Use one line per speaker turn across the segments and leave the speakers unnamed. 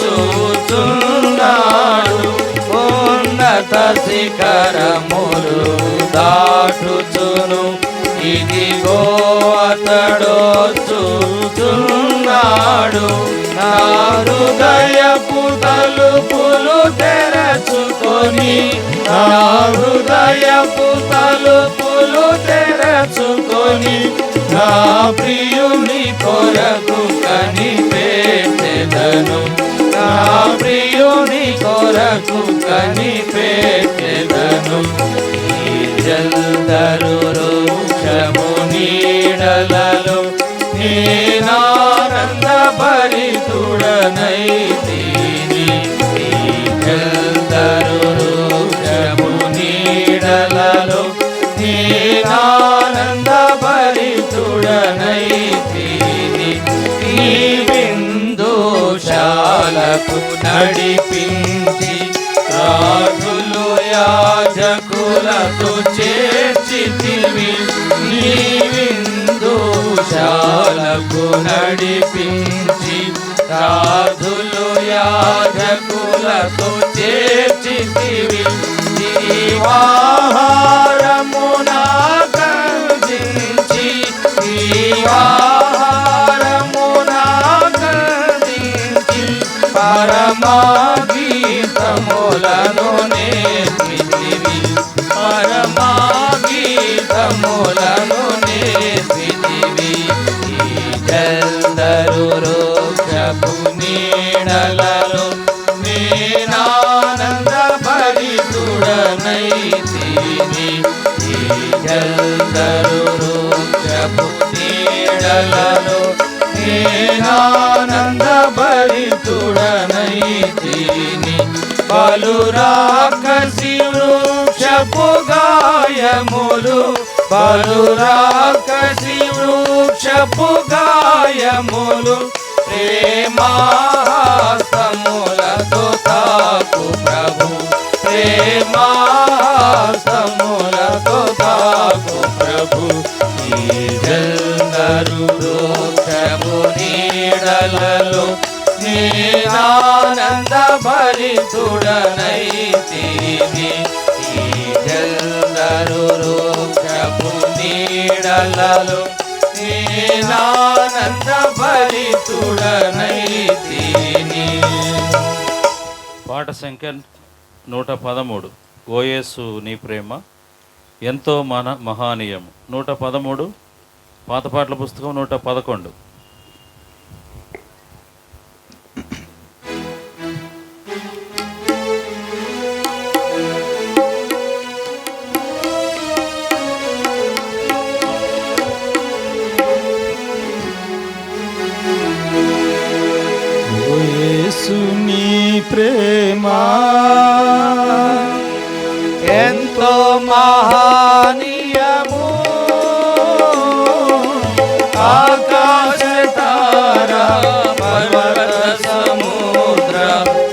చూచున్నాడు. ఉన్నత శిఖరములు దాటుచును, ఇదిగో అతడు చూచున్నాడు. నా హృదయపు తలుపులు తెరచుకొని, నా హృదయపు తలుపులు తెరచుకొని, నా ప్రియుని కొరకు కనిపెట్టెదను, నా ప్రియుని కొరకు కనిపెట్టెదను. ఈ జల్దరు వృక్షము నీడలలో నేనానంద భరితుడనైతిని. ఈ జల్దరు వృక్షము నీడలలో నేనానంద భరితుడనైతిని. ఈ విందుశాలకు నడిపించి రాజులు యాజకులతో చేర్చితివి. నీ విందుశాలకు నడిపించి రాజులు యాజకులతో చేర్చితివి. జీవాహారమునా కందించి, జీవాహారమునా కందించి, పరమాగీతములను నేర్పితివి, పరమాగీతములను నేర్పితివి. ఈ జల్దరు వృక్షపు నీడలలో నేనానంద భరితుడనైతిని. ఈ జల్దరు వృక్షపు నీడలలో నేనానంద భరితుడనైతిని. బలురాకసి వృక్షపు గాయములు, బలురాకసి వృక్షపు గాయములు ప్రేమాస్తములతో తాకు ప్రభు, ప్రేమాస్తములతో తాకు ప్రభు. ఈ జల్దరు వృక్షము నీడలలో నేనానంద భరితుడనైతిని. ఈ జల్దరు వృక్షము నీడలలో నేనానంద భరితుడనైతిని.
పాట సంఖ్య 113. ఓ యేసు నీ ప్రేమ ఎంతో మహానీయము. 113 పాత పాటల పుస్తకం 111.
యేసుని ప్రేమ ఎంతో మహనీయము, ఆకాశ తారా పర్వత సముద్ర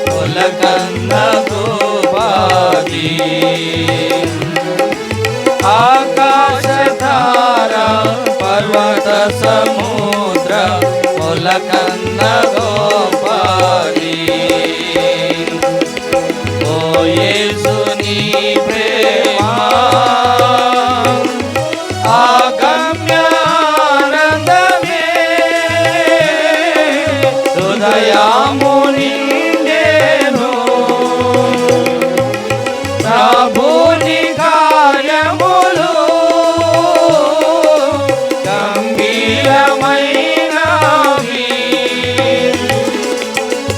పులకన్నా గోపాది. ఆకాశ తారా పర్వత సముద్ర పులకన్నా గోపాది. ఓ యేసుని ప్రేమ ఆగమ్యానందమే, హృదయము నిండెను. ప్రభుని కార్యములు గంభీరమైనవి,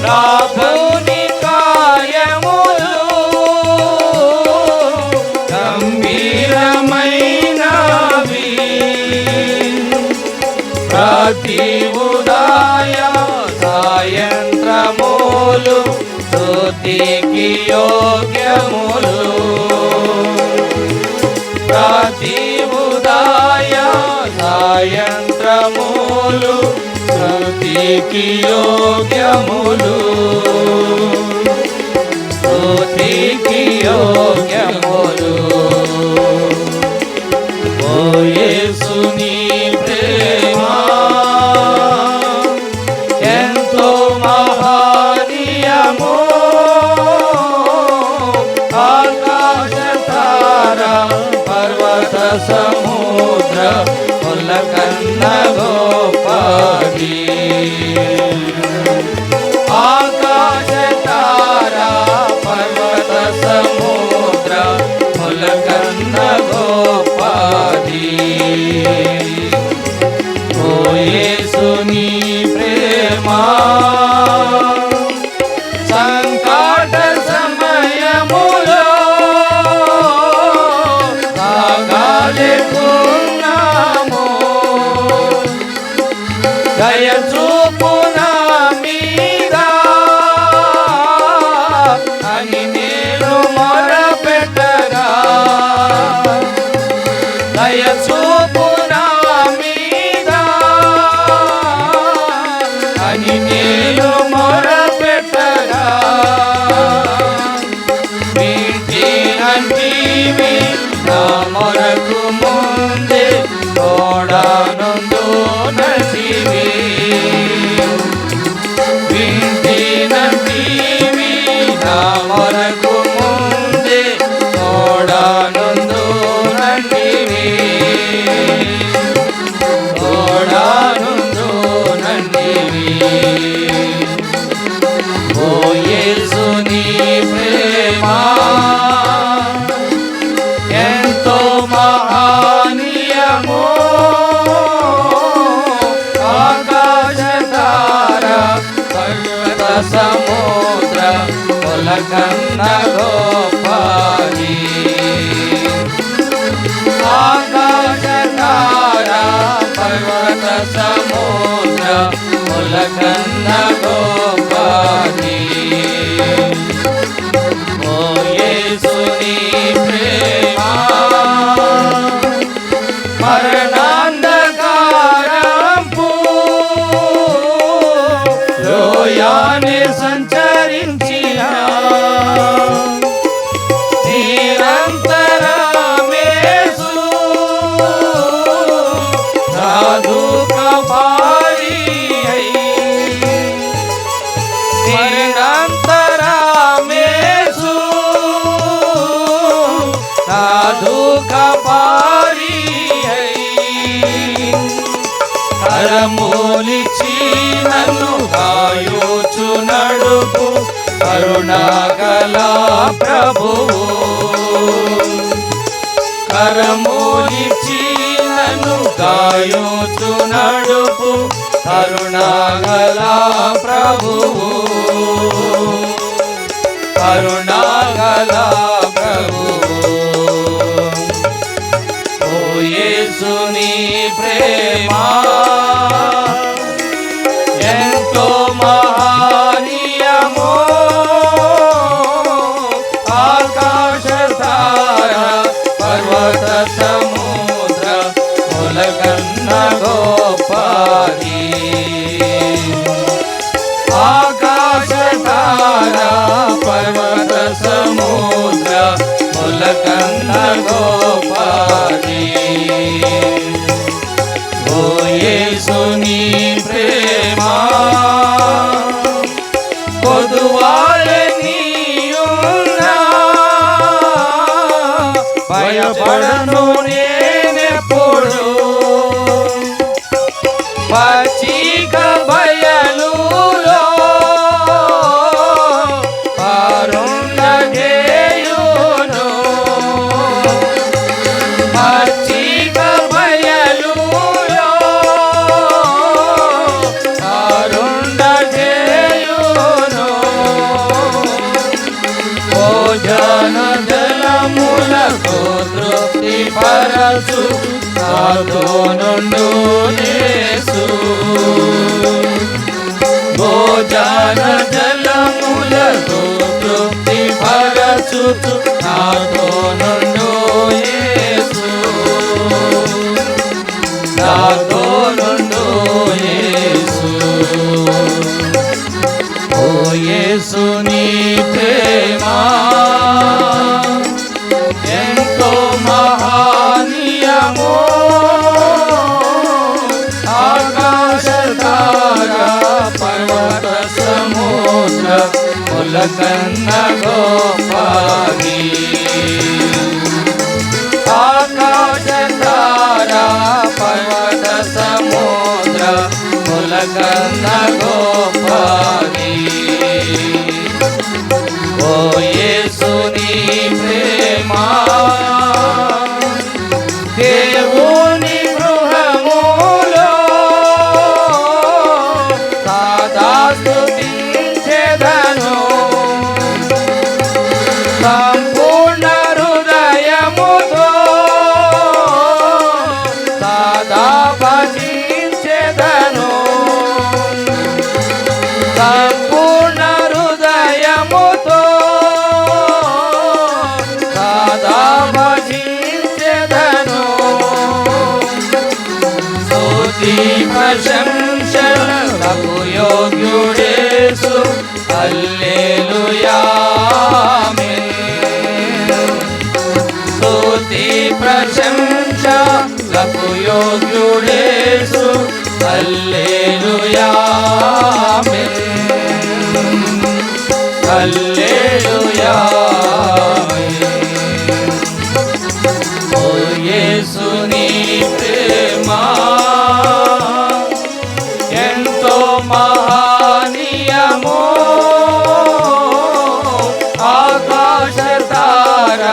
ప్రభుని కార్యములు గంభీరమైనవి. ప్రతి ఉదయ సాయంత్రములు స్తుతికి యోగ్యములు. ప్రతి ఉదయ సాయంత్రములు స్తుతికి యోగ్యములు, స్తుతికి యోగ్యములు. ఓ యేసుని ప్రేమ ఎంతో మహా కన్న గోపది ఆకాశ తారా పర్వత సముద్ర ముల కన్న గోపది ఓ యేసుని ప్రేమ సంకట సమయములో సాగాలేకున్నాము దయ చూపు నా మీద అని నేను మొరపెట్టగా దయ చూపు నా మీద అని నేను మొరపెట్టగా వింటినంటివి నా మొరకు ముందే తోడానందు నటివి వింటినంటివి నా మొరకు ముందే తోడానందు నటివి తోడానందు నటివి ఓ యేసుని ప్రేమ ఎంతో మహనీయము ఆకాశ తార పర్వత సముద్ర పొలకన్న గోపది ఆకాశ తార పర్వత సముద్ర పొలకన్న గోపది ఓ యేసుని ప్రేమ మరణాంధకారంపు లోయాన్ని సంచరించిన నిరంతరమేసు సాధు కపారి నిరంతరమేసు సాధు కపారి కరమూలిచి నన్ను కాయోచు నడుపు కరుణాగల ప్రభువు కరమూలిచి నన్ను కాయోచు నడుపు కరుణాగల ప్రభువు కరుణాగల ప్రభువు ఓ యేసుని ప్రేమ ఎంతో మహనీయము ఆకాశ తార పర్వత సముద్ర ములకన్న గోపది ఆకాశ తార పర్వత సముద్ర ములకన్న గోపది ఓ యేసుని ప్రేమ కొదువాలనీయున్నా భయపడను నేనెప్పుడు పచ్చిక బయలులో పారుండజేయును పచ్చిక బయలులో పారుండజేయును భోజన జలములకు తృప్తి పరచు నాతో నుండు యేసు భోజన జలములకు తృప్తి పరచు నాతో నుండు యేసు నాతో నుండు యేసు ఓ యేసుని ప్రేమ ఎంతో మహనీయము ఆకాశ తార పర్వత సముద్ర ములకన్న గోపది ఆకాశ తార పర్వత హల్లెలూయా స్తుతి ప్రశంసలకు యోగ్యుడేసు హల్లెలూయా హల్లెలూయా ఓ యేసు నీ ప్రేమ ఎంతో మహనీయము ఆకాశ తార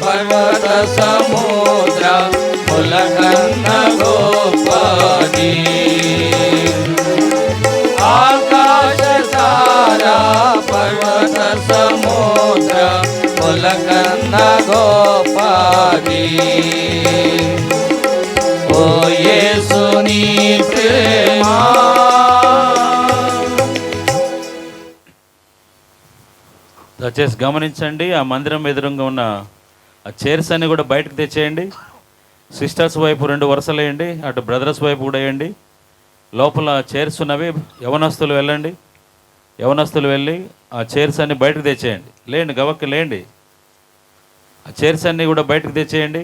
పర్వత సముద్ర ములకన్న గోపది ఆకాశ తార పర్వత సముద్ర ములకన్న గోపది ఓ యేసు నీ ప్రేమ.
దయచేసి గమనించండి, ఆ మందిరం ఎదురుగా ఉన్న ఆ చైర్స్ అన్ని కూడా బయటకు తెచ్చేయండి. సిస్టర్స్ వైపు 2 వరుసలు వేయండి, అటు బ్రదర్స్ వైపు కూడా వేయండి. లోపల చైర్స్ ఉన్నవి యవనస్తులు వెళ్ళండి, యవనస్తులు వెళ్ళి ఆ చైర్స్ అన్ని బయటకు తెచ్చేయండి. లేండి, గవక్కి లేండి, ఆ చైర్స్ అన్నీ కూడా బయటకు తెచ్చేయండి.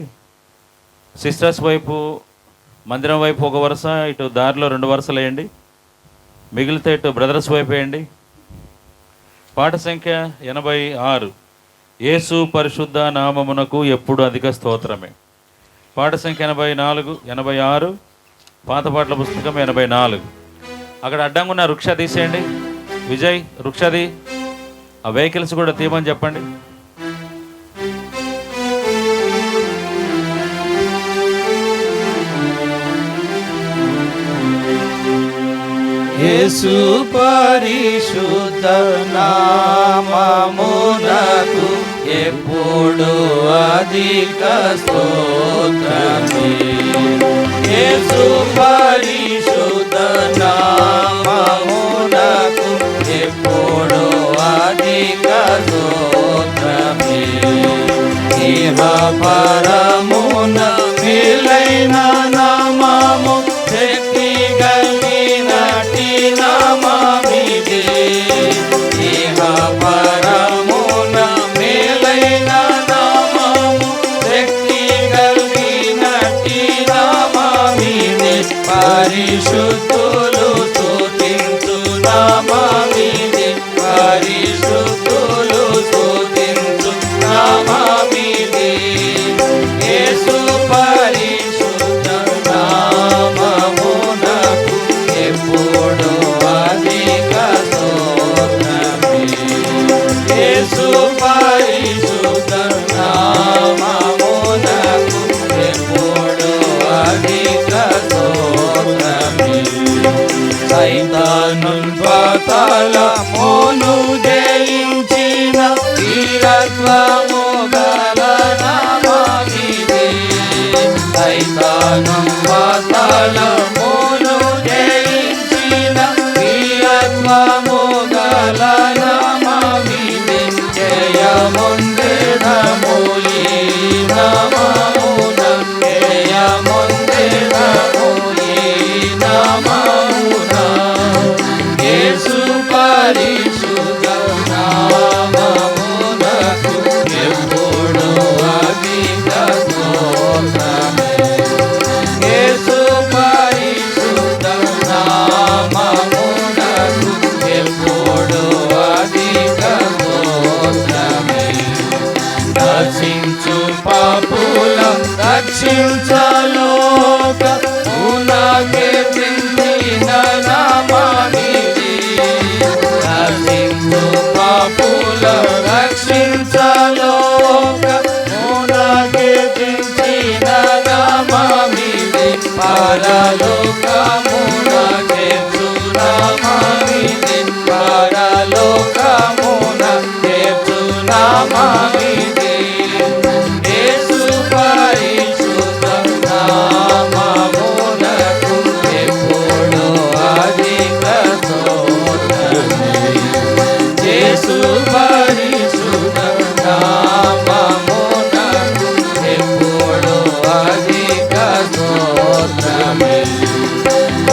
సిస్టర్స్ వైపు మందిరం వైపు 1 వరుస, ఇటు దారిలో 2 వరుసలు వేయండి. మిగిలితే ఇటు బ్రదర్స్ వైపు వేయండి. పాట సంఖ్య 86. యేసు పరిశుద్ధ నామమునకు ఎప్పుడు అధిక స్తోత్రమే. పాట సంఖ్య 84, 86, పాత పాటల పుస్తకం 84. అక్కడ అడ్డంగా ఉన్న వృక్ష తీసేయండి. విజయ్, వృక్షది ఆ వెహికల్స్ కూడా తీయమని చెప్పండి.
యేసు పరిశుద్ధ నామమునకు ఎప్పుడు అధిక స్తోత్రమే. యేసు పరిశుద్ధ నామమునకు ఎప్పుడు అధిక స్తోత్రమే. ఇహ పరమున మేలైన నామము శక్తి కలిగినటి నామమిదే. ఇహ పరమున మేలైన నామము శక్తి కలిగినటి నామమిదే. పరిశుద్ధులు స్తుతించు నామమిదే. పరిశుద్ధులు స్తుతించు నామమిదే. యేసు పరిశుద్ధ నామమునకు ఎప్పుడు అధిక స్తోత్రమే. యేసు పరిశుద్ధ నామమునకు ఎప్పుడు అధిక స్తోత్రమే. సైతానుల్ పాతాళమును జయించిన వీరత్వము గల నామమిదే. సైతాను పాతాళమును జయించిన వీరత్వము గల నామమిదే. జయముందెదము ఈ నామమున, జయముందెదము ఈ నామమున. యేసు పరిశుద్ధ నామమునకు ఎప్పుడు అధిక స్తోత్రమే. యేసు పరిశుద్ధ నామమునకు ఎప్పుడు అధిక స్తోత్రమే. రక్షించు పాపులం రక్షించలోక మునకే చెందిన నామమిదే. రక్షించు పాపులం రక్షించలోక మునకే చెందిన నామమిదే. పరలోకమున చేర్చు నామమిదే. పరలోకమున చేర్చు నామమిదే. యేసు పరిశుద్ధ నామమునకు ఎప్పుడు అధిక స్తోత్రమే. యేసు పరిశుద్ధ నామమునకు ఎప్పుడు అధిక స్తోత్రమే.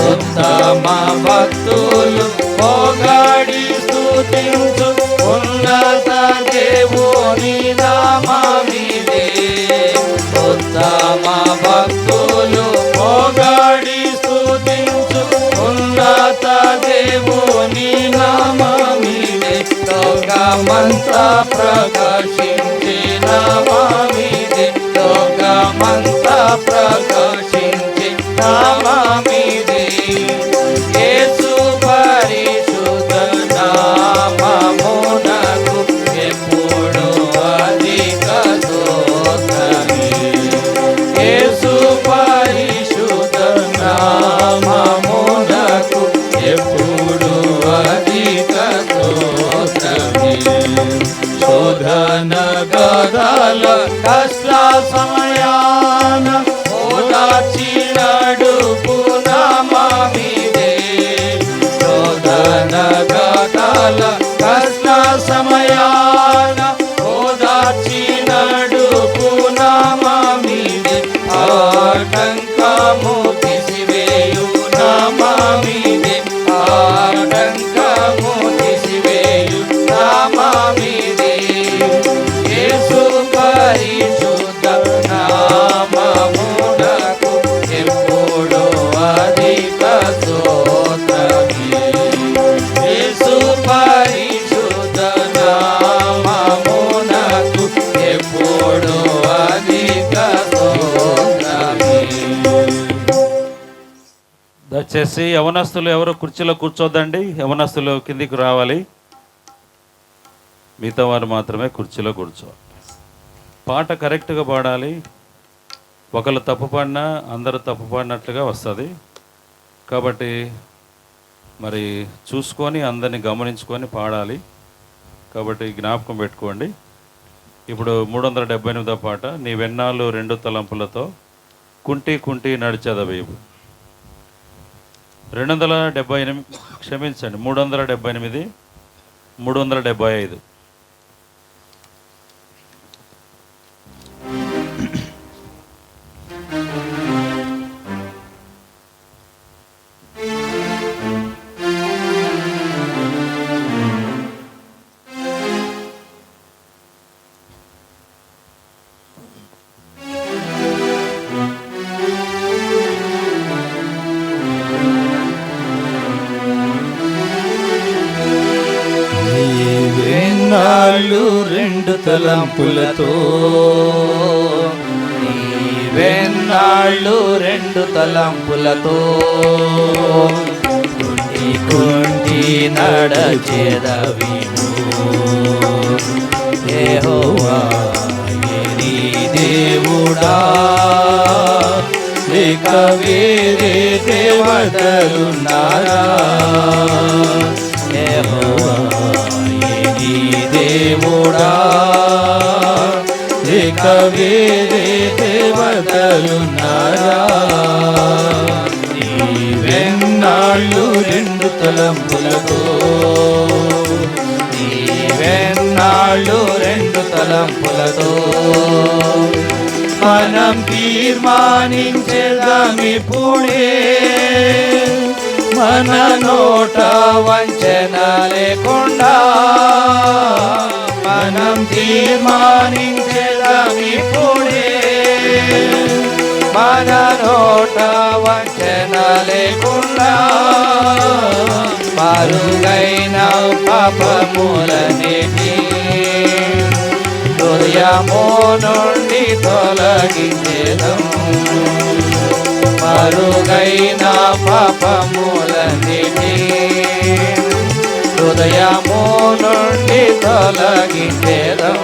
ఉత్తమ భక్తులు పొగడి స్తుతించు భక్తులు పోగాడి స్తుతించు ఉన్నత దేవుని నామమిదే లోకమంతా ప్రకాశించే నామమిదే లోకమంతా ప్రకాశించే నామమిదే యేసు పరిశుద్ధ నామమునకు ఎప్పుడు అధిక స్తోత్రమే యేసు పరిశుద్ధ నామమునకు ఎప్పుడు అధిక స్తోత్రమే శోధన గదాల కష్ట సమయాన ఓదార్చి నడుపు నామమిదే శోధన గదాల కష్ట సమయాన ఓదార్చి నడుపు నామమిదే ఆటంకము తీసివేయు నామమిదే ఆటంకము తీసివేయు నామమిదే యేసు పరిశుద్ధ నామమునకు ఎప్పుడు అధిక స్తోత్రమే యేసు పరిశుద్ధ నామమునకు ఎప్పుడు అధిక స్తోత్రమే.
దయచేసి యవనస్తులు ఎవరు కుర్చీలో కూర్చోద్దండి. యవనస్తులు కిందికి రావాలి, మిగతా వారు మాత్రమే కుర్చీలో కూర్చోవాలి. పాట కరెక్ట్గా పాడాలి. ఒకళ్ళు తప్పు పాడినా అందరూ తప్పు పాడినట్లుగా వస్తుంది. కాబట్టి మరి చూసుకొని అందరిని గమనించుకొని పాడాలి. కాబట్టి జ్ఞాపకం పెట్టుకోండి. ఇప్పుడు 378వ పాట, నీ వెన్నాళ్ళు రెండు తలంపులతో కుంటి కుంటి నడిచెదవేవు. 278 క్షమించండి 378 375.
వెన్నాళ్ళు రెండు తలంపులతో నీవెన్నాళ్ళు రెండు తలంపులతో కుంటి కుంటి నడచెదవేవు యెహోవా నీ దేవుడా లేక వేరే దేవతలున్నారా యెహోవా నీ దేవుడా లేక వేరే దేవతలున్నారా నీవెన్నాళ్ళు రెండు తలంపులతో నీవెన్నాళ్ళు రెండు తలంపులతో మనం తీర్మానించేదామిప్పుడే మన నోట వంచన లేకుండా మనం తీర్మానించేదామిప్పుడే మన నోట వంచన లేకుండా మరుగైన పాపములన్నిటి హృదయము నుండి తొలగించేదం మరుగైన పాపములన్నిటి హృదయము నుండి తొలగించేదం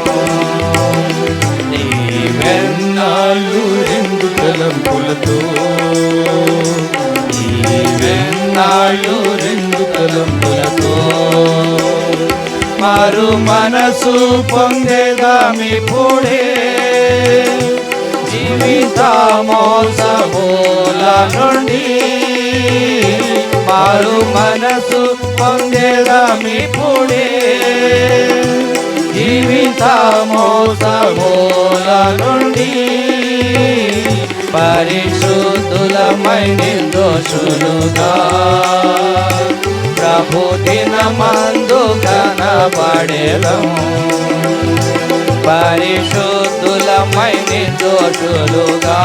నీవెన్నాళ్ళు రెండు తలంపులతో నీవెన్నాళ్ళు రెండు తలంపులతో మారు మనసు పొందేదామిప్పుడే జీవితమోసముల నుండి మారు మనసు పొందేదామిప్పుడే జీవితమోసముల నుండి పరిశుద్ధులమై నిర్దోషులుగా ప్రభు దినమందు కనబడేదం పరిశుద్ధులమై నిర్దోషులుగా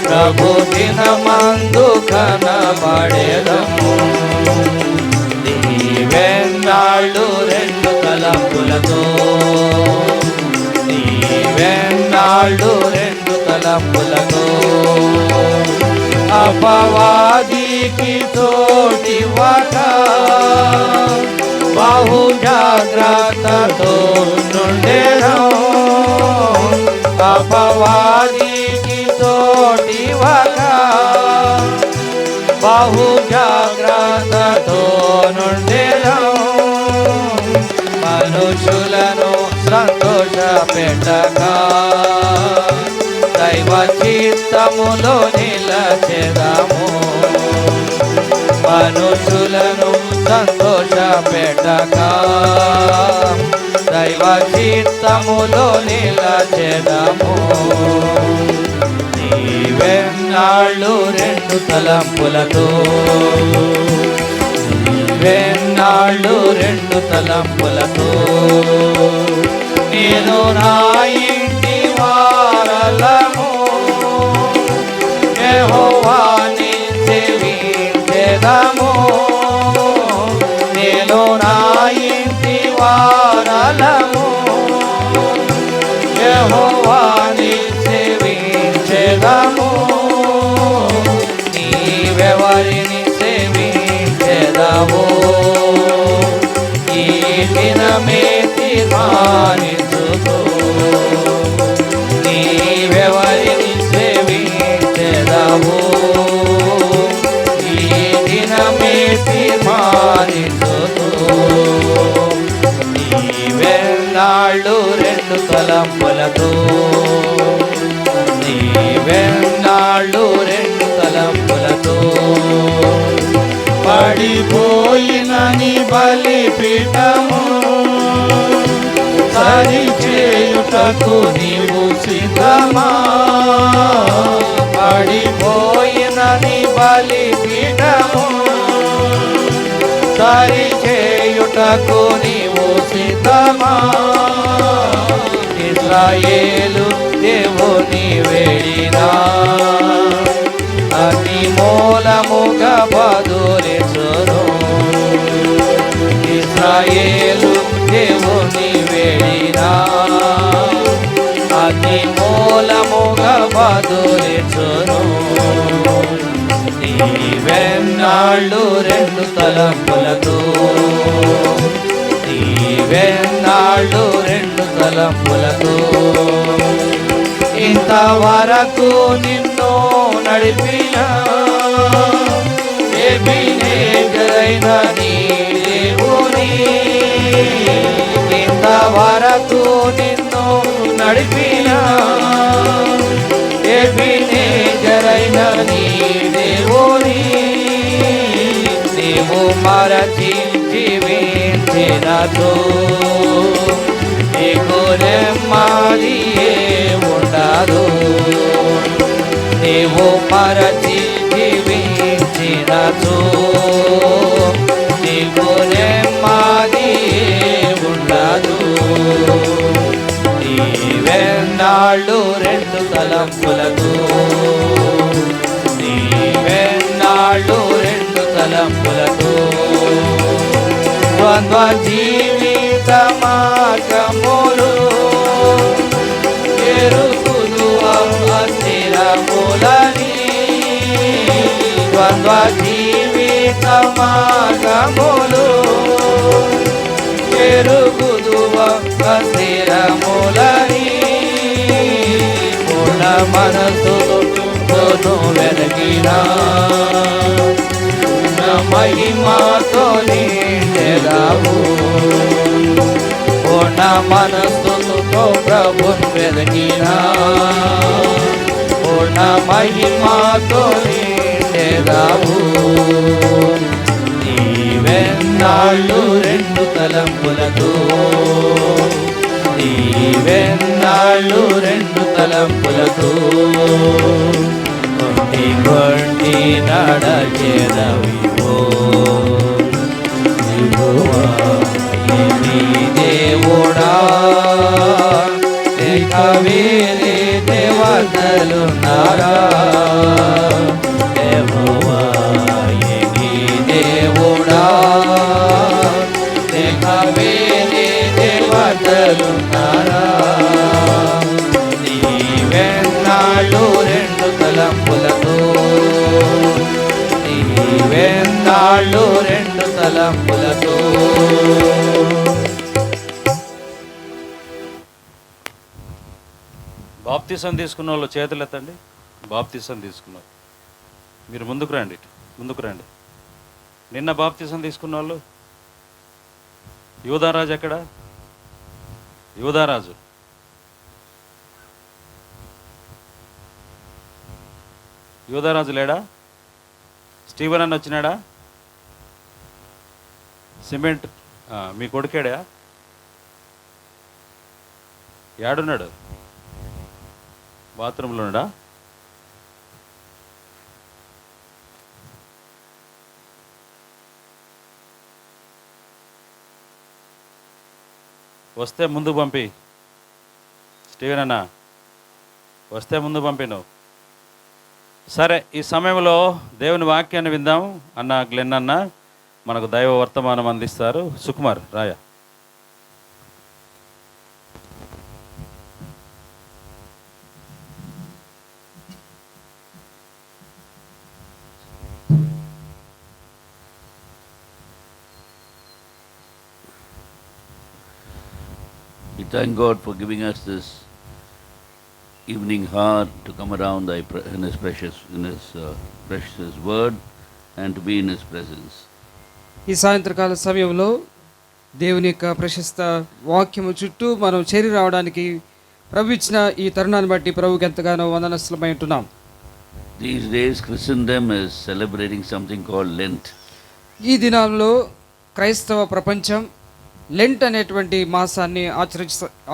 ప్రభు దినమందు కనబడేదము. నీవెన్నాళ్ళు రెండు తలంపులతో, నీవెన్నాళ్ళు రెండు తలంపులతో అపవాదికి చోటివ్వక బహు జాగ్రత్తతో నుండెదము. అపవాదికి చోటివ్వక బహు జాగ్రత్తతో నుండెదము. మనుషులను సంతోషపెట్టక దైవ చిత్తములో నిలచెదము. మనుషులను సంతోషపెట్టక దైవ చిత్తములో నిలచెదము. నీవెన్నాళ్ళు రెండు తలంపులతో, నీవెన్నాళ్ళు రెండు తలంపులతో నేను నా ఇంటి వారలము యెహోవాని సేవించెదము. నేను నా ఇంటి వారలము యెహోవాని సేవించెదము. నీవెవరిని సేవించెదవో ఈ దినమే తీర్మానించుకో. నీవెవరిని సేవించెదవో ఈ దినమే తీర్మానించుకో. నీవెన్నాళ్ళు రెండు తలంపులతో, నీవెన్నాళ్ళు రెండు తలంపులతో పడిపోయిన నీ బలిపీఠము సరిచేయుటకు నీవు సిద్ధమా. పడిపోయిన నీ బలిపీఠము సరిచేయుటకు నీవు సిద్ధమా. ఇశ్రాయేలు దేవుని వేడినా అతి మూలముగా బదులించును. ఇశ్రాయేలు దేవుని వేడినా అతి మూలముగా బదులించును. నీవెన్నాళ్ళు రెండు తలంపులతో, నీవెన్నాళ్ళు రెండు తలంపులతో ఇంతవరకు నిన్ను నడిపిన ఎబినేజరైన నీ దేవుని. ఇంతవరకు నిన్ను నడిపిన ఎబినేజరైన నీ దేవుని. నీవు మరచి జీవించినచో నీకు నెమ్మది ఉండదు. నీవు మరచి జీవించినచో నీకు నెమ్మది ఉండదు. నీవెన్నాళ్ళు రెండు తలంపులతో, నీవెన్నాళ్ళు రెండు తలంపులతో ద్వంద్వ జీవిత మార్గములు ఎరుగుదు అస్థిరములని. ద్వంద్వ జీవిత మార్గములు ఎరుగుదు అస్థిరములని. పూర్ణ మనసుతో వెలిగినా మహిమతో నిండెదవు. పూర్ణ మనస్సుతో ప్రభుని వెలిగినా పూర్ణ మహిమతో నిండెదవు. నీవెన్నాళ్ళు రెండు తలంపులతో, నీవెన్నాళ్ళు రెండు తలంపులతో కొంటి కొంటి నడచెదవివో. యెహోవా నీ దేవుడా వెన్నాళ్ళు రెండు తలంపులతో.
బాప్తీసం తీసుకున్న వాళ్ళు చేతులు ఎత్తండి. బాప్తీసం తీసుకున్నారు మీరు ముందుకు రండి, ముందుకు రండి. నిన్న బాప్తీసం తీసుకున్న వాళ్ళు యూదారాజు ఎక్కడ? యూదారాజు యూదారాజు లేడా? స్టీవెన్ అన్న వచ్చినాడా? సిమెంట్ మీ కొడుకేడా? యాడున్నాడు? బాత్రూంలో ఉన్నాడా? వస్తే ముందు పంపి. స్టీవెన్ అన్న వస్తే ముందు పంపి నువ్వు. సరే, ఈ సమయంలో దేవుని వాక్యాన్ని విందాం. అన్న గ్లెన్ అన్న మనకు దైవ వర్తమానం అందిస్తారు. సుకుమార్ రాయ.
We thank God for giving us this evening hour to come around in His precious word and to be in His presence.
ఈ సాయంత్రకాల సమయంలో దేవుని యొక్క ప్రశస్త వాక్యము చుట్టూ మనం చేరి రావడానికి ప్రభు ఇచ్చిన ఈ తరుణాన్ని బట్టి ప్రభుకి ఎంతగానో వందనస్తులమై ఉంటున్నాం.
These days Christendom is celebrating something called Lent.
ఈ దినాల్లో క్రైస్తవ ప్రపంచం లెంట్ అనేటువంటి మాసాన్ని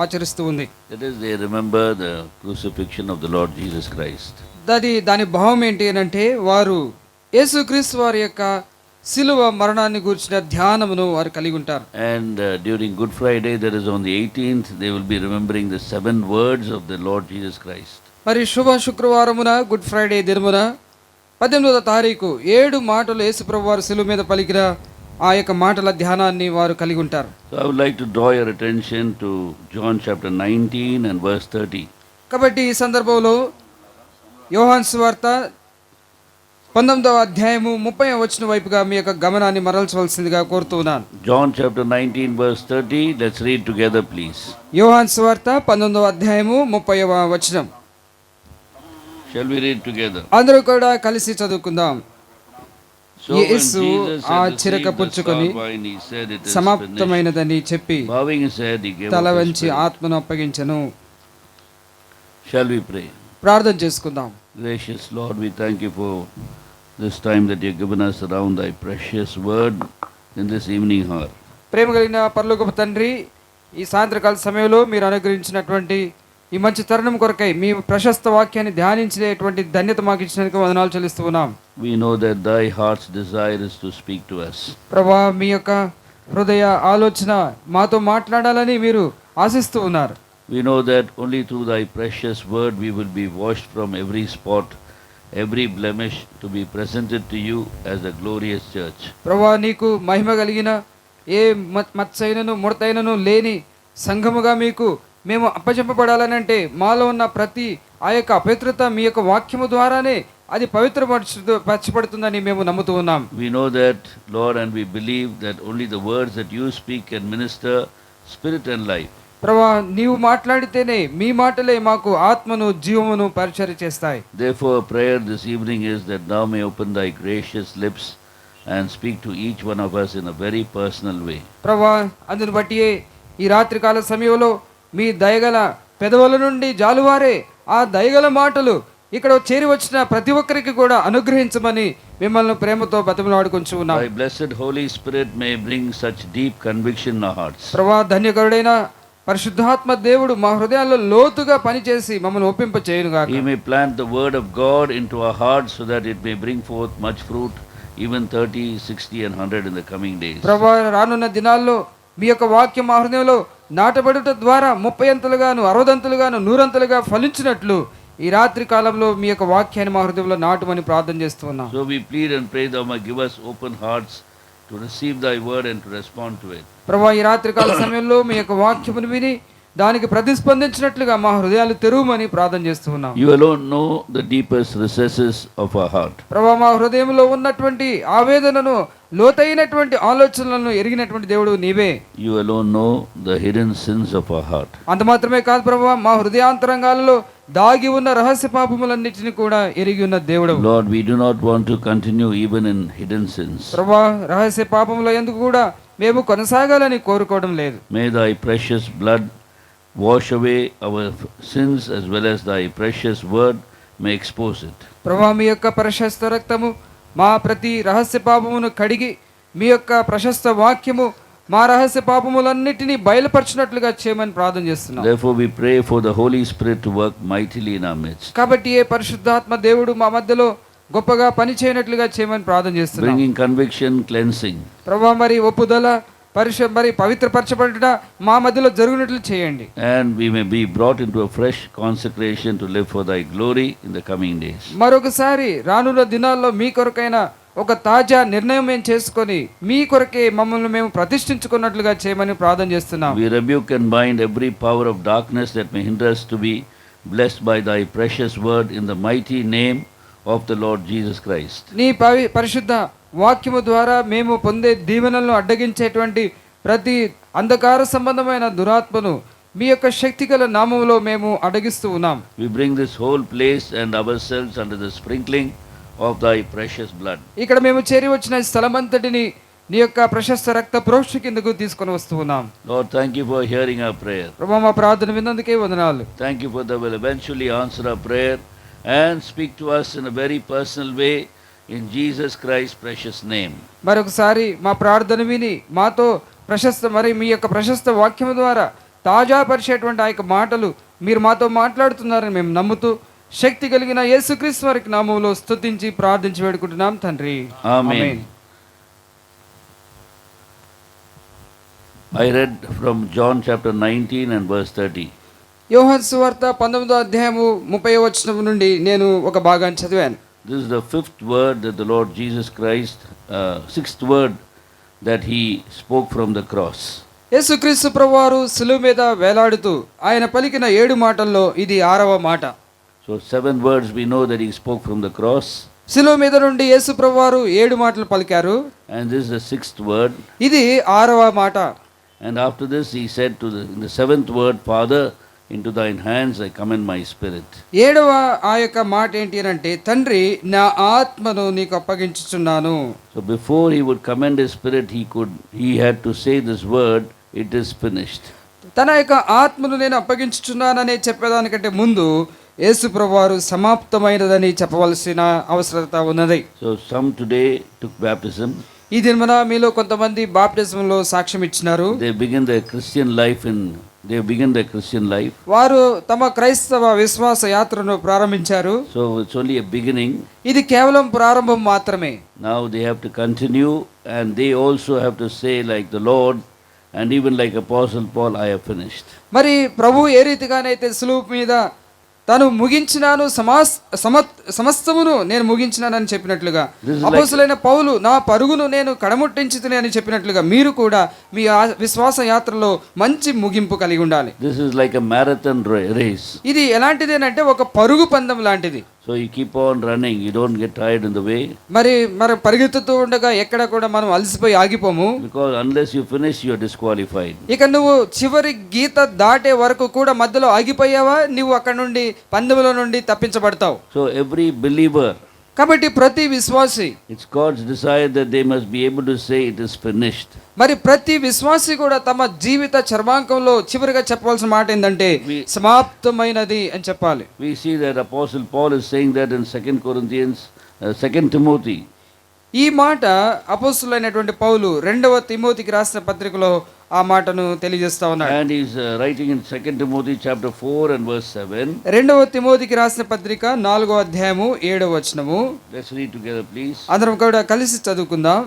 ఆచరిస్తూ ఉంది.
That is, they remember the crucifixion of the Lord Jesus Christ.
దాని భావం ఏంటి అంటే వారు యేసుక్రీస్తు వారి యొక్క సిలువ మరణాన్ని గురించిన ధ్యానమును వారు కలిగి ఉంటారు.
And during Good Friday, that is on the 18th, they will be remembering the 7 words of the Lord Jesus Christ.
మరి శుభ శుక్రవారమున గుడ్ ఫ్రైడే దినమున 18వ తారీఖు 7 మాటలు యేసుప్రభు వారు సిలువ మీద పలికిన ఆ యొక్క మాటల ధ్యానాన్ని వారు కలిగి ఉంటారు.
So I would like to draw your attention to John chapter 19 and verse 30.
కాబట్టి ఈ సందర్భంలో యోహాను సువార్త 19వ అధ్యాయము 30వ వచనం వైపుగా మీ యొక్క గమనాన్ని మరల్చవలసిందిగా కోరుతున్నాను.
John chapter 19 verse 30. Let's read together, please.
యోహాను సువార్త 19వ అధ్యాయము 30వ వచనం.
Shall we read together?
అందరూ కూడా కలిసి చదువుకుందాం.
So when
యేసు
Jesus
ఆ
had
చిరక
received the
పుచ్చుకొని
sour wine, he said, "It is finished."
సమాప్తమైనదని చెప్పి
Bowing his head, he gave
తల
up his
వంచి
spirit.
ఆత్మను అప్పగించెను.
Shall we pray?
ప్రార్థన చేసుకుందాం.
Gracious Lord, we thank you for this time that you have given us around thy precious word in this evening hour.
ప్రేమ కలిగిన పరలోకపు తండ్రి, ఈ సాయంత్రకాల సమయంలో మీరు అనుగ్రహించినటువంటి ఈ మంచి తరుణం కొరకై మీ ప్రశస్త వాక్యాన్ని ధ్యానించేటువంటి ధన్యత మాకు ఇచ్చినందుకు వందనాలు చెల్లిస్తూ ఉన్నాం.
We know that thy heart's desire is to speak to us.
ప్రభా, మీ యొక్క హృదయ ఆలోచన మాతో మాట్లాడాలని మీరు ఆశిస్తూ ఉన్నారు.
We know that only through thy precious word we will be washed from every spot, every blemish, to be presented to you as a glorious church.
ప్రభా, నీకు మహిమ కలిగిన ఏ మచ్చైనను ముడతైనను లేని సంఘముగా మీకు మేము అప్పచెప్పబడాలని అంటే మాలో ఉన్న ప్రతి ఆ యొక్క అపవిత్రత మీ యొక్క వాక్యము ద్వారానే అది పరచబడుతుందని మేము నమ్ముతూ ఉన్నాం.
We know that, Lord, and we believe that only the words that you speak can minister spirit and life.
ప్రభా, నీవు మాట్లాడితేనే మీ మాటలే మాకు ఆత్మను జీవమును పరిచర్య చేస్తాయి.
Therefore, prayer this evening is that thou may open thy gracious lips and speak to each one of us in a very personal way.
ప్రభా, అందును బట్టి ఈ రాత్రికాల సమయంలో మీ దయగల పెదవుల నుండి జాలువారే ఆ దయగల మాటలు ఇక్కడ చేరి వచ్చిన ప్రతి ఒక్కరికి కూడా అనుగ్రహించమని మిమ్మల్ని ప్రేమతో బతిమలాడుకుంటూ ఉన్నాం.
Thy blessed Holy Spirit may bring such deep conviction in our hearts.
ప్రభా, ధన్యకరుడైన పరిశుద్ధాత్మ దేవుడు మా హృదయాల్లో లోతుగా పనిచేసి మమ్మల్ని ఒప్పింప చేయునుగాక.
He may plant the word of God into our hearts so that it may bring forth much fruit, even 30, 60 and 100 in the coming days.
ప్రభా, రానున్న దినాల్లో మీ యొక్క వాక్యం మా హృదయంలో నాటబడుట ద్వారా 30 అంతలుగాను 60 అంతలుగాను 100 అంతలుగా ఫలించినట్లు ఈ రాత్రి కాలంలో మీ యొక్క వాక్యాన్ని మా హృదయంలో నాటుమని ప్రార్థన చేస్తూ ఉన్నాం.
So we plead and pray thou may give us open hearts to receive thy word and to respond to it.
ప్రభువా, ఈ రాత్రి కాల సమయంలో మీ యొక్క వాక్యమును విని దానికి ప్రతిస్పందించినట్లుగా మా హృదయాలు తెరువమని ప్రార్థన చేస్తూ ఉన్నాం.
You alone know the deepest recesses of our heart.
ప్రభువా, మా హృదయంలో ఉన్నటువంటి ఆవేదనను, లోతైనటువంటి ఆలోచనలను ఎరిగినటువంటి దేవుడు నీవే.
You alone know the hidden sins of our heart.
అంత మాత్రమే కాదు ప్రభువా, మా హృదయాంతరంగాలలో దాగి ఉన్న రహస్య పాపములన్నిటిని కూడా ఎరిగి ఉన్న దేవుడు.
Lord, we do not want to continue even in hidden sins.
ప్రభువా, రహస్య పాపముల యందు కూడా మేము కొనసాగాలని కోరుకోవడం లేదు.
May thy precious blood wash away our sins, as well as thy precious word may expose it.
ప్రభువా, మీ యొక్క ప్రశస్త రక్తము మా ప్రతి రహస్య పాపమును కడిగి, మీ యొక్క ప్రశస్త వాక్యము మా రహస్య పాపములన్నిటినీ బయలుపరచినట్లుగా చేయమని ప్రార్థన చేస్తున్నాం.
Therefore we pray for the Holy Spirit to work mightily in our midst,
కాబట్టి ఏ పరిశుద్ధాత్మ దేవుడు మా మధ్యలో గొప్పగా పని చేయనట్లుగా చేయమని ప్రార్థన చేస్తున్నాం.
bringing conviction, cleansing.
ప్రభువా, మరి ఒప్పుదల మరి పవిత్రపరచబడుట మా మధ్యలో జరుగునట్లు చేయండి.
And we may be brought into a fresh consecration to live for thy glory in the coming days.
మరొకసారి రానున్న దినాల్లో మీ కొరకైన ఒక తాజా నిర్ణయం మేము చేసుకొని మీ కొరకే మమ్మల్ని మేము ప్రతిష్ఠించుకున్నట్లుగా చేయమని ప్రార్థన చేస్తున్నాం.
We rebuke and bind every power of darkness that may hinder us to be blessed by thy precious word in the mighty name of the Lord Jesus Christ.
నీ పరిశుద్ధ వాక్యము ద్వారా మేము పొందే దీవెనలను అడ్డగించేటువంటి ప్రతి అంధకార సంబంధమైన దురాత్మను మీ యొక్క శక్తిగల నామములో మేము అడ్డగిస్తూ ఉన్నాం.
We bring this whole place and ourselves under the sprinkling of thy precious blood.
ఇక్కడ మేము చేరి వచ్చిన ఈ స్థలమంతటిని నీ యొక్క ప్రశస్త రక్త ప్రోక్ష కిందకు తీసుకొని వస్తూ ఉన్నాం.
Lord, thank you for hearing our prayer.
ప్రభువా, మా ప్రార్థన విన్నందుకే వందనాలు.
Thank you for that will eventually answer our prayer and speak to us in a very personal way in Jesus Christ's precious name.
మరొకసారి మా ప్రార్థన విని మాతో మీ యొక్క ప్రశస్త వాక్యము ద్వారా తాజా పరిచేటువంటి ఆ యొక్క మాటలు మీరు మాతో మాట్లాడుతున్నారని మేము నమ్ముతూ శక్తి కలిగిన యేసుక్రీస్తు వారి నామములో స్తుతించి ప్రార్థించి వేడుకుంటున్నాం తండ్రి.
Amen. I read from John chapter 19 and verse 30.
యోహాను సువార్త 19వ అధ్యాయము 30వ వచనం నుండి నేను ఒక భాగాన్ని చదివాను.
This is the fifth word that the Lord Jesus Christ, sixth word that he spoke from the cross.
యేసుక్రీస్తు ప్రభువారు శిలువ మీద వేలాడుతూ ఆయన పలికిన 7 మాటల్లో ఇది 6వ మాట.
So 7 words we know that he spoke from the cross.
శిలువ మీద నుండి యేసు ప్రభువారు 7 మాటలు పలికారు.
And this is the sixth word.
ఇది 6వ మాట.
And after this he said in the 7th word, Father, into thine hands I commend my spirit.
7వ ఆ యొక్క మాట ఏంటి అంటే, తండ్రి నా ఆత్మను నీకు అప్పగించుచున్నాను.
So before he would commend his spirit, he had to say this word, it is finished.
తన యొక్క ఆత్మను నేను అప్పగించుచున్నానని చెప్పేదానికంటే ముందు యేసు ప్రభువారు సమాప్తమైనదని చెప్పవలసిన అవసరత ఉన్నది.
So some today took baptism.
ఈ దినమున మీలో కొంతమంది బాప్టిజంలో సాక్ష్యం ఇచ్చినారు.
They begin their Christian life.
వారు తమ క్రైస్తవ విశ్వాస యాత్రను ప్రారంభించారు.
So it's only a beginning.
ఇది కేవలం ప్రారంభం మాత్రమే.
Now they have to continue, and they also have to say like the Lord, and even like Apostle Paul, I have finished.
మరి ప్రభు ఏ రీతిగానైతే సులువు మీద తను ముగించినాను, సమస్తమును నేను ముగించినానని చెప్పినట్లుగా, అపోస్తలుడైన పౌలు నా పరుగును నేను కడముట్టించితిని అని చెప్పినట్లుగా మీరు కూడా మీ విశ్వాస యాత్రలో మంచి ముగింపు కలిగి ఉండాలి.
This is like a marathon race.
ఇది ఎలాంటిది అంటే ఒక పరుగు పందెం లాంటిది.
So you keep on running, you don't get tired in the way.
మరి పరిగెత్తుతూ ఉండగా ఎక్కడ కూడా మనం అలసిపోయి ఆగిపోము.
Because unless you finish, you are disqualified.
ఇక నువ్వు చివరి గీత దాటే వరకు కూడా మధ్యలో ఆగిపోయావా, నువ్వు అక్కడ నుండి పందెంలో నుండి తప్పించబడతావు.
So every believer,
కాబట్టి ప్రతి విశ్వాసి,
it's God's desire that they must be able to say it is finished.
మరి ప్రతి విశ్వాసి కూడా తమ జీవిత చర్మాంకంలో చివరిగా చెప్పవలసిన మాట ఏంటంటే సమాప్తమైనది అని చెప్పాలి.
We see that Apostle Paul is saying that in 2 Timothy.
ఈ మాట అపోస్తలుడైనటువంటి పౌలు 2వ తిమోతికి రాసిన పత్రికలో ఆ మాటను తెలియజేస్తా ఉన్నాడు.
And he is writing in 2 Timothy chapter 4 and verse 7.
2వ తిమోతికి రాసిన పత్రిక 4వ అధ్యాయము 7వ వచనము.
Let's read together, please.
అందరం కూడా కలిసి చదువుకుందాం.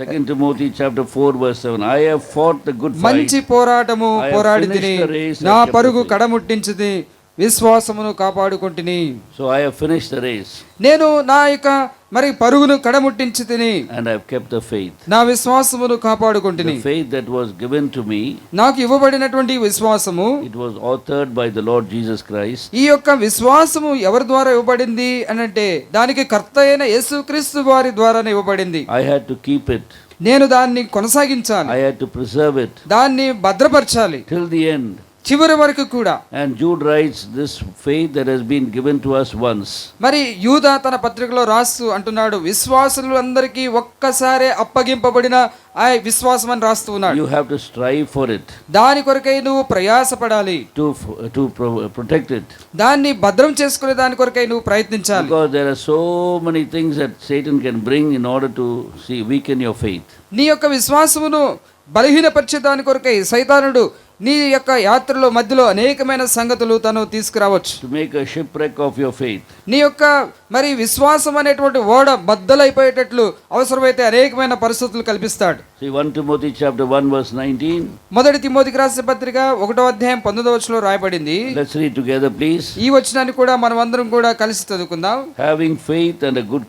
2 Timothy chapter 4 verse 7. I have fought the good fight.
మంచి పోరాటము పోరాడితిని, నా పరుగు కడముట్టించితి, విశ్వాసమును కాపాడుకొంటిని.
So I have finished the race
నేను నా యొక్క మరి పరుగును కడముట్టించి తిని
and I have kept the faith.
నా విశ్వాసమును కాపాడుకొంటిని.
The faith that was given to me,
నాకు ఇవ్వబడినటువంటి విశ్వాసము,
it was authored by the Lord Jesus Christ.
ఈ యొక్క విశ్వాసము ఎవరి ద్వారా ఇవ్వబడింది అని అంటే దానికి కర్త అయిన యేసుక్రీస్తు వారి ద్వారానే ఇవ్వబడింది.
I had to keep it.
నేను దాన్ని కొనసాగించాలి,
I had to preserve it
దాన్ని భద్రపరచాలి
till the end.
చివరి వరకు కూడా.
And Jude writes, this faith that has been given to us once.
మరి యూదా తన పత్రికలో రాస్తూ అంటున్నాడు, విశ్వాసులు అందరికీ ఒక్కసారే అప్పగింపబడిన ఆ విశ్వాసం అని రాస్తూ ఉన్నాడు.
You have to strive for it,
దాని కొరకై నువ్వు ప్రయాసపడాలి,
protect it.
దాన్ని భద్రం చేసుకునే దాని కొరకై నువ్వు ప్రయత్నించాలి.
Because there are so many things that Satan can bring in order to weaken your faith.
నీ యొక్క విశ్వాసమును బలహీనపరిచే దాని కొరకై సైతానుడు నీ యొక్క యాత్రలో మధ్యలో అనేకమైన సంగతులు తను తీసుకురావచ్చు.
To make a shipwreck of your faith.
నీ యొక్క మరి విశ్వాసం అనేటువంటి ఓడ బద్దలైపోయేటట్లు అవసరమైతే అనేకమైన పరిస్థితులు కల్పిస్తాడు.
See 1 Timothy chapter 1 verse 19.
మొదటి తిమోతికి రాసిన పత్రిక 1వ అధ్యాయం 19వ వచనంలో రాయబడింది.
Let's read together please.
ఈ వచనాన్ని కూడా మనం అందరం కూడా కలిసి చదువుకుందాం.
Having faith and a good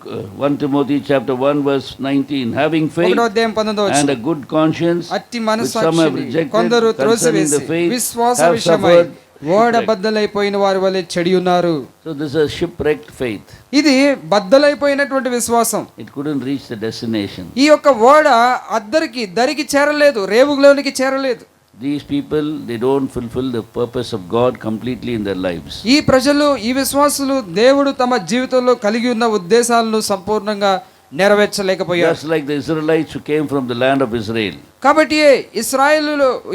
1 Timothy chapter 1 verse 19. Having faith
1వ అధ్యాయం 19వ
and
వచనం.
a good conscience,
అట్టి
which some have
మనస్సాక్షిని
rejected
కొందరు
concerning the
త్రోసివేసి
faith,
విశ్వాస
have
విషయమై
suffered
ఓడ
shipwreck.
బద్దలైపోయిన వారి వలె చెడి ఉన్నారు.
So this is a shipwrecked faith.
ఇది బద్దలైపోయినటువంటి విశ్వాసం.
It couldn't reach the destination.
ఈ యొక్క ఓడ దరికి చేరలేదు, రేవులోనికి చేరలేదు.
These people, they don't fulfill the purpose of God completely in their lives.
ఈ ప్రజలు, ఈ విశ్వాసులు దేవుడు తమ జీవితంలో కలిగి ఉన్న ఉద్దేశాలను సంపూర్ణంగా నెరవేర్చలేకపోయారు.
Just like the Israelites who came from the land of Israel.
కాబట్టి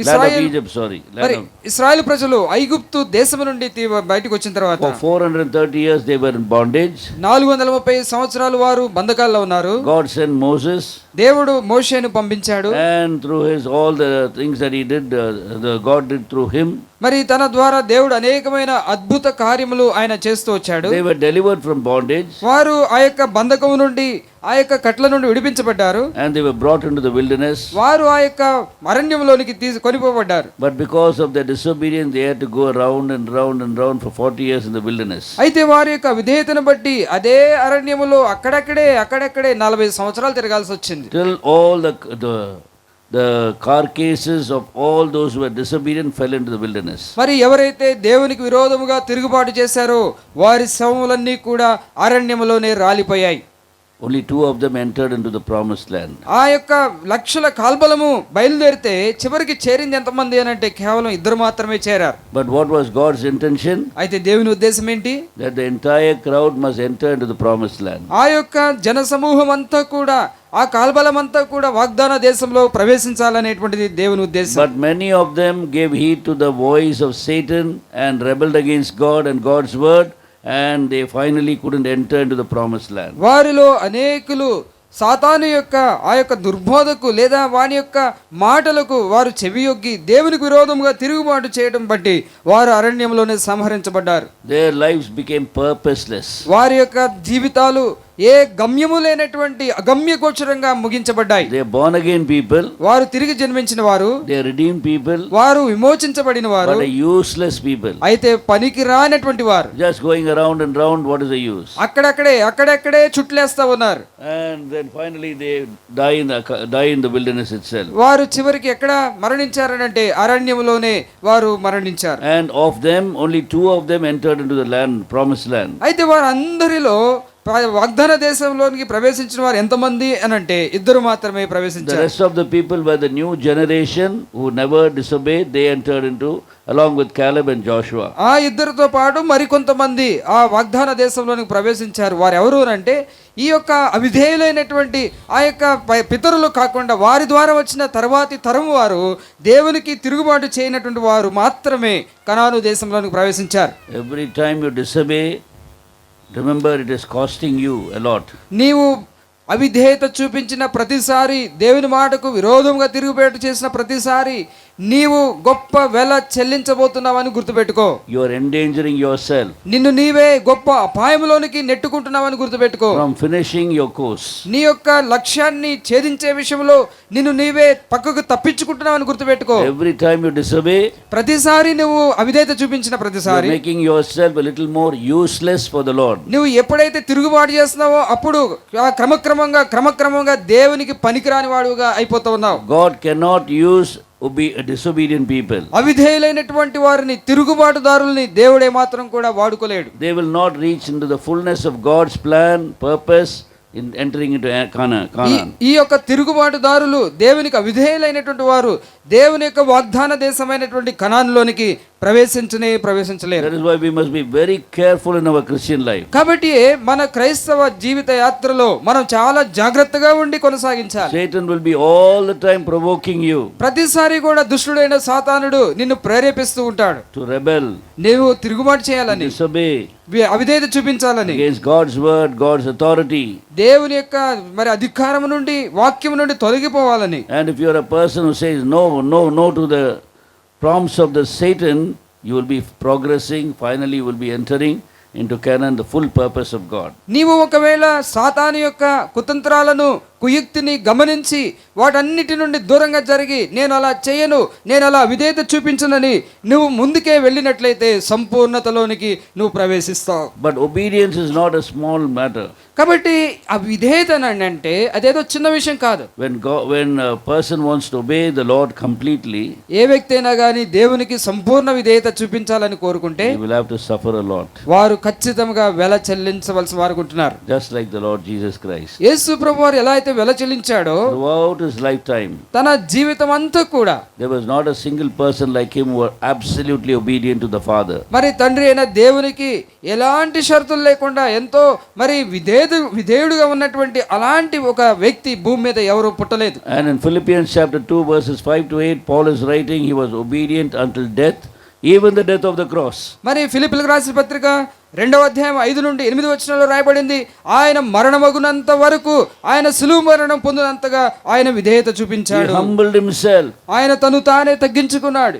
Land of Egypt, sorry.
మరి ఇశ్రాయేలు ప్రజలు ఐగుప్తు దేశం నుండి బయటకు వచ్చిన తర్వాత
For 430 years they were in bondage.
430 సంవత్సరాలు వారు బంధకాల్లో ఉన్నారు.
God sent Moses.
దేవుడు మోషేను పంపించాడు.
And through all the things that he did, God did through him.
మరి తన ద్వారా దేవుడు అనేకమైన అద్భుత కార్యములు ఆయన చేస్తూ వచ్చాడు.
They were delivered from bondage.
వారు ఆ యొక్క బంధకము నుండి, ఆ యొక్క కట్ల నుండి విడిపించబడ్డారు.
And they were brought into the wilderness.
వారు ఆ యొక్క అరణ్యంలోనికి కొనిపోబడ్డారు.
But because of their disobedience, they had to go round and round and round for 40 years in the wilderness.
అయితే వారి యొక్క విధేయతను బట్టి అదే అరణ్యములో అక్కడక్కడే 40 సంవత్సరాలు తిరగాల్సి వచ్చింది.
Till all the carcasses of all those who were disobedient fell into the wilderness.
మరి ఎవరైతే దేవునికి విరోధముగా తిరుగుబాటు చేశారో వారి శవములన్నీ కూడా అరణ్యములోనే రాలిపోయాయి.
Only 2 of them entered into the promised land.
ఆ యొక్క లక్షల కాల్బలము బయలుదేరితే చివరికి చేరింది ఎంతమంది అని అంటే కేవలం 2 మాత్రమే చేరారు.
But what was God's intention?
అయితే దేవుని ఉద్దేశం ఏంటి?
That the entire crowd must enter into the promised land.
ఆ యొక్క జనసమూహం అంతా కూడా, ఆ కాల్బలం అంతా కూడా వాగ్దాన దేశంలో ప్రవేశించాలనేటువంటిది దేవుని ఉద్దేశం.
But many of them gave heed to the voice of Satan and rebelled against God and God's word, and they finally couldn't enter into the promised land.
వారిలో అనేకులు సాతాను యొక్క ఆ యొక్క దుర్బోధకు లేదా వాని యొక్క మాటలకు వారు చెవియొగ్గి దేవునికి విరోధముగా తిరుగుబాటు చేయడం బట్టి వారు అరణ్యంలోనే సంహరించబడ్డారు.
Their lives became purposeless.
వారి యొక్క జీవితాలు ఏ గమ్యము లేనటువంటి అగమ్య గోచరంగా ముగించబడ్డాయి.
They are born again people.
వారు తిరిగి జన్మించిన వారు,
They are redeemed people.
వారు విమోచించబడిన వారు,
But a useless people.
అయితే పనికి రానటువంటి వారు.
Just going around and round, what is the use?
అక్కడక్కడే చుట్లేస్తా ఉన్నారు.
And then finally they die in the wilderness itself.
వారు చివరికి ఎక్కడ మరణించారనంటే అరణ్యములోనే వారు మరణించారు.
And of them only 2 of them entered into the land, promised land.
అయితే వారందరిలో వాగ్దాన దేశంలోనికి ప్రవేశించిన వారు ఎంతమంది అనంటే 2 మాత్రమే
The
ప్రవేశించారు.
rest of the people were the new generation who never disobeyed. They entered into, along with Caleb and Joshua.
ఆ 2తో పాటు మరికొంతమంది ఆ వాగ్దాన దేశంలోనికి ప్రవేశించారు. వారు ఎవరు అంటే ఈ యొక్క అవిధేయులైనటువంటి ఆ యొక్క పితరులు కాకుండా వారి ద్వారా వచ్చిన తర్వాతి తరం వారు, దేవునికి తిరుగుబాటు చేయనటువంటి వారు మాత్రమే కనాను దేశంలోనికి ప్రవేశించారు.
Every time you disobey, remember it is costing you a lot.
నీవు అవిధేయత చూపించిన ప్రతిసారి, దేవుని మాటకు విరోధంగా తిరుగుబేటు చేసిన ప్రతిసారి నీవు గొప్ప వెల చెల్లించబోతున్నావని గుర్తుపెట్టుకో.
You are endangering yourself
నిన్ను నీవే గొప్ప అపాయంలోనికి నెట్టుకుంటున్నావని గుర్తుపెట్టుకో.
from finishing your course.
నీ యొక్క లక్ష్యాన్ని ఛేదించే విషయంలో నిన్ను నీవే పక్కకు తప్పించుకుంటున్నావని గుర్తుపెట్టుకో.
Every time you disobey,
ప్రతిసారి నువ్వు అవిధేయత చూపించిన
you are
ప్రతిసారి
making yourself a little more useless for the Lord.
నువ్వు ఎప్పుడైతే తిరుగుబాటు చేస్తున్నావో అప్పుడు క్రమక్రమంగా దేవునికి పనికిరాని వాడుగా అయిపోతా ఉన్నావు.
God cannot use disobedient people.
అవిధేయులైనటువంటి వారిని, తిరుగుబాటుదారుల్ని దేవుడే మాత్రం కూడా వాడుకోలేడు.
They will not reach into the fullness of God's plan, purpose in entering into Canaan.
ఈ యొక్క తిరుగుబాటుదారులు, దేవునికి అవిధేయులైనటువంటి వారు దేవుని యొక్క వాగ్దాన దేశమైనటువంటి కనానులోనికి ప్రవేశించలేరు.
That is why we must be very careful in our Christian life.
కాబట్టి మన క్రైస్తవ జీవిత యాత్రలో మనం చాలా జాగ్రత్తగా ఉండి కొనసాగించాలి.
Satan will be all the time provoking you
ప్రతిసారి కూడా దుష్టుడైన సాతానుడు నిన్ను ప్రేరేపిస్తూ ఉంటాడు.
to rebel,
నీవు తిరుగుబాటు చేయాలని,
disobey
అవిధేయత చూపించాలని,
against God's word, God's authority.
దేవుని యొక్క అధికారం నుండి, వాక్యం నుండి తొలగిపోవాలని.
And if you are a person who says no to the prompts of the Satan, you will be progressing. Finally, you will be entering into Canaan, the full purpose of God.
నీవు ఒకవేళ సాతాను యొక్క కుతంత్రాలను, కుయుక్తిని గమనించి వాటన్నిటి నుండి దూరంగా జరిగి నేను అలా చేయను, నేను అలా విధేయత చూపించనని నువ్వు ముందుకే వెళ్ళినట్లయితే సంపూర్ణతలోనికి నువ్వు ప్రవేశిస్తావు.
But obedience is not a small matter.
కాబట్టి ఆ విధేయత అంటే అదేదో చిన్న విషయం కాదు.
When a person wants to obey the Lord completely,
ఏ వ్యక్తి అయినా కానీ దేవునికి సంపూర్ణ విధేయత చూపించాలని కోరుకుంటే
he will have to suffer a lot.
వారు ఖచ్చితంగా వెల చెల్లించవలసి వారుకుంటున్నారు.
Just like the Lord Jesus Christ.
యేసు ప్రభువారు ఎలా అయితే వెల చెల్లించాడో
Throughout his lifetime,
తన జీవితం అంతా కూడా
there was not a single person like him who were absolutely obedient to the Father.
మరి తండ్రి అయిన దేవునికి ఎలాంటి షరతులు లేకుండా ఎంతో విధేయుడుగా ఉన్నటువంటి అలాంటి ఒక వ్యక్తి భూమి మీద ఎవరు పుట్టలేదు.
And in Philippians chapter 2 verses 5 to 8, Paul is writing he was obedient until death, even the death of the cross.
మరి ఫిలిప్పీయులకు రాసిన పత్రిక 2వ అధ్యాయం 5 నుండి 8 వచనాల్లో రాయబడింది, ఆయన మరణమగునంత వరకు, ఆయన సిలువ మరణం పొందినంతగా ఆయన విధేయత చూపించాడు.
He humbled himself.
ఆయన తను తానే తగ్గించుకున్నాడు.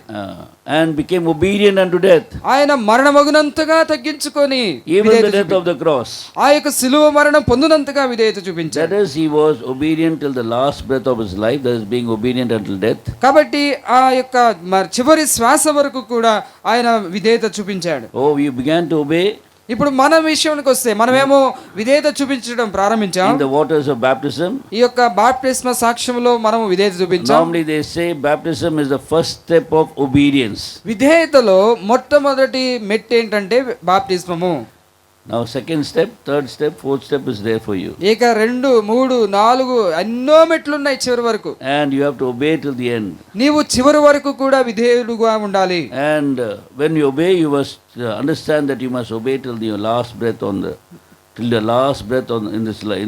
And became obedient unto death.
ఆయన మరణమగునంతగా తగ్గించుకొని,
Even the death of the cross.
ఆ యొక్క సిలువ మరణం పొందినంతగా విధేయత చూపించాడు.
That is, he was obedient till the last breath of his life. That is, being obedient until death.
కాబట్టి ఆ యొక్క చివరి శ్వాస వరకు కూడా ఆయన విధేయత చూపించాడు.
Oh, you began to obey
ఇప్పుడు మన విషయానికి వస్తే మనమేమో విధేయత చూపించడం ప్రారంభించాం.
in the waters of baptism.
ఈ యొక్క బాప్టిస్మ సాక్ష్యంలో మనము విధేయత చూపించాం.
Normally they say baptism is the first step of obedience.
విధేయతలో మొట్టమొదటి మెట్టు ఏంటంటే బాప్టిస్మము.
Now second step, third step, fourth step is there for you.
ఇక 2, 3, 4 ఎన్నో మెట్లు ఉన్నాయి చివరి వరకు.
And you have to obey till the end.
నీవు చివరి వరకు కూడా విధేయుడుగా ఉండాలి.
And when you obey, you must understand that you must obey till the last breath in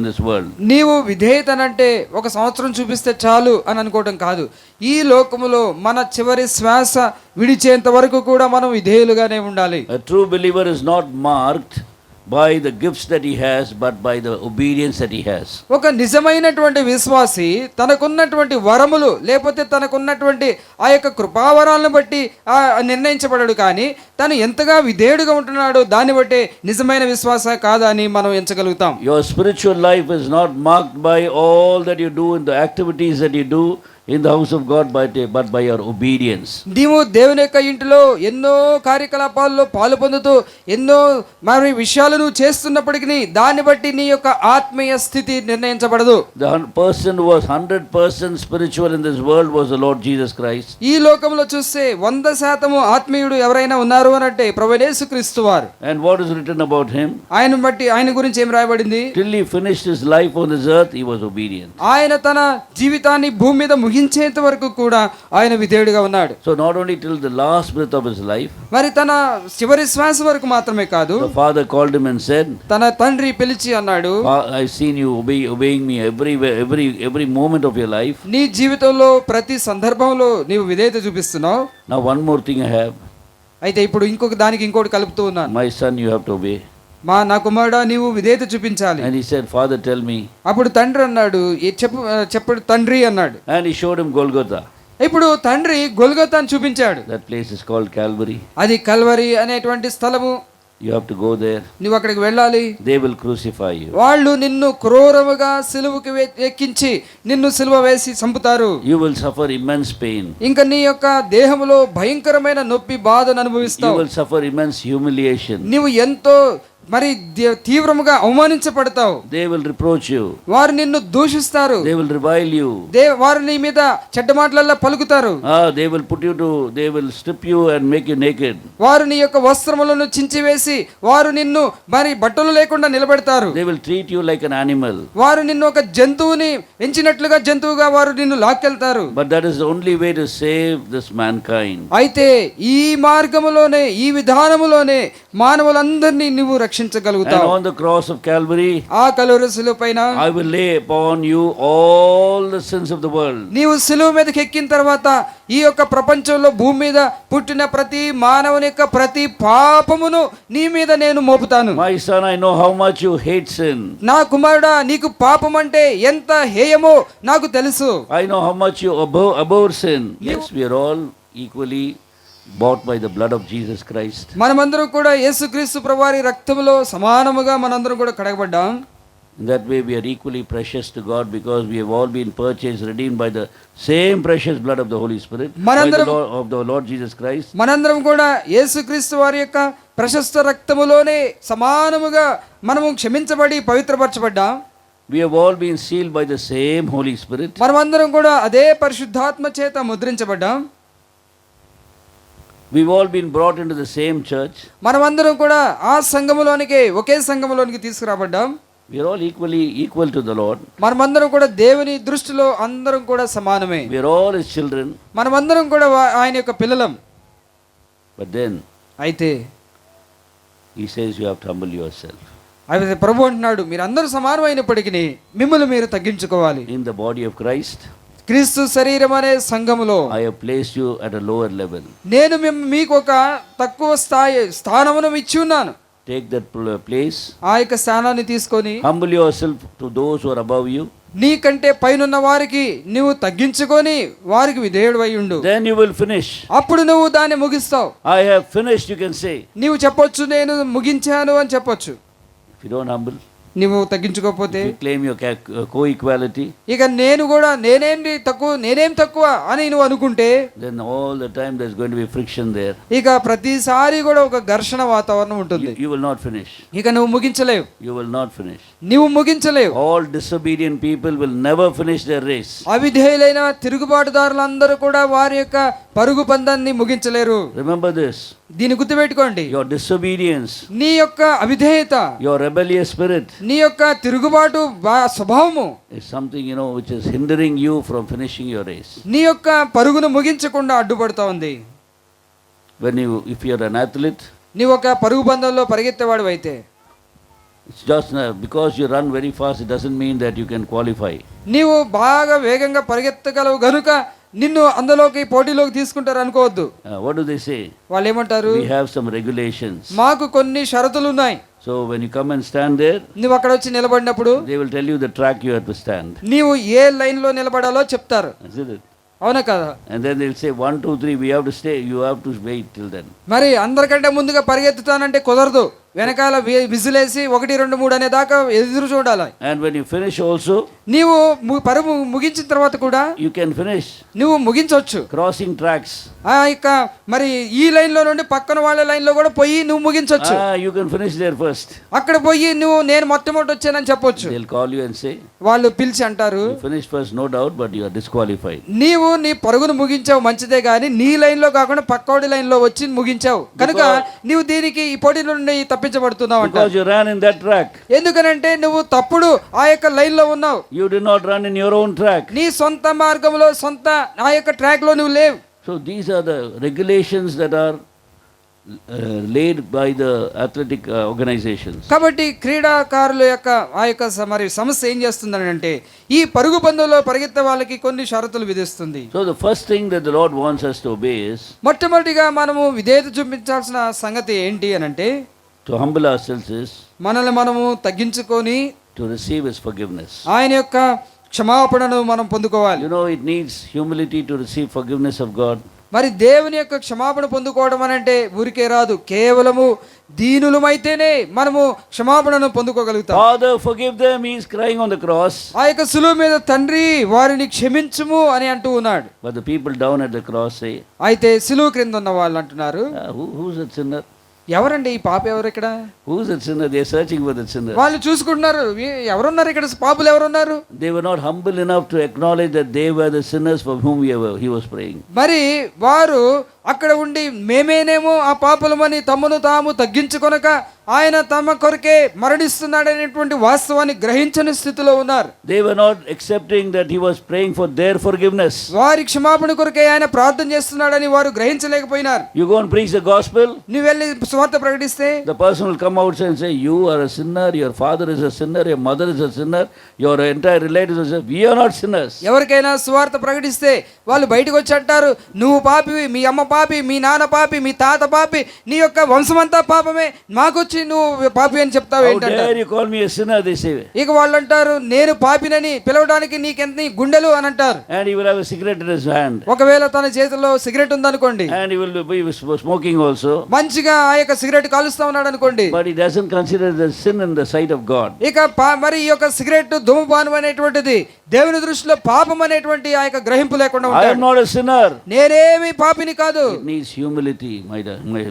this world.
నీవు విధేయతనంటే ఒక సంవత్సరం చూపిస్తే చాలు అని అనుకోవడం కాదు. ఈ లోకములో మన చివరి శ్వాస విడిచేంత వరకు కూడా మనం విధేయులుగానే ఉండాలి.
A true believer is not marked by the gifts that he has, but by the obedience that he has.
ఒక నిజమైనటువంటి విశ్వాసి తనకున్నటువంటి వరములు లేకపోతే తనకున్నటువంటి ఆ యొక్క కృపావరాలను బట్టి నిర్ణయించబడడు, కానీ తను ఎంతగా విధేయుడుగా ఉంటున్నాడో దాన్ని బట్టి నిజమైన విశ్వాస కాదా అని మనం ఎంచగలుగుతాం.
Your spiritual life is not marked by all that you do in the activities that you do in the house of God, but by your obedience.
నీవు దేవుని యొక్క ఇంటిలో ఎన్నో కార్యకలాపాల్లో పాలు పొందుతూ ఎన్నో మరి విషయాలను చేస్తున్నప్పటికీ దాన్ని బట్టి నీ యొక్క ఆత్మీయ స్థితి నిర్ణయించబడదు.
The person who was 100% spiritual in this world was the Lord Jesus Christ.
ఈ లోకంలో చూస్తే 100% ఆత్మీయుడు ఎవరైనా ఉన్నారు అని అంటే ప్రభువైన యేసుక్రీస్తు వారు.
And what is written about him?
ఆయన గురించి ఏం రాయబడింది?
Till he finished his life on this earth, he was obedient.
ఆయన తన జీవితాన్ని భూమి మీద ముగించేంత వరకు కూడా ఆయన విధేయుడిగా ఉన్నాడు.
So not only till the last breath of his life,
మరి తన చివరి శ్వాస వరకు మాత్రమే కాదు,
the father called him and said,
తన తండ్రి పిలిచి అన్నాడు,
I've seen you obeying me every moment of your life.
నీ జీవితంలో ప్రతి సందర్భంలో నీవు విధేయత చూపిస్తున్నావు.
Now one more thing I have.
అయితే ఇప్పుడు ఇంకొకటి కలుపుతూ ఉన్నాను.
My son, you have to obey.
నా కుమారుడా నీవు విధేయత చూపించాలి.
And he said, Father, tell me.
అప్పుడు తండ్రి అన్నాడు, చెప్పు తండ్రి అన్నాడు.
And he showed him Golgotha.
ఇప్పుడు తండ్రి గొల్గొతాను చూపించాడు.
That place is called Calvary.
అది కల్వరి అనేటువంటి స్థలము.
You have to go there.
నువ్వు అక్కడికి వెళ్ళాలి.
They will crucify you.
వాళ్ళు నిన్ను క్రూరముగా సిలువకి ఎక్కించి నిన్ను సిలువ వేసి చంపుతారు.
You will suffer immense pain.
ఇంకా నీ యొక్క దేహములో భయంకరమైన నొప్పి బాధను
You
అనుభవిస్తావు.
will suffer immense humiliation.
నీవు ఎంతో మరి తీవ్రముగా అవమానించబడతావు.
They will reproach you.
వారు నిన్ను దూషిస్తారు.
They will revile you.
వారు నీ మీద చెడ్డ మాటలల్లా పలుకుతారు.
They will strip you and make you naked.
వారు నీ యొక్క వస్త్రములను చించివేసి వారు నిన్ను మరి బట్టలు లేకుండా నిలబెడతారు.
They will treat you like an animal.
వారు నిన్ను ఒక జంతువుని ఎంచినట్లుగా జంతువుగా వారు నిన్ను లాక్కెళ్తారు.
But that is the only way to save this mankind.
అయితే ఈ మార్గములోనే ఈ విధానములోనే మానవులందరినీ నువ్వు రక్షించగలుగుతావు.
And on the cross of Calvary,
ఆ కలువరి శిలువ పైన
I will lay upon you all the sins of the world.
నీవు శిలువ మీదకి ఎక్కిన తర్వాత ఈ యొక్క ప్రపంచంలో భూమి మీద పుట్టిన ప్రతి మానవుని యొక్క ప్రతి పాపమును నీ మీద నేను మోపుతాను.
My son, I know how much you hate sin.
నా కుమారుడా నీకు పాపం అంటే ఎంత హేయమో నాకు తెలుసు.
I know how much you abhor sin. Yes, we are all equally bought by the blood of Jesus Christ.
మనమందరం కూడా యేసుక్రీస్తు ప్రభువారి రక్తములో సమానముగా మనందరం కూడా కడగబడ్డాం.
In that way we are equally precious to God because we have all been purchased, redeemed by the same precious blood of the Holy Spirit, of the Lord Jesus Christ.
మనందరం కూడా యేసుక్రీస్తు వారి యొక్క ప్రశస్త రక్తములోనే సమానముగా మనము క్షమించబడి పవిత్రపరచబడ్డాం.
We have all been sealed by the same Holy Spirit.
మనమందరం కూడా అదే పరిశుద్ధాత్మ చేత ముద్రించబడ్డాం.
We've all been brought into the same church.
మనమందరం కూడా ఆ సంఘములోనికి ఒకే సంఘములోనికి తీసుకురాబడ్డాం.
We are all equal to the Lord.
మనమందరం కూడా దేవుని దృష్టిలో అందరం కూడా సమానమే.
We are all his children.
మనమందరం కూడా ఆయన యొక్క పిల్లలం.
But then
అయితే
he says you have to humble yourself.
అయితే ప్రభు అంటున్నాడు మీరందరూ సమానమైనప్పటికీ మిమ్మల్ని మీరు తగ్గించుకోవాలి.
In the body of Christ,
క్రీస్తు శరీరం అనే సంఘములో
I have placed you at a lower level.
నేను మీకు ఒక తక్కువ స్థానమును ఇచ్చి ఉన్నాను.
Take that place.
ఆ యొక్క స్థానాన్ని తీసుకొని
Humble yourself to those who are above you.
నీకంటే పైనున్న వారికి నువ్వు తగ్గించుకొని వారికి విధేయుడై ఉండు.
Then you will finish.
అప్పుడు నువ్వు దాన్ని ముగిస్తావు.
I have finished, you can say.
నీవు చెప్పొచ్చు నేను ముగించాను అని చెప్పొచ్చు.
If you don't humble,
నువ్వు తగ్గించుకోకపోతే
you claim your co-equality,
ఇక నేనేం తక్కువ అని నువ్వు అనుకుంటే
then all the time there's going to be friction there.
ఇక ప్రతిసారి కూడా ఒక ఘర్షణ వాతావరణం ఉంటుంది.
You will not finish.
ఇక నువ్వు ముగించలేవు.
You will not finish.
నువ్వు ముగించలేవు.
All disobedient people will never finish their race.
అవిధేయులైన తిరుగుబాటుదారులందరూ కూడా వారి యొక్క పరుగు పందాన్ని ముగించలేరు.
Remember this.
దీన్ని గుర్తుపెట్టుకోండి.
Your disobedience,
నీ యొక్క అవిధేయత,
your rebellious spirit,
నీ యొక్క తిరుగుబాటు స్వభావము
is something, which is hindering you from finishing your race.
నీ యొక్క పరుగును ముగించకుండా అడ్డుపడుతూ ఉంది.
If you are an athlete,
నీవు ఒక పరుగు పందెంలో పరిగెత్తేవాడు అయితే
it's just because you run very fast, it doesn't mean that you can qualify.
నీవు బాగా వేగంగా పరిగెత్తగలవు గనుక నిన్ను అందులోకి పోటీలోకి తీసుకుంటారు అనుకోవద్దు.
What do they say?
వాళ్ళు ఏమంటారు?
We have some regulations.
మాకు కొన్ని షరతులు ఉన్నాయి.
So when you come and stand there,
నువ్వు అక్కడ వచ్చి నిలబడినప్పుడు
they will tell you the track you have to stand.
నీవు ఏ లైన్ లో నిలబడాలో చెప్తారు.
Isn't it?
అవునా కదా?
And then they'll say 1, 2, 3 we have to stay, you have to wait till then.
మరి అందరికంటే ముందుగా పరిగెత్తుతానంటే కుదరదు. వెనకాల విజిలేసి 1, 2, 3 అనే దాకా ఎదురు చూడాలి.
And when you finish also,
నీవు పరుగు ముగించిన తర్వాత కూడా
you can finish.
నువ్వు ముగించవచ్చు.
Crossing tracks.
ఆ యొక్క మరి ఈ లైన్ లో నుండి పక్కన వాళ్ళ లైన్ లో కూడా పోయి నువ్వు ముగించవచ్చు.
You can finish there first.
అక్కడ పోయి నేను మొట్టమొదటి వచ్చానని చెప్పొచ్చు.
They'll call you and say,
వాళ్ళు పిలిచి అంటారు,
you finish first, no doubt, but you are disqualified.
నీవు నీ పరుగును ముగించావు మంచిదే గానీ నీ లైన్ లో కాకుండా పక్కోడి లైన్ లో వచ్చి ముగించావు కనుక నీవు దీనికి ఈ పోటీ నుండి తప్పించబడుతున్నావు అంటారు.
Because you ran in that track.
ఎందుకనంటే నువ్వు తప్పుడు ఆ యొక్క లైన్ లో ఉన్నావు.
You did not run in your own track.
నీ సొంత మార్గంలో సొంత ఆ యొక్క ట్రాక్ లో నువ్వు లేవు.
So these are the regulations that are laid by the athletic organizations.
కాబట్టి క్రీడాకారుల యొక్క ఆ యొక్క మరి సమస్య ఏం చేస్తుందని అంటే ఈ పరుగు పందెంలో పరిగెత్తే వాళ్ళకి కొన్ని షరతులు విధిస్తుంది.
So the first thing that the Lord wants us to obey is,
మొట్టమొదటిగా మనము విధేయత చూపించాల్సిన సంగతి ఏంటి అని అంటే,
to humble ourselves is
మనల్ని మనము తగ్గించుకొని
to receive His forgiveness.
ఆయన యొక్క క్షమాపణను మనం పొందుకోవాలి.
You know, it needs humility to receive forgiveness of God.
మరి దేవుని యొక్క క్షమాపణ పొందుకోవడం అని అంటే ఊరికే రాదు, కేవలము దీనులమైతేనే మనము క్షమాపణను పొందుకోగలుగుతాం.
Father, forgive them, He is crying on the cross.
ఆ యొక్క శిలువ మీద తండ్రి వారిని క్షమించుము అని అంటూ ఉన్నాడు.
But the people down at the cross say,
అయితే శిలువ క్రింద ఉన్న వాళ్ళు అంటున్నారు,
who's that sinner?
ఎవరండి ఈ పాప ఎవరు ఇక్కడ?
Who's that sinner? They are searching for that sinner.
వాళ్ళు చూసుకుంటున్నారు, ఎవరున్నారు ఇక్కడ, పాపులు ఎవరున్నారు?
They were not humble enough to acknowledge that they were the sinners for whom he was praying.
మరి వారు అక్కడ ఉండి మేమేనేమో ఆ పాపులమని తమను తాము తగ్గించుకొనక ఆయన తమ కొరకే మరణిస్తున్నాడనేటువంటి వాస్తవాన్ని గ్రహించని స్థితిలో ఉన్నారు.
They were not accepting that he was praying for their forgiveness.
వారి క్షమాపణ కొరకే ఆయన ప్రార్థన చేస్తున్నాడని వారు గ్రహించలేకపోయినారు.
You go and preach the gospel,
నువ్వు వెళ్ళి సువార్త ప్రకటిస్తే
the person will come outside and say, you are a sinner, your father is a sinner, your mother is a sinner, your entire relatives are sinners. We are not sinners.
ఎవరికైనా సువార్త ప్రకటిస్తే వాళ్ళు బయటకు వచ్చి అంటారు, నువ్వు పాపివి, మీ అమ్మ పాపి, మీ నాన్న పాపి, మీ తాత పాపి, నీ యొక్క వంశమంతా పాపమే, మాకొచ్చి నువ్వు పాపి అని చెప్తావు
How
ఏంటంటే,
dare you call me a sinner, they say.
ఇక వాళ్ళు అంటారు, నేను పాపినని పిలవడానికి నీకెంత గుండెలు అని అంటారు.
And he will have a cigarette in his hand.
ఒకవేళ తన చేతిలో సిగరెట్ ఉందనుకోండి,
And he will be smoking also.
మంచిగా ఆ యొక్క సిగరెట్ కాలుస్తా ఉన్నాడు అనుకోండి,
But he doesn't consider the sin in the sight of God.
ఇక మరి ఈ యొక్క సిగరెట్ ధూమపానం అనేటువంటిది దేవుని దృష్టిలో పాపం అనేటువంటి ఆ యొక్క గ్రహింపు లేకుండా
I am
ఉంటాడు.
not a sinner.
నేనేమి పాపిని కాదు.
It needs humility,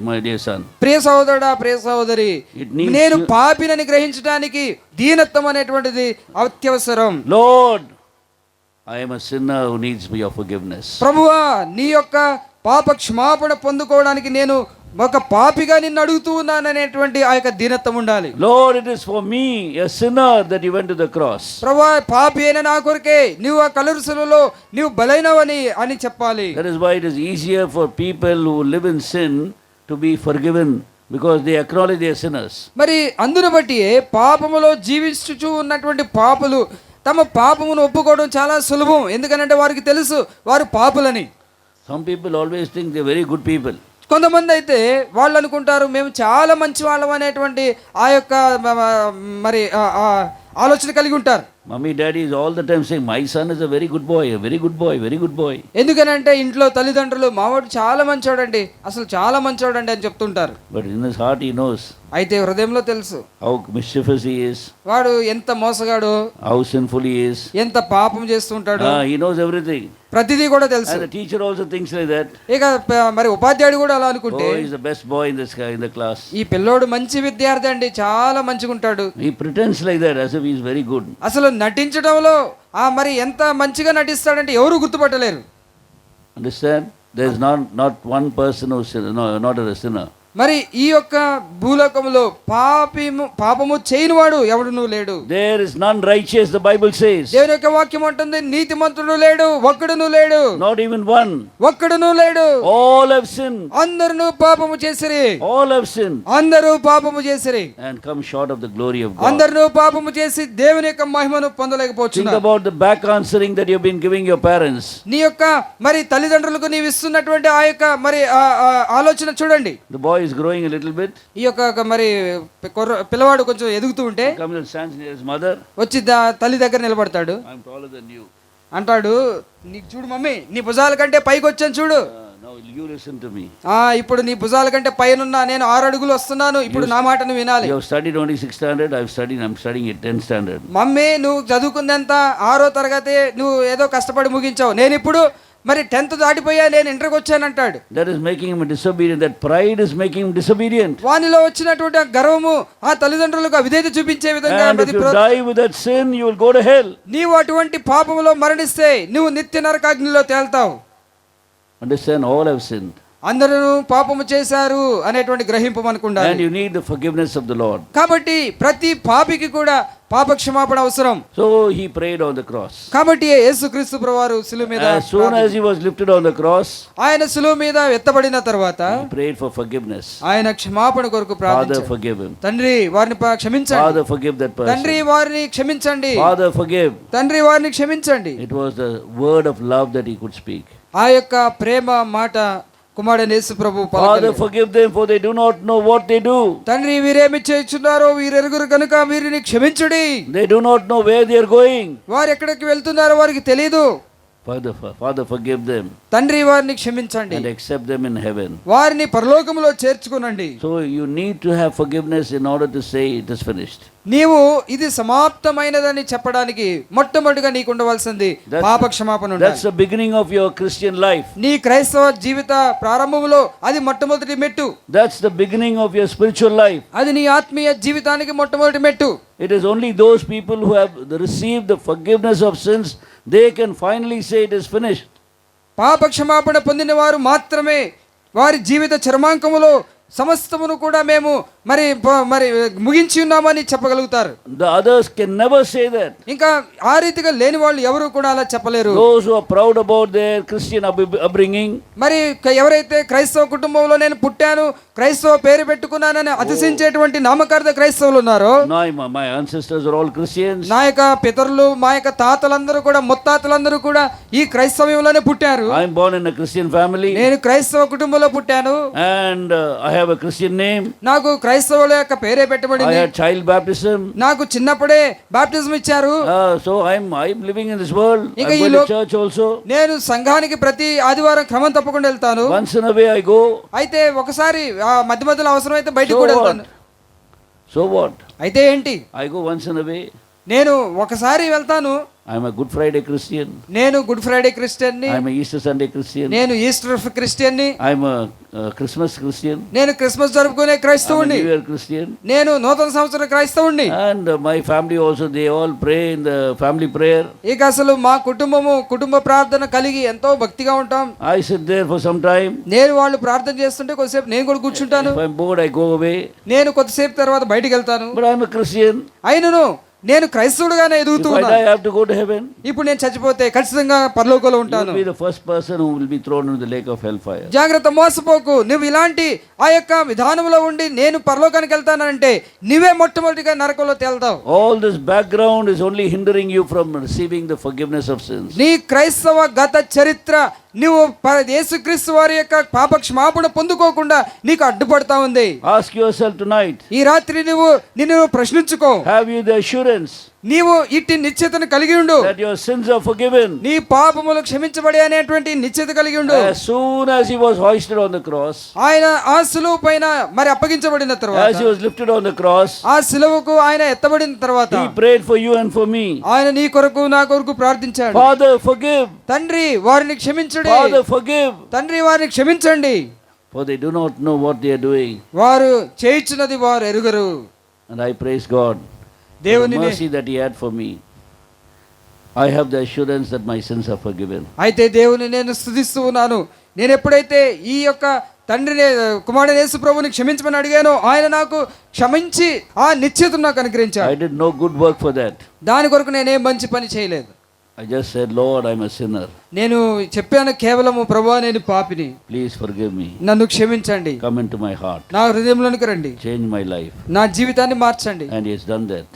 my dear son.
ప్రియ సహోదరుడా, ప్రియ సహోదరి,
It needs
నేను పాపినని గ్రహించడానికి దీనత్వం అనేటువంటిది అత్యవసరం.
Lord, I am a sinner who needs your forgiveness.
ప్రభువా, నీ యొక్క పాప క్షమాపణ పొందుకోవడానికి నేను ఒక పాపిగా నిన్ను అడుగుతూ ఉన్నాననేటువంటి ఆ యొక్క దీనత్వం ఉండాలి.
Lord, it is for me, a sinner, that you went to the cross.
ప్రభువా, పాపి అయిన నా కొరకే నీవు ఆ కలువరి శిలువలో నీవు బలైనవని అని చెప్పాలి.
That is why it is easier for people who live in sin to be forgiven, because they acknowledge they are sinners.
మరి అందును బట్టి పాపములో జీవించుచూ ఉన్నటువంటి పాపులు తమ పాపమును ఒప్పుకోవడం చాలా సులభం. ఎందుకనంటే వారికి తెలుసు వారు పాపులని.
Some people always think they are very good people.
కొంతమంది అయితే వాళ్ళు అనుకుంటారు మేము చాలా మంచి వాళ్ళం అనేటువంటి ఆ యొక్క మరి ఆలోచన కలిగి ఉంటారు.
Mummy, daddy is all the time saying, my son is a very good boy, a very good boy, very good boy.
ఎందుకనంటే ఇంట్లో తల్లిదండ్రులు మావాడు చాలా మంచోడండి, అసలు చాలా మంచోడండి అని చెప్తుంటారు.
But in his heart he knows
అయితే హృదయంలో తెలుసు
how mischievous he is,
వాడు ఎంత మోసగాడు,
how sinful he is.
ఎంత పాపం చేస్తుంటాడు,
He knows everything.
ప్రతిదీ కూడా తెలుసు.
And the teacher also thinks like that.
ఇక మరి ఉపాధ్యాయుడు కూడా అలా అనుకుంటే,
Oh, he is the best boy in the class.
ఈ పిల్లోడు మంచి విద్యార్థి అండి, చాలా మంచిగా ఉంటాడు.
He pretends like that as if he is very good.
అసలు నటించడంలో మరి ఎంత మంచిగా నటిస్తాడంటే ఎవరు గుర్తుపట్టలేరు.
Understand? There is not one person who is not a sinner.
మరి ఈ యొక్క భూలోకంలో పాపము చేయనివాడు ఎవడునూ లేడు.
There is none righteous, the Bible says.
దేవుని యొక్క వాక్యం అంటుంది, నీతిమంతుడు లేడు, ఒక్కడునూ లేడు.
Not even one.
ఒక్కడునూ లేడు.
All have sinned.
అందరూ పాపము చేసిరి.
All have sinned.
అందరూ పాపము చేసిరి.
And come short of the glory of God.
అందరూ పాపము చేసి దేవుని యొక్క మహిమను
Think
పొందలేకపోతున్నారు.
about the back answering that you have been giving your parents.
నీ యొక్క మరి తల్లిదండ్రులకు నీవు ఇస్తున్నటువంటి ఆ యొక్క మరి ఆలోచన చూడండి.
The boy is growing a little bit.
ఈ యొక్క మరి పిల్లవాడు కొంచెం ఎదుగుతూ ఉంటే
Comes and stands near his mother.
వచ్చి తల్లి దగ్గర నిలబడతాడు.
I am taller than you.
అంటాడు, నీకు చూడు మమ్మీ, నీ భుజాల కంటే పైకి వచ్చాను చూడు.
Now you listen to me.
ఇప్పుడు నీ భుజాల కంటే పైనున్నా, నేను 6 అడుగులు వస్తున్నాను, ఇప్పుడు నా మాటను వినాలి.
You have studied only 6th standard. I'm studying at 10th standard.
Mummy, నువ్వు చదువుకుందంతా 6వ తరగతి, నువ్వు ఏదో కష్టపడి ముగించావు, నేను ఇప్పుడు మరి 10th దాటిపోయా, నేను ఇంటర్కి వచ్చానంటాడు.
That is making him disobedient. That pride is making him disobedient.
వానిలో వచ్చినటువంటి ఆ గర్వము ఆ తల్లిదండ్రులకు అవిధేయత చూపించే విధంగా
And if you die with that sin, you will go to hell.
నీవు అటువంటి పాపములో మరణిస్తే నువ్వు నిత్య నరకాగ్నిలో తేల్తావు.
Understand? All have sinned.
అందరూ పాపము చేశారు అనేటువంటి గ్రహింపు మనకు ఉండాలి.
And you need the forgiveness of the Lord.
కాబట్టి ప్రతి పాపికి కూడా పాప క్షమాపణ అవసరం.
So he prayed on the cross.
కాబట్టి యేసుక్రీస్తు ప్రభువారు శిలువ మీద,
As soon as he was lifted on the cross,
ఆయన శిలువ మీద ఎత్తబడిన తర్వాత
he prayed for forgiveness.
ఆయన క్షమాపణ కొరకు
Father,
ప్రార్థించాడు.
forgive him.
తండ్రి వారిని క్షమించండి.
Father, forgive that
తండ్రి
person.
వారిని క్షమించండి.
Father, forgive.
తండ్రి వారిని క్షమించండి.
It was the word of love that he could speak.
ఆ యొక్క ప్రేమ మాట కుమారుడైన యేసు ప్రభు
Father, forgive them, for they do not know what they do.
తండ్రి వీరేమి చేయుచున్నారో వీరెరుగురు కనుక వీరిని క్షమించుడి.
They do not know where they are going.
వారు ఎక్కడికి వెళ్తున్నారో వారికి తెలియదు.
Father, forgive them
తండ్రి వారిని క్షమించండి,
and accept them in heaven.
వారిని పరలోకములో చేర్చుకునండి.
So you need to have forgiveness in order to say it is finished.
నీవు ఇది సమాప్తమైనదని చెప్పడానికి మొట్టమొదటిగా నీకు ఉండవలసింది పాప క్షమాపణ ఉండాలి.
That's the beginning of your Christian life.
నీ క్రైస్తవ జీవిత ప్రారంభములో అది మొట్టమొదటి మెట్టు.
That's the beginning of your spiritual life.
అది నీ ఆత్మీయ జీవితానికి మొట్టమొదటి మెట్టు.
It is only those people who have received the forgiveness of sins, they can finally say it is finished.
పాప క్షమాపణ పొందిన వారు మాత్రమే వారి జీవిత చర్మాంకములో సమస్తమును కూడా మేము మరి ముగించి ఉన్నామని చెప్పగలుగుతారు.
The others can never say that.
ఇంకా ఆ రీతిగా లేని వాళ్ళు ఎవరు కూడా అలా చెప్పలేరు.
Those who are proud about their Christian upbringing,
మరి ఎవరైతే క్రైస్తవ కుటుంబంలో నేను పుట్టాను, క్రైస్తవ పేరు పెట్టుకున్నానని అతిశించేటువంటి నామకార్థ క్రైస్తవులు ఉన్నారో,
my ancestors are all Christians.
నా యొక్క పితరులు మా యొక్క తాతలందరూ కూడా ముత్తాతలందరూ కూడా ఈ క్రైస్తవంలోనే పుట్టారు.
I am born in a Christian family.
నేను క్రైస్తవ కుటుంబంలో పుట్టాను.
And I have a Christian name.
నాకు క్రైస్తవుల యొక్క పేరే పెట్టబడింది.
I had child baptism.
నాకు చిన్నప్పుడే బాప్టిజం ఇచ్చారు.
So I'm living in this world. I
ఇంకా
go
ఈ
to church also.
నేను సంఘానికి ప్రతి ఆదివారం క్రమం తప్పకుండా వెళ్తాను.
Once in a way I go.
అయితే ఒకసారి మధ్య మధ్యలో అవసరమైతే బయటికి కూడా వెళ్తాను.
So what?
అయితే ఏంటి?
I go once in a way.
నేను ఒకసారి వెళ్తాను.
I am a Good Friday Christian.
నేను గుడ్ ఫ్రైడే క్రిస్టియన్ ని.
I am a Easter Sunday Christian.
నేను ఈస్టర్ క్రిస్టియన్ ని.
I am a Christmas Christian.
నేను క్రిస్మస్ జరుపుకునే క్రైస్తవుని.
New Year Christian.
నేను నూతన సంవత్సర క్రైస్తవుని.
And my family also, they all pray in the family prayer.
ఇక అసలు మా కుటుంబ ప్రార్థన కలిగి ఎంతో భక్తిగా ఉంటాం.
I sit there for some time.
నేను వాళ్ళు ప్రార్థన చేస్తుంటే కొద్దిసేపు నేను కూడా కూర్చుంటాను.
If I'm bored, I go away.
నేను కొద్దిసేపు తర్వాత బయటికి వెళ్తాను.
But I'm a Christian.
అయినను నేను క్రైస్తవుడుగానే ఎదుగుతూ
If I die, I have to go to heaven.
ఇప్పుడు నేను చచ్చిపోతే ఖచ్చితంగా పరలోకంలో
You
ఉంటాను.
will be the first person who will be thrown into the lake of hellfire.
జాగ్రత్త, మోసపోకు. నువ్వు ఇలాంటి ఆ యొక్క విధానంలో ఉండి నేను పరలోకానికి వెళ్తానంటే నువ్వే మొట్టమొదటిగా నరకంలో తేల్తావు.
All this background is only hindering you from receiving the forgiveness of sins.
నీ క్రైస్తవ గత చరిత్ర నువ్వు యేసుక్రీస్తు వారి యొక్క పాప క్షమాపణ పొందుకోకుండా నీకు అడ్డుపడతా ఉంది.
Ask yourself tonight.
ఈ రాత్రి నిన్ను ప్రశ్నించుకో.
Have you the assurance
నీవు ఇట్టి నిశ్చయతను కలిగి ఉండు.
that your sins are forgiven?
నీ పాపములు క్షమించబడి అనేటువంటి నిశ్చయత కలిగి ఉండు.
As soon as he was hoisted on the cross,
ఆయన ఆ సిలువ పైన మరి అప్పగించబడిన తర్వాత,
as he was lifted on the cross,
ఆ సిలువకు ఆయన ఎత్తబడిన తర్వాత
he prayed for you and for me.
ఆయన నీ కొరకు నా కొరకు ప్రార్థించాడు.
Father, forgive.
తండ్రి వారిని క్షమించండి.
Father, forgive.
తండ్రి వారిని క్షమించండి.
For they do not know what they are doing.
వారు చేయుచున్నది వారు ఎరుగరు.
And I praise God.
దేవుని
The mercy that he had for me. I have the assurance that my sins are forgiven.
అయితే దేవుని నేను స్తుతిస్తూ ఉన్నాను. నేను ఎప్పుడైతే ఈ యొక్క తండ్రిని కుమారుడైన యేసు ప్రభువుని క్షమించమని అడిగానో ఆయన నాకు క్షమించి ఆ నిశ్చయతను నాకు అనుగ్రహించాడు.
I did no good work for that.
దాని కొరకు నేనేం మంచి పని చేయలేదు.
I just said, Lord, I'm a sinner.
నేను చెప్పాను కేవలము ప్రభువా నేను పాపిని,
Please forgive me.
నన్ను క్షమించండి,
Come into my heart.
నా హృదయంలోనికి రండి,
Change my life.
నా జీవితాన్ని మార్చండి.
And he has done that.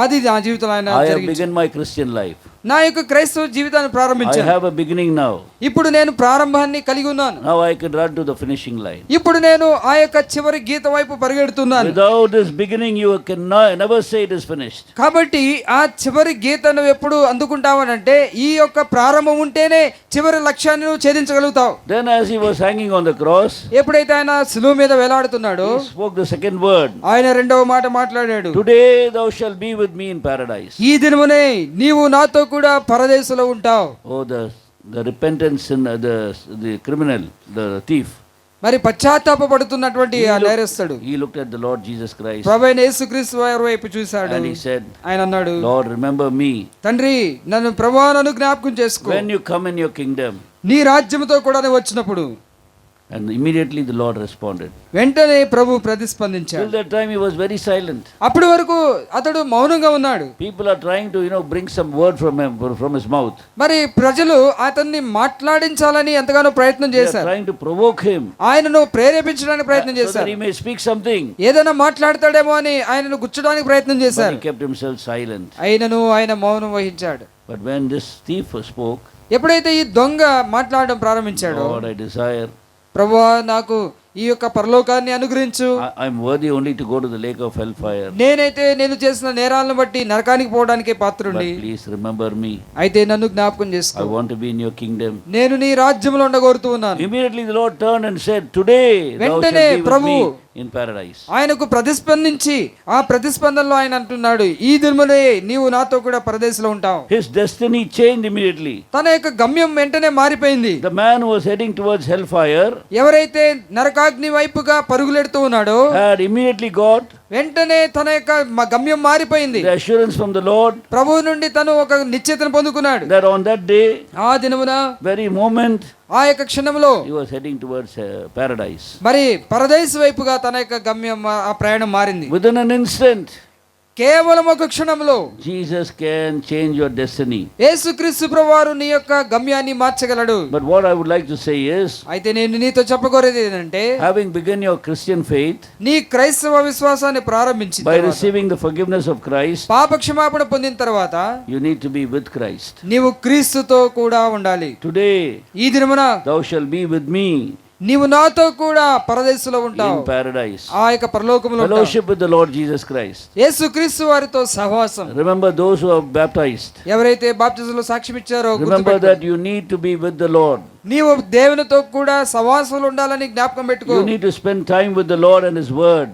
అది నా జీవితంలో ఆయన
I have
జరిగించాడు.
begun my Christian life.
నా యొక్క క్రైస్తవ జీవితాన్ని
I
ప్రారంభించాను.
have a beginning now.
ఇప్పుడు నేను ప్రారంభాన్ని కలిగి ఉన్నాను.
Now I can run to the finishing line.
ఇప్పుడు నేను ఆ యొక్క చివరి గీత వైపు పరిగెడుతున్నాను.
Without this beginning, you can never say it is finished.
కాబట్టి ఆ చివరి గీతను ఎప్పుడు అందుకుంటావనంటే ఈ యొక్క ప్రారంభం ఉంటేనే చివరి లక్ష్యాన్ని నువ్వు ఛేదించగలుగుతావు.
Then as he was hanging on the cross,
ఎప్పుడైతే ఆయన సిలువ మీద వేలాడుతున్నాడో
he spoke the second word.
ఆయన రెండవ మాట మాట్లాడాడు.
Today thou shalt be with me in paradise.
ఈ దినమునే నీవు నాతో కూడా పరదేశంలో ఉంటావు.
Oh, the repentant sin, the criminal, the thief.
మరి పశ్చాత్తాపపడుతున్నటువంటి ఆ నేరస్తుడు
He looked at the Lord Jesus Christ
ప్రభువైన యేసుక్రీస్తు వారి వైపు చూశాడు.
and he said,
ఆయన అన్నాడు,
Lord, remember me
తండ్రి నన్ను ప్రభువా నన్ను జ్ఞాపకం చేసుకో.
when you come in your kingdom.
నీ రాజ్యముతో కూడా నేను వచ్చినప్పుడు.
And immediately the Lord responded.
వెంటనే ప్రభు ప్రతిస్పందించాడు.
Till that time he was very silent.
అప్పటి వరకు అతడు మౌనంగా ఉన్నాడు.
People are trying to, bring some word from him, from his mouth.
మరి ప్రజలు అతన్ని మాట్లాడించాలని ఎంతగానో ప్రయత్నం
They are
చేశారు.
trying to provoke him
ఆయనను ప్రేరేపించడానికి ప్రయత్నం
so that
చేశారు.
he may speak something.
ఏదైనా మాట్లాడతాడేమో అని ఆయనను గుచ్చడానికి ప్రయత్నం
But
చేశారు.
he kept himself silent.
అయినను ఆయన మౌనం వహించాడు.
But when this thief spoke,
ఎప్పుడైతే ఈ దొంగ మాట్లాడడం ప్రారంభించాడో,
Lord, I desire
ప్రభువా నాకు ఈ యొక్క పరలోకాన్ని అనుగ్రహించు.
I'm worthy only to go to the lake of hellfire.
నేనైతే నేను చేసిన నేరాలను బట్టి నరకానికి పోవడానికే
But
పాత్రుండి,
please remember me.
అయితే నన్ను జ్ఞాపకం
I
చేసుకో.
want to be in your kingdom.
నేను నీ రాజ్యంలో ఉండగోరుతూ ఉన్నాను.
Immediately the Lord turned and said, today thou shalt
వెంటనే
be with
Prabhu
me in paradise.
ఆయనకు ప్రతిస్పందించి ఆ ప్రతిస్పందనలో ఆయన అంటున్నాడు, ఈ దినమునే నీవు నాతో కూడా పరదేశంలో ఉంటావు.
His destiny changed immediately.
తన యొక్క గమ్యం వెంటనే మారిపోయింది.
The man who was heading towards hellfire
ఎవరైతే నరకాగ్ని వైపుగా పరుగులెడుతూ ఉన్నాడో
had immediately got
వెంటనే తన యొక్క గమ్యం మారిపోయింది.
the assurance from the Lord
ప్రభువు నుండి తను ఒక నిశ్చయతను పొందుకున్నాడు.
that on that day,
ఆ దినమున
very moment,
ఆ యొక్క క్షణంలో
he was heading towards paradise.
మరి పరదేశ వైపుగా తన యొక్క గమ్యం ఆ ప్రయాణం మారింది.
Within an instant,
కేవలం ఒక క్షణంలో
Jesus can change your destiny.
యేసుక్రీస్తు ప్రభువారు నీ యొక్క గమ్యాన్ని మార్చగలడు.
But what I would like to say is,
అయితే నేను నీతో చెప్పగోరేది ఏంటంటే,
having begun your Christian faith
నీ క్రైస్తవ విశ్వాసాన్ని ప్రారంభించిన
by
తర్వాత,
receiving the forgiveness of Christ,
పాప క్షమాపణ పొందిన తర్వాత
you need to be with Christ.
నీవు క్రీస్తుతో కూడా ఉండాలి.
Today,
ఈ దినమున
thou shalt be with me
నీవు నాతో కూడా పరదేశంలో ఉంటావు,
in paradise.
ఆ యొక్క పరలోకములో ఉంటావు.
Fellowship with the Lord Jesus Christ.
యేసుక్రీస్తు వారితో సహవాసం.
Remember those who are baptized.
ఎవరైతే బాప్తిజంలో సాక్ష్యం ఇచ్చారో
Remember
గుర్తుపెట్టుకో.
that you need to be with the Lord.
నీవు దేవునితో కూడా సహవాసంలో ఉండాలని జ్ఞాపకం పెట్టుకో.
You need to spend time with the Lord and His Word.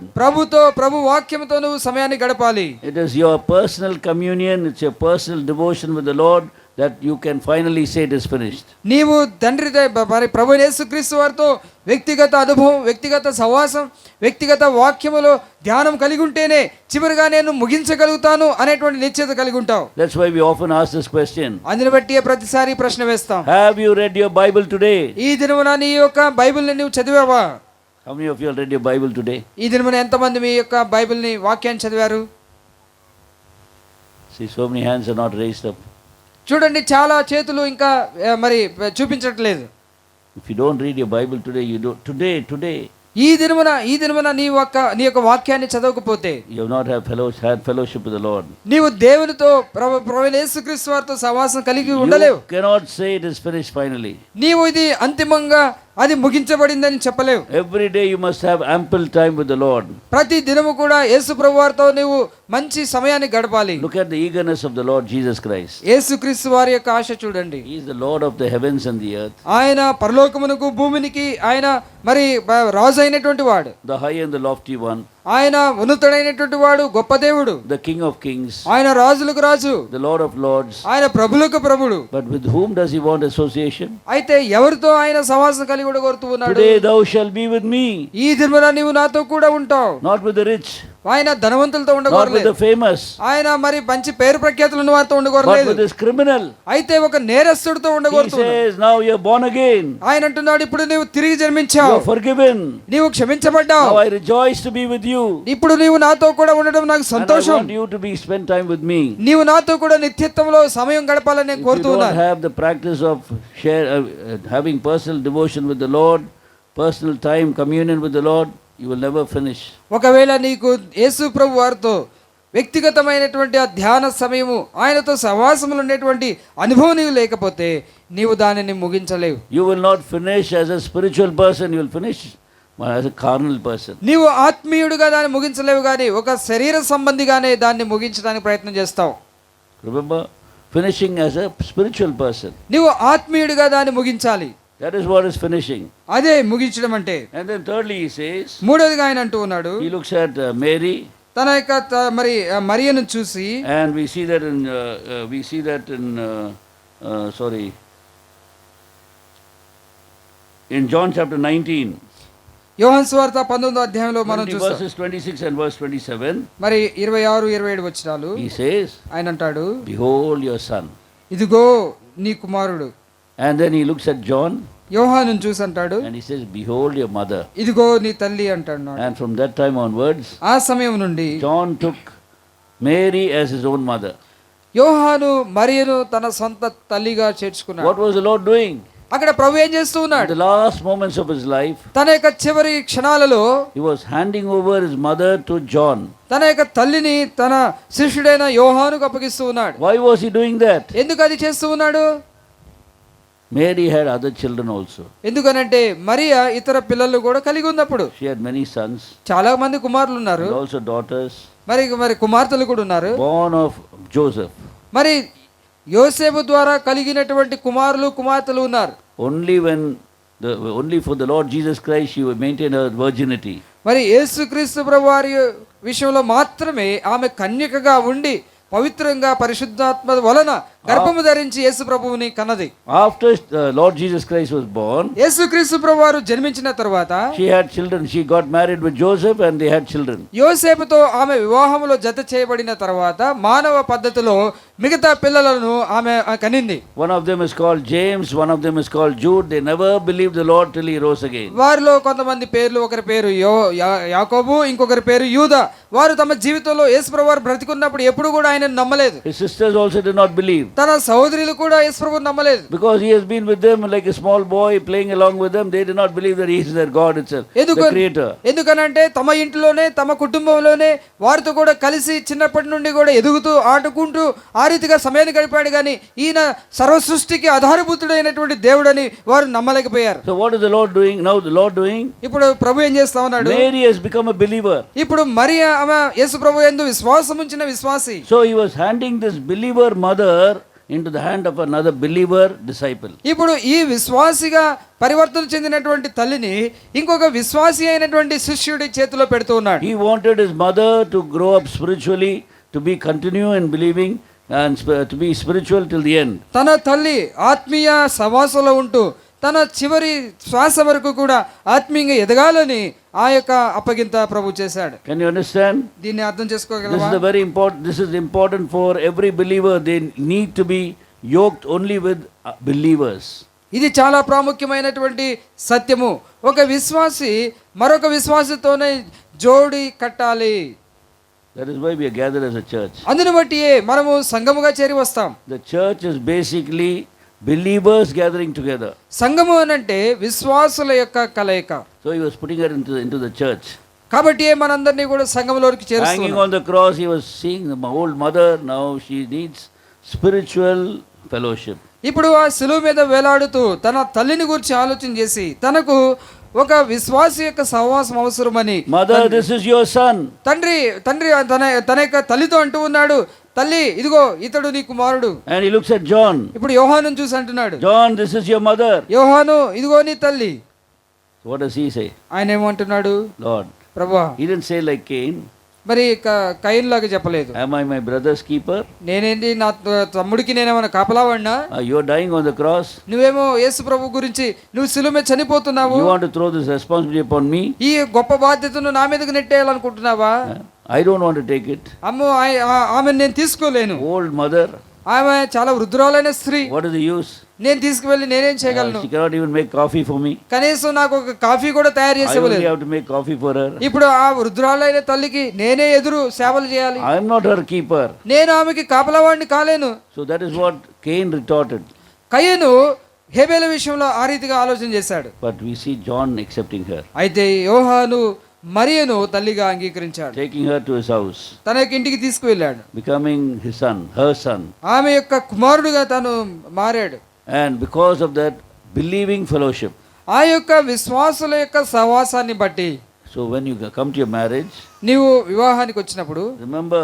ప్రభు వాక్యంతో నువ్వు సమయాన్ని గడపాలి.
It is your personal communion, it's your personal devotion with the Lord that you can finally say it is finished.
నీవు తండ్రితో మరి ప్రభు యేసుక్రీస్తు వారితో వ్యక్తిగత అనుభవం, వ్యక్తిగత సహవాసం, వ్యక్తిగత వాక్యములో ధ్యానం కలిగి ఉంటేనే చివరిగా నేను ముగించగలుగుతాను అనేటువంటి నిశ్చయత కలిగి ఉంటావు.
That's why we often ask this question.
అందుని బట్టి ప్రతిసారి ప్రశ్న వేస్తాం,
Have you read your Bible today?
ఈ దినమున నీ యొక్క బైబిల్ని నువ్వు చదివావా?
How many of you have read your Bible today?
ఈ దినమున ఎంతమంది మీ యొక్క బైబిల్ని వాక్యాన్ని చదివారు?
See, so many hands are not raised up.
చూడండి, చాలా చేతులు ఇంకా మరి చూపించట్లేదు.
If you don't read your Bible today, you don't. Today,
ఈ దినమున నీ యొక్క వాక్యాన్ని చదవకపోతే
you have not had fellowship with the Lord.
నీవు దేవునితో ప్రభు యేసుక్రీస్తు వారితో సహవాసం కలిగి ఉండలేవు.
You cannot say it is finished finally.
నీవు ఇది అంతిమంగా అది ముగించబడిందని చెప్పలేవు.
Every day you must have ample time with the Lord.
ప్రతి దినము కూడా యేసు ప్రభు వారితో నీవు మంచి సమయాన్ని గడపాలి.
Look at the eagerness of the Lord Jesus Christ.
యేసుక్రీస్తు వారి యొక్క ఆశ చూడండి.
He is the Lord of the heavens and the earth,
ఆయన పరలోకమునకు భూమినికి ఆయన మరి రాజు అయినటువంటి వాడు,
the high and the lofty one,
ఆయన ఉన్నతుడైనటువంటి వాడు, గొప్ప దేవుడు,
the King of kings,
ఆయన రాజులకు రాజు,
the Lord of lords.
ఆయన ప్రభులకు ప్రభుడు.
But with whom does he want association?
అయితే ఎవరితో ఆయన సహవాసం కలిగి ఉండగోరుతూ ఉన్నాడు?
Today thou shalt be with me.
ఈ దినమున నీవు నాతో కూడా ఉంటావు.
Not with the rich,
ఆయన ధనవంతులతో
not with
ఉండగోరలేదు.
the famous,
ఆయన మరి మంచి పేరు ప్రఖ్యాతులు ఉన్న వారితో
but
ఉండగోరలేదు.
with this criminal.
అయితే ఒక నేరస్తుడితో
He
ఉండగోరుతున్నాడు.
says, now you are born again.
ఆయన అంటున్నాడు, ఇప్పుడు నీవు తిరిగి
You
జన్మించావు,
are forgiven.
నీవు క్షమించబడ్డావు,
Now I rejoice to be with you.
ఇప్పుడు నీవు నాతో కూడా ఉండడం నాకు
And I
సంతోషం,
want you to spend time with me.
నీవు నాతో కూడా నిత్యత్వంలో సమయం గడపాలని నేను
If you
కోరుతూ
don't
ఉన్నాను.
have the practice of having personal devotion with the Lord, personal time, communion with the Lord, you will never finish.
ఒకవేళ నీకు యేసు ప్రభు వారితో వ్యక్తిగతమైనటువంటి ఆ ధ్యాన సమయము, ఆయనతో సహవాసములు ఉండేటువంటి అనుభవం నీవు లేకపోతే నీవు దానిని ముగించలేవు.
You will not finish as a spiritual person, you will finish as a carnal person.
నీవు ఆత్మీయుడిగా దాన్ని ముగించలేవు, కానీ ఒక శరీర సంబంధిగానే దాన్ని ముగించడానికి ప్రయత్నం చేస్తావు.
Remember, finishing as a spiritual person.
నీవు ఆత్మీయుడిగా దాన్ని ముగించాలి.
That is what is finishing.
అదే ముగించడం అంటే.
And then thirdly he says,
మూడోదిగా ఆయన అంటూ ఉన్నాడు,
he looks at Mary,
తన యొక్క మరి మరియను చూసి,
and we see that in John chapter 19.
యోహాను సువార్త 19వ అధ్యాయంలో మనం
20
చూస్తాం.
verses 26 and verse 27.
మరి 26, 27 వచనాలు
He says,
ఆయన అంటాడు,
behold your son.
ఇదిగో నీ కుమారుడు.
And then he looks at John
యోహాను చూసి అంటాడు,
and he says, behold your mother.
ఇదిగో నీ తల్లి అంటాడు.
And from that time onwards,
ఆ సమయం నుండి
John took Mary as his own mother.
యోహాను మరియను తన సొంత తల్లిగా చేర్చుకున్నాడు.
What was the Lord doing?
అక్కడ ప్రభు ఏం చేస్తూ
In
ఉన్నాడు?
the last moments of his life,
తన యొక్క చివరి క్షణాలలో
he was handing over his mother to John.
తన యొక్క తల్లిని తన శిష్యుడైన యోహానుకు అప్పగిస్తూ ఉన్నాడు.
Why was he doing that?
ఎందుకు అది చేస్తూ ఉన్నాడు?
Mary had other children also.
ఎందుకనంటే మరియా ఇతర పిల్లలు కూడా కలిగి ఉన్నప్పుడు
She had many sons
చాలా మంది కుమారులు ఉన్నారు,
and also daughters
మరి కుమార్తెలు కూడా ఉన్నారు.
born of Joseph.
మరి యోసేపు ద్వారా కలిగినటువంటి కుమారులు కుమార్తెలు ఉన్నారు.
Only for the Lord Jesus Christ she would maintain her virginity.
మరి యేసుక్రీస్తు ప్రభువారి విషయంలో మాత్రమే ఆమె కన్యకగా ఉండి పవిత్రంగా పరిశుద్ధాత్మ వలన గర్భము ధరించి యేసు ప్రభువుని కన్నది.
After Lord Jesus Christ was born,
యేసుక్రీస్తు ప్రభువారు జన్మించిన తర్వాత
she had children. She got married with Joseph and they had children.
యోసేపుతో ఆమె వివాహములో జత చేయబడిన తర్వాత మానవ పద్ధతిలో మిగతా పిల్లలను ఆమె కనింది.
One of them is called James, one of them is called Jude. They never believed the Lord till he rose again.
వారిలో కొంతమంది పేర్లు, ఒకరి పేరు యాకోబు, ఇంకొకరి పేరు యూదా. వారు తమ జీవితంలో యేసు ప్రభువారు బ్రతికున్నప్పుడు ఎప్పుడు కూడా ఆయనను నమ్మలేదు.
His sisters also did not believe.
తన సహోదరులు కూడా యేసు ప్రభువుని నమ్మలేదు.
Because he has been with them like a small boy playing along with them, they did not believe that he is their God itself, the creator.
ఎందుకనంటే తమ ఇంట్లోనే తమ కుటుంబంలోనే వారితో కూడా కలిసి చిన్నప్పటి నుండి కూడా ఎదుగుతూ ఆడుకుంటూ ఆ రీతిగా సమయాన్ని గడిపాడు, కానీ ఈయన సర్వ సృష్టికి ఆధారభూతుడైనటువంటి దేవుడని వారు నమ్మలేకపోయారు.
So what is the Lord doing now? The Lord doing,
ఇప్పుడు ప్రభు ఏం చేస్తా ఉన్నాడు?
Mary has become a believer.
ఇప్పుడు మరియ ఆమె యేసు ప్రభు యందు విశ్వాసం ఉంచిన విశ్వాసి.
So he was handing this believer mother into the hand of another believer disciple.
ఇప్పుడు ఈ విశ్వాసిగా పరివర్తన చెందినటువంటి తల్లిని ఇంకొక విశ్వాసి అయినటువంటి శిష్యుడి చేతిలో పెడుతూ ఉన్నాడు.
He wanted his mother to grow up spiritually, to be continue in believing and to be spiritual till the end.
తన తల్లి ఆత్మీయ సవాసలో ఉంటూ తన చివరి శ్వాస వరకు కూడా ఆత్మీయంగా ఎదగాలని ఆ యొక్క అప్పగింత ప్రభు చేశాడు.
Can you understand?
దీన్ని అర్థం
This
చేసుకోగలవా?
is the very important. This is important for every believer. They need to be yoked only with believers.
ఇది చాలా ప్రాముఖ్యమైనటువంటి సత్యము. ఒక విశ్వాసి మరొక విశ్వాసితోనే జోడి కట్టాలి.
That is why we are gathered as a church.
అందుని బట్టి మనము సంఘముగా చేరి వస్తాం.
The church is basically believers gathering together.
సంఘము అనంటే విశ్వాసుల యొక్క కలయిక.
So he was putting her into the church.
కాబట్టి మనందరినీ కూడా సంఘములోకి
Hanging
చేరుస్తున్నాం.
on the cross, he was seeing my old mother. Now she needs spiritual fellowship.
ఇప్పుడు ఆ శిలువ మీద వేలాడుతూ తన తల్లిని గురించి ఆలోచన చేసి తనకు ఒక విశ్వాసి యొక్క సహవాసం అవసరమని,
Mother, this is your son.
తండ్రి తన యొక్క తల్లితో అంటూ ఉన్నాడు, తల్లి ఇదిగో ఇతడు నీ కుమారుడు.
And he looks at John.
ఇప్పుడు యోహాను చూసి అంటున్నాడు,
John, this is your mother.
యోహాను ఇదిగో నీ తల్లి.
What does he say?
ఆయన ఏమంటున్నాడు?
Lord.
ప్రభువా.
He didn't say like Cain.
మరి కయీను లాగా చెప్పలేదు.
Am I my brother's keeper?
నేనేంటి నా తమ్ముడికి నేనేమన్నా కాపలావాడినా?
You're dying on the cross.
నువ్వేమో యేసు ప్రభు గురించి నువ్వు శిలువ మీద చనిపోతున్నావు.
You want to throw this responsibility upon me?
ఈ గొప్ప బాధ్యతను నా మీదకి నెట్టేయాలనుకుంటున్నావా?
I don't want to take it.
అమ్మో ఆమె నేను తీసుకోలేను.
Old mother.
ఆమె చాలా వృద్ధురాలైన స్త్రీ.
What is the use?
నేను తీసుకువెళ్ళి నేనేం చేయగలను?
She cannot even make coffee for me.
కనీసం నాకు ఒక కాఫీ కూడా తయారు
I only
చేసేవలేదు.
have to make coffee for her.
ఇప్పుడు ఆ వృద్ధురాలైన తల్లికి నేనే ఎదురు సేవలు చేయాలి.
I am not her keeper.
నేను ఆమెకి కాపలావాడిని కాలేను.
So that is what Cain retorted.
కయీను హేబేలు విషయంలో ఆ రీతిగా ఆలోచన చేశాడు.
But we see John accepting her,
అయితే యోహాను మరియను తల్లిగా అంగీకరించాడు.
taking her to his house,
తన యొక్క ఇంటికి తీసుకువెళ్ళాడు.
becoming his son, her son.
ఆమె యొక్క కుమారుడుగా తను మారాడు.
And because of that believing fellowship.
ఆ యొక్క విశ్వాసుల యొక్క సహవాసాన్ని బట్టి.
So when you come to your marriage,
నీవు వివాహానికి వచ్చినప్పుడు
remember,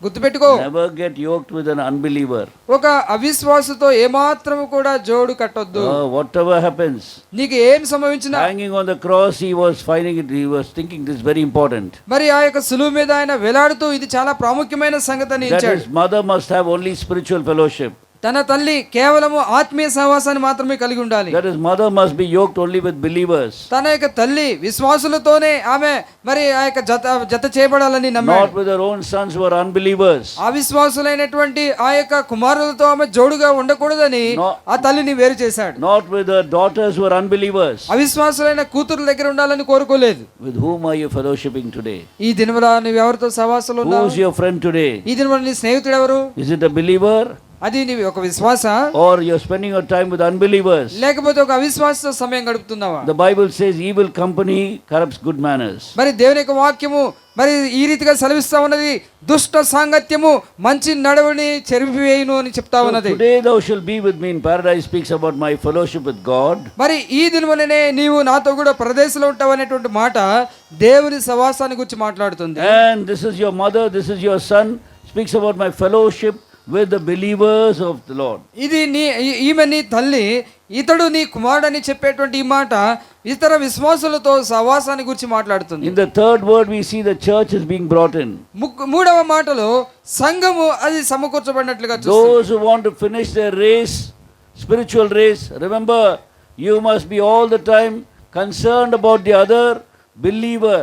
గుర్తుపెట్టుకో,
never get yoked with an unbeliever.
ఒక అవిశ్వాసతో ఏమాత్రము కూడా జోడు కట్టొద్దు.
Whatever happens.
నీకు ఏం సంభవించినా.
Hanging on the cross, he was finding it, he was thinking this is very important.
మరి ఆ యొక్క సులువు మీద ఆయన వేలాడుతూ ఇది చాలా ప్రాముఖ్యమైన సంగతి అని
That
ఇచ్చాడు.
his mother must have only spiritual fellowship.
తన తల్లి కేవలము ఆత్మీయ సహవాసాన్ని మాత్రమే కలిగి ఉండాలి.
That his mother must be yoked only with believers.
తన యొక్క తల్లి విశ్వాసులతోనే ఆమె మరి ఆ యొక్క జత చేయబడాలని నమ్మాడు.
Not with her own sons who are unbelievers.
అవిశ్వాసులైనటువంటి ఆ యొక్క కుమారులతో ఆమె జోడుగా ఉండకూడదని ఆ తల్లిని వేరు చేశాడు.
Not with her daughters who are unbelievers.
అవిశ్వాసులైన కూతురు దగ్గర ఉండాలని కోరుకోలేదు.
With whom are you fellowshipping today?
ఈ దినమున నువ్వు ఎవరితో సహవాసంలో ఉన్నావు?
Who is your friend today?
ఈ దినమున నీ స్నేహితుడు ఎవరు?
Is it a believer?
అది నీవు ఒక విశ్వాస,
or you're spending your time with unbelievers?
లేకపోతే ఒక అవిశ్వాసతో సమయం గడుపుతున్నావా?
The Bible says evil company corrupts good manners.
మరి దేవుని యొక్క వాక్యము మరి ఈ రీతిగా సెలవిస్తా ఉన్నది, దుష్ట సాంగత్యము మంచి నడవని చెరిపివేయును అని చెప్తా
So
ఉన్నది.
today thou shalt be with me in paradise speaks about my fellowship with God.
మరి ఈ దినముననే నీవు నాతో కూడా పరదేశంలో ఉంటావు అనేటువంటి మాట దేవుని సవాసాన్ని గురించి మాట్లాడుతుంది.
And this is your mother, this is your son, speaks about my fellowship with the believers of the Lord.
ఇది ఈమె నీ తల్లి, ఇతడు నీ కుమారుడు అని చెప్పేటువంటి ఈ మాట ఇతర విశ్వాసులతో సవాసాన్ని గురించి మాట్లాడుతుంది.
In the third word we see the church is being brought in.
మూడవ మాటలో సంఘము అది సమకూర్చబడినట్లుగా చూస్తుంది.
Those who want to finish their race, spiritual race, remember you must be all the time concerned about the other believer.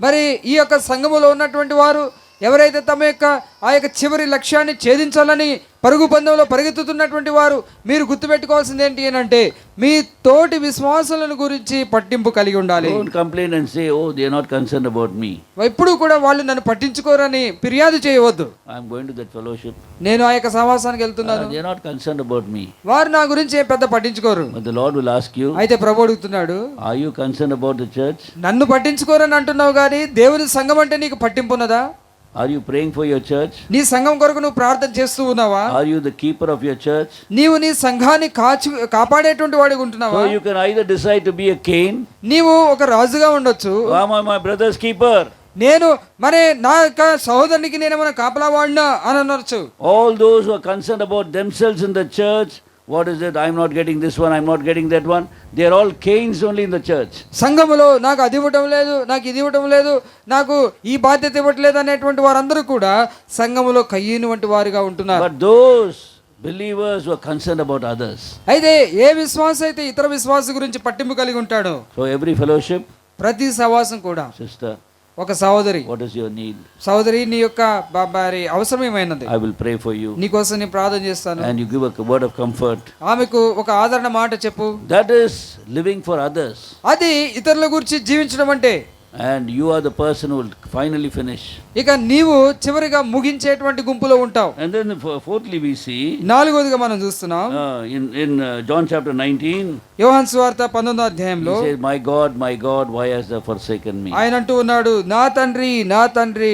మరి ఈ యొక్క సంఘములో ఉన్నటువంటి వారు ఎవరైతే తమ యొక్క ఆ యొక్క చివరి లక్ష్యాన్ని ఛేదించాలని పరుగు పందెంలో పరిగెత్తుతున్నటువంటి వారు మీరు గుర్తుపెట్టుకోవాల్సింది ఏంటి అని అంటే, మీ తోటి విశ్వాసులను గురించి పట్టింపు కలిగి ఉండాలి.
Don't complain and say, oh, they are not concerned about me.
ఎప్పుడు కూడా వాళ్ళు నన్ను పట్టించుకోరని ఫిర్యాదు చేయవద్దు.
I am going to that fellowship.
నేను ఆ యొక్క సహవాసానికి వెళ్తున్నాను,
They are not concerned about me.
వారు నా గురించి ఏం పెద్ద పట్టించుకోరు.
But the Lord will ask you,
అయితే ప్రభు అడుగుతున్నాడు,
are you concerned about the church?
నన్ను పట్టించుకోరని అంటున్నావు కానీ దేవుని సంఘం అంటే నీకు పట్టింపు ఉన్నదా?
Are you praying for your church?
నీ సంఘం కొరకు నువ్వు ప్రార్థన చేస్తూ ఉన్నావా?
Are you the keeper of your church?
నీవు నీ సంఘాన్ని కాపాడేటువంటి వాడిగా ఉంటున్నావా?
So you can either decide to be a Cain.
నీవు ఒక రాజుగా ఉండొచ్చు.
Am I my brother's keeper?
నేను మరి నా యొక్క సహోదరునికి నేనేమైనా కాపలా వాడినా అని అనొచ్చు.
All those who are concerned about themselves in the church, what is it? I'm not getting this one, I'm not getting that one. They are all Cains only in the church.
సంఘములో నాకు అది ఇవ్వటం లేదు, నాకు ఇది ఇవ్వటం లేదు, నాకు ఈ బాధ్యత ఇవ్వట్లేదు అనేటువంటి వారందరూ కూడా సంఘములో కయ్యను వంటి వారిగా ఉంటున్నారు.
But those believers who are concerned about others.
అయితే ఏ విశ్వాసం అయితే ఇతర విశ్వాసం గురించి పట్టింపు కలిగి ఉంటాడో,
So every fellowship,
ప్రతి సహవాసం కూడా
sister,
ఒక సహోదరి,
what is your need?
సహోదరి నీ యొక్క వారి అవసరం ఏమైనది,
I will pray for you.
నీకోసం నేను ప్రార్థన చేస్తాను.
And you give a word of comfort.
ఆమెకు ఒక ఆదరణ మాట చెప్పు.
That is living for others.
అది ఇతరుల గురించి జీవించడం అంటే.
And you are the person who will finally finish.
ఇక నీవు చివరిగా ముగించేటువంటి గుంపులో ఉంటావు.
And then fourthly we see
నాలుగోదిగా మనం చూస్తున్నాం
in John chapter 19,
యోహాను సువార్త 19వ అధ్యాయంలో
he says, my God, why hast thou forsaken me?
ఆయన అంటూ ఉన్నాడు, నా తండ్రి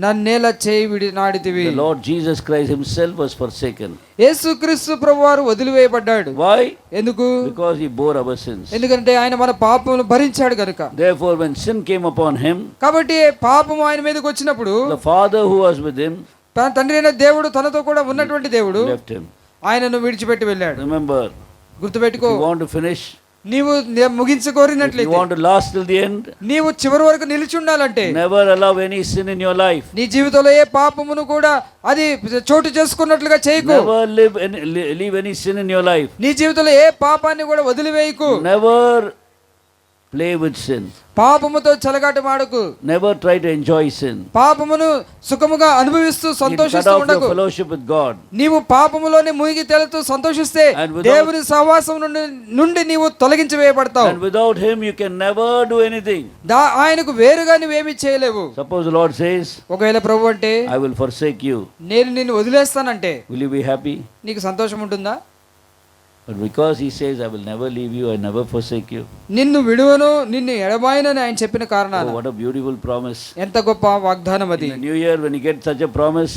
నన్నేలా చేయి విడినాడితివి.
The Lord Jesus Christ himself was forsaken.
యేసుక్రీస్తు ప్రభువారు వదిలివేయబడ్డాడు.
Why?
ఎందుకు?
Because he bore our sins.
ఎందుకంటే ఆయన మన పాపములను భరించాడు కనుక.
Therefore when sin came upon him,
కాబట్టి పాపము ఆయన మీదకి వచ్చినప్పుడు
the Father who was with him
తన తండ్రి అయిన దేవుడు, తనతో కూడా ఉన్నటువంటి దేవుడు
left him.
ఆయనను విడిచిపెట్టి వెళ్ళాడు.
Remember,
గుర్తుపెట్టుకో,
if you want to finish,
నీవు
if you
ముగించుకోరినట్లయితే,
want to last till the end,
నీవు చివరి వరకు నిలిచి ఉండాలంటే
never allow any sin in your life.
నీ జీవితంలో ఏ పాపమును కూడా అది చోటు చేసుకున్నట్లుగా చేయకు.
Never leave any sin in your life.
నీ జీవితంలో ఏ పాపాన్ని కూడా వదిలివేయకు.
Never play with sin.
పాపముతో చెలగాట మాడకు.
Never try to enjoy sin.
పాపమును సుఖముగా అనుభవిస్తూ
It cut
సంతోషిస్తూ
off your
ఉండకు.
fellowship with God.
నీవు పాపములోనే మునిగి తేలుతూ సంతోషిస్తే
And without-
దేవుని సహవాసం నుండి నీవు తొలగించి వేయబడతావు.
And without him you can never do anything.
ఆయనకు వేరుగా నువ్వేమీ చేయలేవు.
Suppose the Lord says,
ఒకవేళ ప్రభు అంటే
I will forsake you.
నేను నిన్ను వదిలేస్తానంటే
Will you be happy?
నీకు సంతోషం ఉంటుందా?
But because he says, I will never leave you, I never forsake you.
నిన్ను విడువను, నిన్ను ఎడబాయనని ఆయన చెప్పిన కారణాన
Oh, what a beautiful promise.
ఎంత గొప్ప వాగ్దానం అది.
In the new year, when you get such a promise,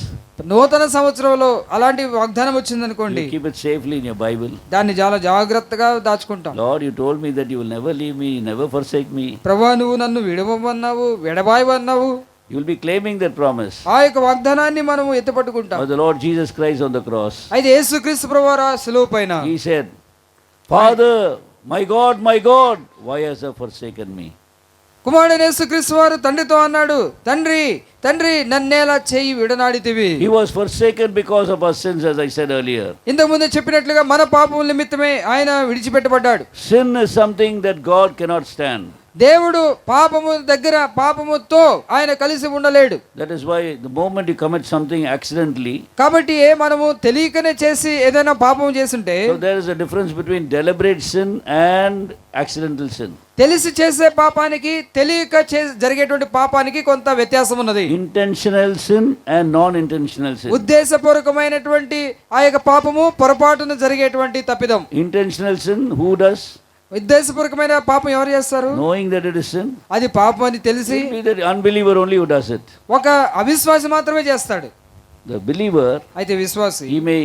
నూతన సంవత్సరంలో అలాంటి వాగ్దానం వచ్చిందనుకోండి,
you keep it safely in your Bible.
దాన్ని చాలా జాగ్రత్తగా దాచుకుంటాం.
Lord, you told me that you will never leave me, never forsake me.
ప్రభువా, నువ్వు నన్ను విడవమన్నావు, ఎడబాయమన్నావు.
You will be claiming that promise.
ఆ యొక్క వాగ్దానాన్ని మనము ఎత్తుపట్టుకుంటాం.
But the Lord Jesus Christ on the cross,
అయితే యేసుక్రీస్తు ప్రభువారు శిలువ పైన
he said, Father, my God, why hast thou forsaken me?
కుమారుడైన యేసుక్రీస్తు వారు తండ్రితో అన్నాడు, తండ్రి నన్నేలా చేయి విడనాడితివి.
He was forsaken because of our sins, as I said earlier.
ఇంతకు ముందే చెప్పినట్లుగా మన పాపముల నిమిత్తమే ఆయన విడిచిపెట్టబడ్డాడు.
Sin is something that God cannot stand.
దేవుడు పాపముతో ఆయన కలిసి ఉండలేడు.
That is why the moment you commit something accidentally,
కాబట్టి మనము తెలియకనే చేసి ఏదైనా పాపం చేస్తుంటే,
so there is a difference between deliberate sin and accidental sin.
తెలిసి చేసే పాపానికి తెలియక జరిగేటువంటి పాపానికి కొంత వ్యత్యాసం ఉన్నది.
Intentional sin and non-intentional sin.
ఉద్దేశపూర్వకమైనటువంటి ఆ యొక్క పాపము, పొరపాటున జరిగేటువంటి తప్పిదం.
Intentional sin, who does?
ఉద్దేశపూర్వకమైన పాపం ఎవరు చేస్తారు?
Knowing that it is sin.
అది పాపం అని తెలిసి
It will be the unbeliever only who does it.
ఒక అవిశ్వాసి మాత్రమే చేస్తాడు.
The believer,
అయితే విశ్వాసి
he may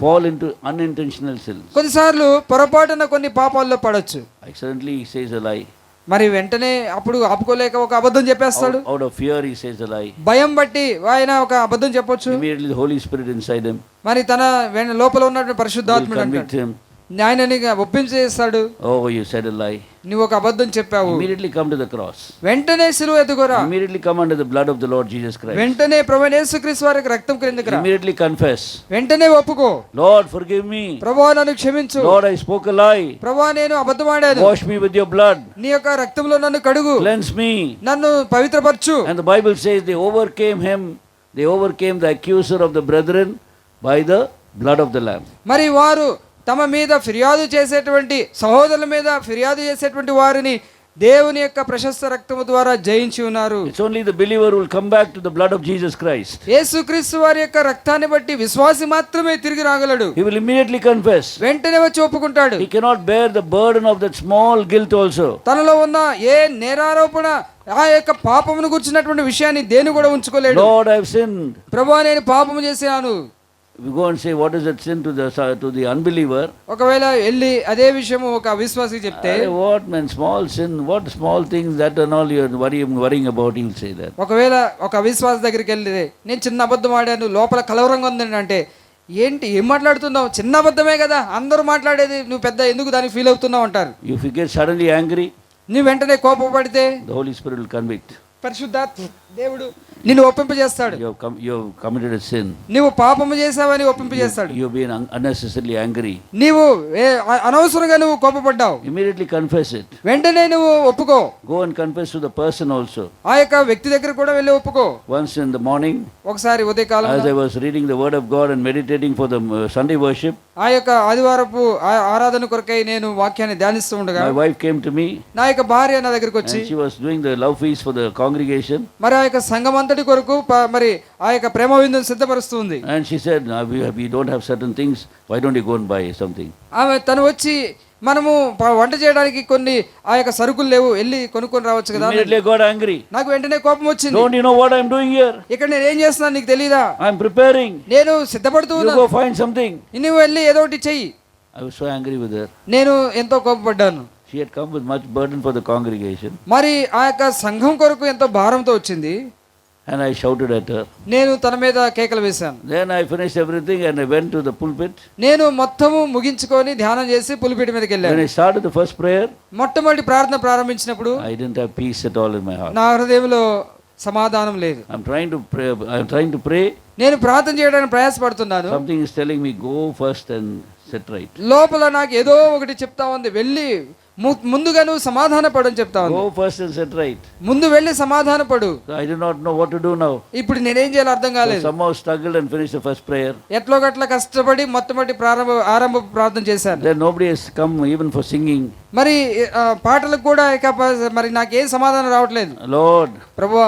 fall into unintentional sins.
కొన్నిసార్లు పొరపాటున కొన్ని పాపాల్లో పడొచ్చు.
Accidentally he says a lie.
మరి వెంటనే అప్పుడు ఆపుకోలేక ఒక అబద్ధం చెప్పేస్తాడు.
Out of fear he says a lie.
భయం బట్టి ఆయన ఒక అబద్ధం చెప్పొచ్చు.
Immediately the Holy Spirit inside him
మరి తన లోపల ఉన్నటువంటి
will
పరిశుద్ధాత్ముడు
convict
అంటాడు,
him.
ఆయనని ఒప్పించేస్తాడు.
Oh, you said a lie.
నువ్వు ఒక అబద్ధం చెప్పావు.
Immediately come to the cross.
వెంటనే సిలువ ఎత్తుకోరా.
Immediately come under the blood of the Lord Jesus Christ.
వెంటనే ప్రభువైన యేసుక్రీస్తు వారి రక్తం క్రిందకి రా.
Immediately confess.
వెంటనే ఒప్పుకో,
Lord, forgive me.
ప్రభువా నన్ను క్షమించు.
Lord, I spoke a lie.
ప్రభువా నేను అబద్ధమాడాను.
Wash me with your blood.
నీ యొక్క రక్తంలో నన్ను కడుగు,
Cleanse me.
నన్ను పవిత్రపరచు.
And the Bible says they overcame him. They overcame the accuser of the brethren by the blood of the Lamb.
మరి వారు తమ మీద ఫిర్యాదు చేసేటువంటి సహోదరుల మీద ఫిర్యాదు చేసేటువంటి వారిని దేవుని యొక్క ప్రశస్త రక్తము ద్వారా జయించి ఉన్నారు.
It's only the believer who will come back to the blood of Jesus Christ.
యేసుక్రీస్తు వారి యొక్క రక్తాన్ని బట్టి విశ్వాసి మాత్రమే తిరిగి రాగలడు.
He will immediately confess.
వెంటనే వచ్చి ఒప్పుకుంటాడు.
He cannot bear the burden of that small guilt also.
తనలో ఉన్న ఏ నేరారోపణ ఆ యొక్క పాపమును గుర్చినటువంటి విషయాన్ని దేని కూడా ఉంచుకోలేడు.
Lord, I have sinned.
ప్రభువా నేను పాపము చేశాను.
We go and say, what is that sin to the unbeliever?
ఒకవేళ వెళ్ళి అదే విషయము ఒక అవిశ్వాసికి చెప్తే,
What man, small sin, what small things that and all you are worrying about, he will say that.
ఒకవేళ ఒక అవిశ్వాసి దగ్గరికి వెళ్ళి నేను చిన్న అబద్ధం ఆడాను లోపల కలవరంగా ఉందండి అంటే, ఏంటి ఏం మాట్లాడుతున్నావు, చిన్న అబద్ధమే కదా అందరూ మాట్లాడేది, నువ్వు పెద్ద ఎందుకు దానికి ఫీల్ అవుతున్నావు అంటారు.
If you get suddenly angry,
నువ్వు వెంటనే కోపపడితే
the Holy Spirit will convict.
పరిశుద్ధాత్మ దేవుడు నిన్ను ఒప్పింపజేస్తాడు.
You have committed a sin.
నువ్వు పాపము చేసావని ఒప్పింపజేస్తాడు.
You have been unnecessarily angry.
నీవు అనవసరంగా నువ్వు కోపపడ్డావు.
Immediately confess it.
వెంటనే నువ్వు ఒప్పుకో.
Go and confess to the person also.
ఆ యొక్క వ్యక్తి దగ్గర కూడా వెళ్ళి ఒప్పుకో.
Once in the morning,
ఒకసారి ఉదయకాలం
as I was reading the word of God and meditating for the Sunday worship,
ఆ యొక్క ఆదివారపు ఆరాధన కొరకై నేను వాక్యాన్ని ధ్యానిస్తూ ఉండగా
my wife came to me
నా యొక్క భార్య నా దగ్గరికి వచ్చి,
and she was doing the love feast for the congregation.
మరి ఆ యొక్క సంఘం అంతటి కొరకు మరి ఆ యొక్క ప్రేమ విందును సిద్ధపరుస్తుంది.
And she said, we don't have certain things, why don't you go and buy something?
ఆమె తను వచ్చి మనము వంట చేయడానికి కొన్ని ఆ యొక్క సరుకులు లేవు, వెళ్ళి కొనుక్కొని రావచ్చు కదా.
Immediately got angry.
నాకు వెంటనే కోపం వచ్చింది.
Don't you know what I'm doing here?
ఇక్కడ నేను ఏం చేస్తున్నాను నీకు తెలీదా?
I'm preparing.
నేను సిద్ధపడుతూ
You
ఉన్నాను,
go find something.
నువ్వు వెళ్ళి ఏదో ఒకటి చెయ్యి.
I was so angry with her.
నేను ఎంతో కోపపడ్డాను.
She had come with much burden for the congregation.
మరి ఆ యొక్క సంఘం కొరకు ఎంతో భారంతో వచ్చింది.
And I shouted at her.
నేను తన మీద కేకలు వేశాను.
Then I finished everything and I went to the pulpit.
నేను మొత్తము ముగించుకొని ధ్యానం చేసి పులిపీఠ మీదకి
When
వెళ్ళాను.
I started the first prayer,
మొట్టమొదటి ప్రార్థన ప్రారంభించినప్పుడు
I didn't have peace at all in my heart.
నా హృదయంలో సమాధానం లేదు.
I'm trying to pray.
నేను ప్రార్థన చేయడానికి ప్రయాసపడుతున్నాను.
Something is telling me, go first and set right.
లోపల నాకు ఏదో ఒకటి చెప్తా ఉంది, వెళ్ళి ముందుగా నువ్వు సమాధాన పడు అని చెప్తా ఉంది.
Go first and set right.
ముందు వెళ్ళి సమాధాన పడు.
So I did not know what to do now.
ఇప్పుడు నేనేం చేయాలో అర్థం
So
కాలేదు.
somehow struggled and finished the first prayer.
ఎట్లో గట్ల కష్టపడి మొట్టమొదటి ఆరంభ ప్రార్థన చేశాను.
Then nobody has come even for singing.
మరి పాటలకు కూడా ఇక మరి నాకేం సమాధానం రావట్లేదు.
Lord,
ప్రభువా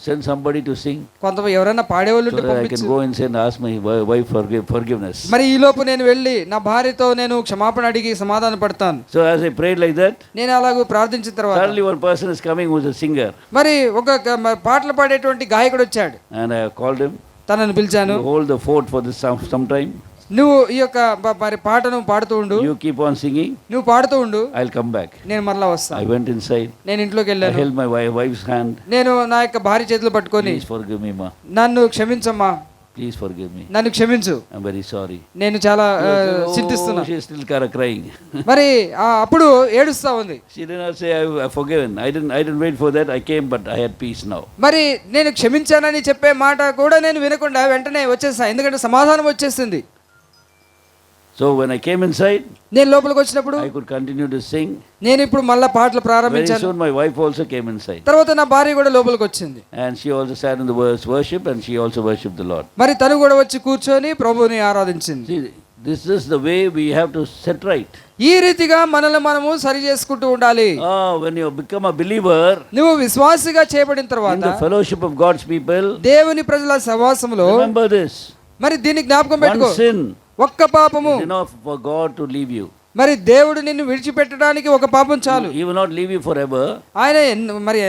send somebody to sing
కొంత ఎవరైనా పాడేవాళ్ళు
so
ఉంటే
that I can
పంపించు.
go and ask my wife forgiveness.
మరి ఈ లోపు నేను వెళ్ళి నా భార్యతో నేను క్షమాపణ అడిగి సమాధాన పడతాను.
So as I prayed like that,
నేను అలాగూ ప్రార్థించిన తర్వాత
suddenly one person is coming who is a singer.
మరి ఒక పాటలు పాడేటువంటి గాయకుడు వచ్చాడు.
And I called him.
తనను పిలిచాను.
You hold the fort for this some time.
నువ్వు ఈ యొక్క మరి పాటను పాడుతూ ఉండు,
You keep on singing.
నువ్వు పాడుతూ ఉండు,
I'll come back.
నేను మరలా వస్తాను.
I went inside.
నేను ఇంట్లోకి
I
వెళ్ళాను.
held my wife's hand.
నేను నా యొక్క భార్య చేతులు పట్టుకొని,
Please forgive me, ma.
నన్ను క్షమించమ్మా,
Please forgive me.
నన్ను క్షమించు,
I'm very sorry.
నేను చాలా
Oh,
చింతిస్తున్నా.
she's still kind of crying.
మరి అప్పుడు ఏడుస్తా ఉంది.
She did not say I've forgiven. I didn't wait for that. I came, but I had peace now.
మరి నేను క్షమించానని చెప్పే మాట కూడా నేను వినకుండా వెంటనే వచ్చేసా, ఎందుకంటే సమాధానం వచ్చేసింది.
So when I came inside,
నేను లోపలికి వచ్చినప్పుడు
I could continue to sing.
నేను ఇప్పుడు మళ్ళా పాటలు
Very
ప్రారంభించాను.
soon my wife also came inside.
తర్వాత నా భార్య కూడా లోపలికి వచ్చింది.
And she also sat in the worship and she also worshipped the Lord.
మరి తను కూడా వచ్చి కూర్చొని ప్రభువుని ఆరాధించింది.
See, this is the way we have to set right.
ఈ రీతిగా మనల్ని మనము సరి చేసుకుంటూ ఉండాలి.
When you become a believer
నువ్వు విశ్వాసిగా చేయబడిన
in
తర్వాత
the fellowship of God's people,
దేవుని ప్రజల సహవాసములో
remember this.
మరి దీన్ని జ్ఞాపకం పెట్టుకో.
One sin
ఒక్క పాపము
is enough for God to leave you.
మరి దేవుడు నిన్ను విడిచిపెట్టడానికి ఒక పాపం చాలు.
He will not leave you forever.
ఆయన మరి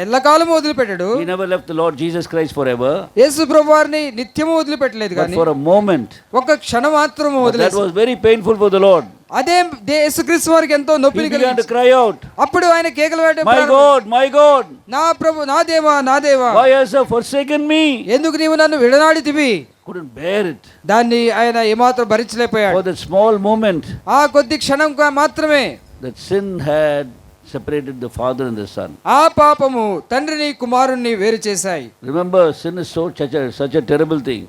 ఎల్లకాలం వదిలిపెట్టాడు.
He never left the Lord Jesus Christ forever.
యేసు ప్రభువారిని నిత్యము వదిలిపెట్టలేదు
But
కానీ
for a moment.
ఒక క్షణం మాత్రము
But that
వదిలేసి
was very painful for the Lord.
అదే యేసుక్రీస్తు వారికి ఎంతో
He
నొప్పిని
began to
కలిగించింది.
cry out,
అప్పుడు ఆయన కేకలు వేయడం
My God, my God,
నా ప్రభు, నా దేవా, నా దేవా,
why hast thou forsaken me?
ఎందుకు నీవు నన్ను విడనాడితివి?
Couldn't bear it.
దాన్ని ఆయన ఏమాత్రం భరించలేకపోయాడు.
For that small moment,
ఆ కొద్ది క్షణం మాత్రమే
that sin had separated the Father and the Son.
ఆ పాపము తండ్రిని కుమారుణ్ణి వేరు చేశాయి.
Remember, sin is such a terrible thing.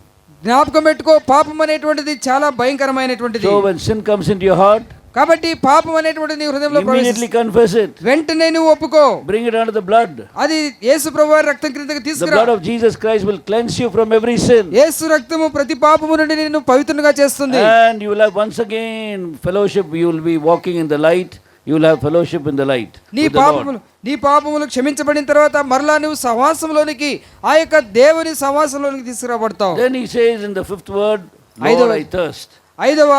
జ్ఞాపకం పెట్టుకో, పాపం అనేటువంటిది చాలా భయంకరమైనటువంటిది.
So when sin comes into your heart,
కాబట్టి పాపం అనేటువంటిది నీ హృదయంలో
immediately confess it.
వెంటనే నువ్వు ఒప్పుకో.
Bring it under the blood.
అది యేసు ప్రభువారి రక్తం క్రిందకి
The
తీసుకురా.
blood of Jesus Christ will cleanse you from every sin.
యేసు రక్తము ప్రతి పాపము నుండి నిన్ను పవిత్రునిగా చేస్తుంది.
And you will have once again fellowship. You will be walking in the light. You will have fellowship in the light.
నీ పాపములు క్షమించబడిన తర్వాత మరలా నువ్వు సహవాసంలోనికి, ఆ యొక్క దేవుని సహవాసంలోనికి తీసుకురాబడతావు.
Then he says in the 5th word, Lord, I thirst.
5వ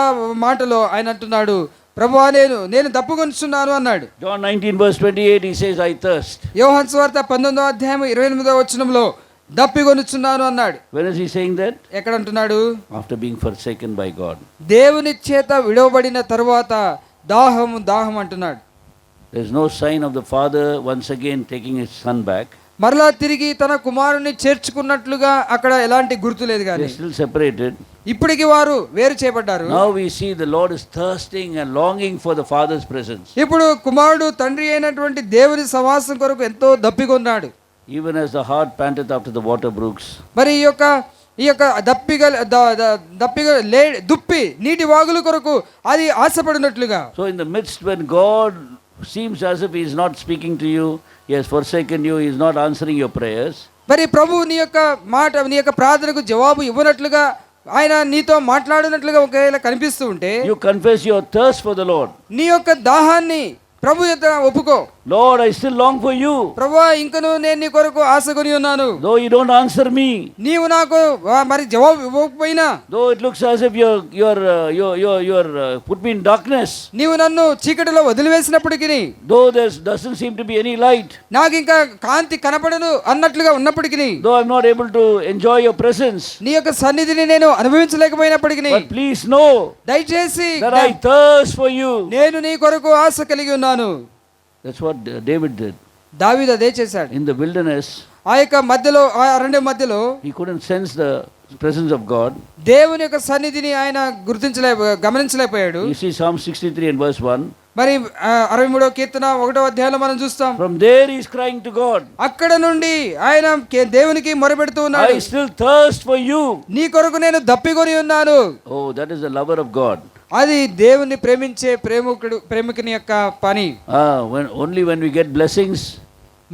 మాటలో ఆయన అంటున్నాడు, ప్రభువా నేను దప్పుకొనుచున్నాను అన్నాడు.
John 19 verse 28 he says, I thirst.
యోహాను సువార్త 19వ అధ్యాయం 28వ వచనంలో దప్పికొనుచున్నాను అన్నాడు.
When is he saying that?
ఎక్కడ అంటున్నాడు?
After being forsaken by God.
దేవుని చేత విడవబడిన తరువాత దాహం అంటున్నాడు.
There is no sign of the Father once again taking his Son back.
మరలా తిరిగి తన కుమారుని చేర్చుకున్నట్లుగా అక్కడ ఎలాంటి గుర్తు లేదు
They
కానీ
are still separated.
ఇప్పటికి వారు వేరు చేయబడ్డారు.
Now we see the Lord is thirsting and longing for the Father's presence.
ఇప్పుడు కుమారుడు తండ్రి అయినటువంటి దేవుని సహవాసం కొరకు ఎంతో దప్పికొన్నాడు.
Even as the heart panteth after the water brooks.
మరి ఈ యొక్క దుప్పి నీటి వాగుల కొరకు అది ఆశపడినట్లుగా.
So in the midst when God seems as if he is not speaking to you, he has forsaken you, he is not answering your prayers.
మరి ప్రభు నీ యొక్క మాట, నీ యొక్క ప్రార్థనకు జవాబు ఇవ్వనట్లుగా, ఆయన నీతో మాట్లాడినట్లుగా ఒకవేళ కనిపిస్తూ ఉంటే,
You confess your thirst for the Lord.
నీ యొక్క దాహాన్ని ప్రభు యొక్క ఒప్పుకో.
Lord, I still long for you.
ప్రభువా, ఇంకను నేను నీ కొరకు ఆశకొని ఉన్నాను.
Though you don't answer me.
నీవు నాకు మరి జవాబు ఇవ్వకపోయినా,
Though it looks as if you're put me in darkness.
నీవు నన్ను చీకటిలో వదిలివేసినప్పటికీ,
Though there doesn't seem to be any light.
నాకు ఇంకా కాంతి కనపడను అన్నట్లుగా ఉన్నప్పటికీ,
Though I'm not able to enjoy your presence.
నీ యొక్క సన్నిధిని నేను అనుభవించలేకపోయినప్పటికీ,
But please know
దయచేసి
that I thirst for you.
నేను నీ కొరకు ఆశ కలిగి ఉన్నాను.
That's what David did.
దావీదు అదే చేశాడు.
In the wilderness,
ఆ యొక్క మధ్యలో, ఆ అరణ్యం మధ్యలో
he couldn't sense the presence of God.
దేవుని యొక్క సన్నిధిని ఆయన గమనించలేకపోయాడు.
You see Psalm 63 and verse 1.
మరి 63వ కీర్తన 1వ అధ్యాయంలో మనం చూస్తాం.
From there he is crying to God.
అక్కడ నుండి ఆయన దేవునికి మొరపెడుతూ ఉన్నాడు.
I still thirst for you.
నీ కొరకు నేను దప్పికొని ఉన్నాను.
Oh, that is the lover of God.
అది దేవుని ప్రేమించే ప్రేమికుని యొక్క పని.
Only when we get blessings.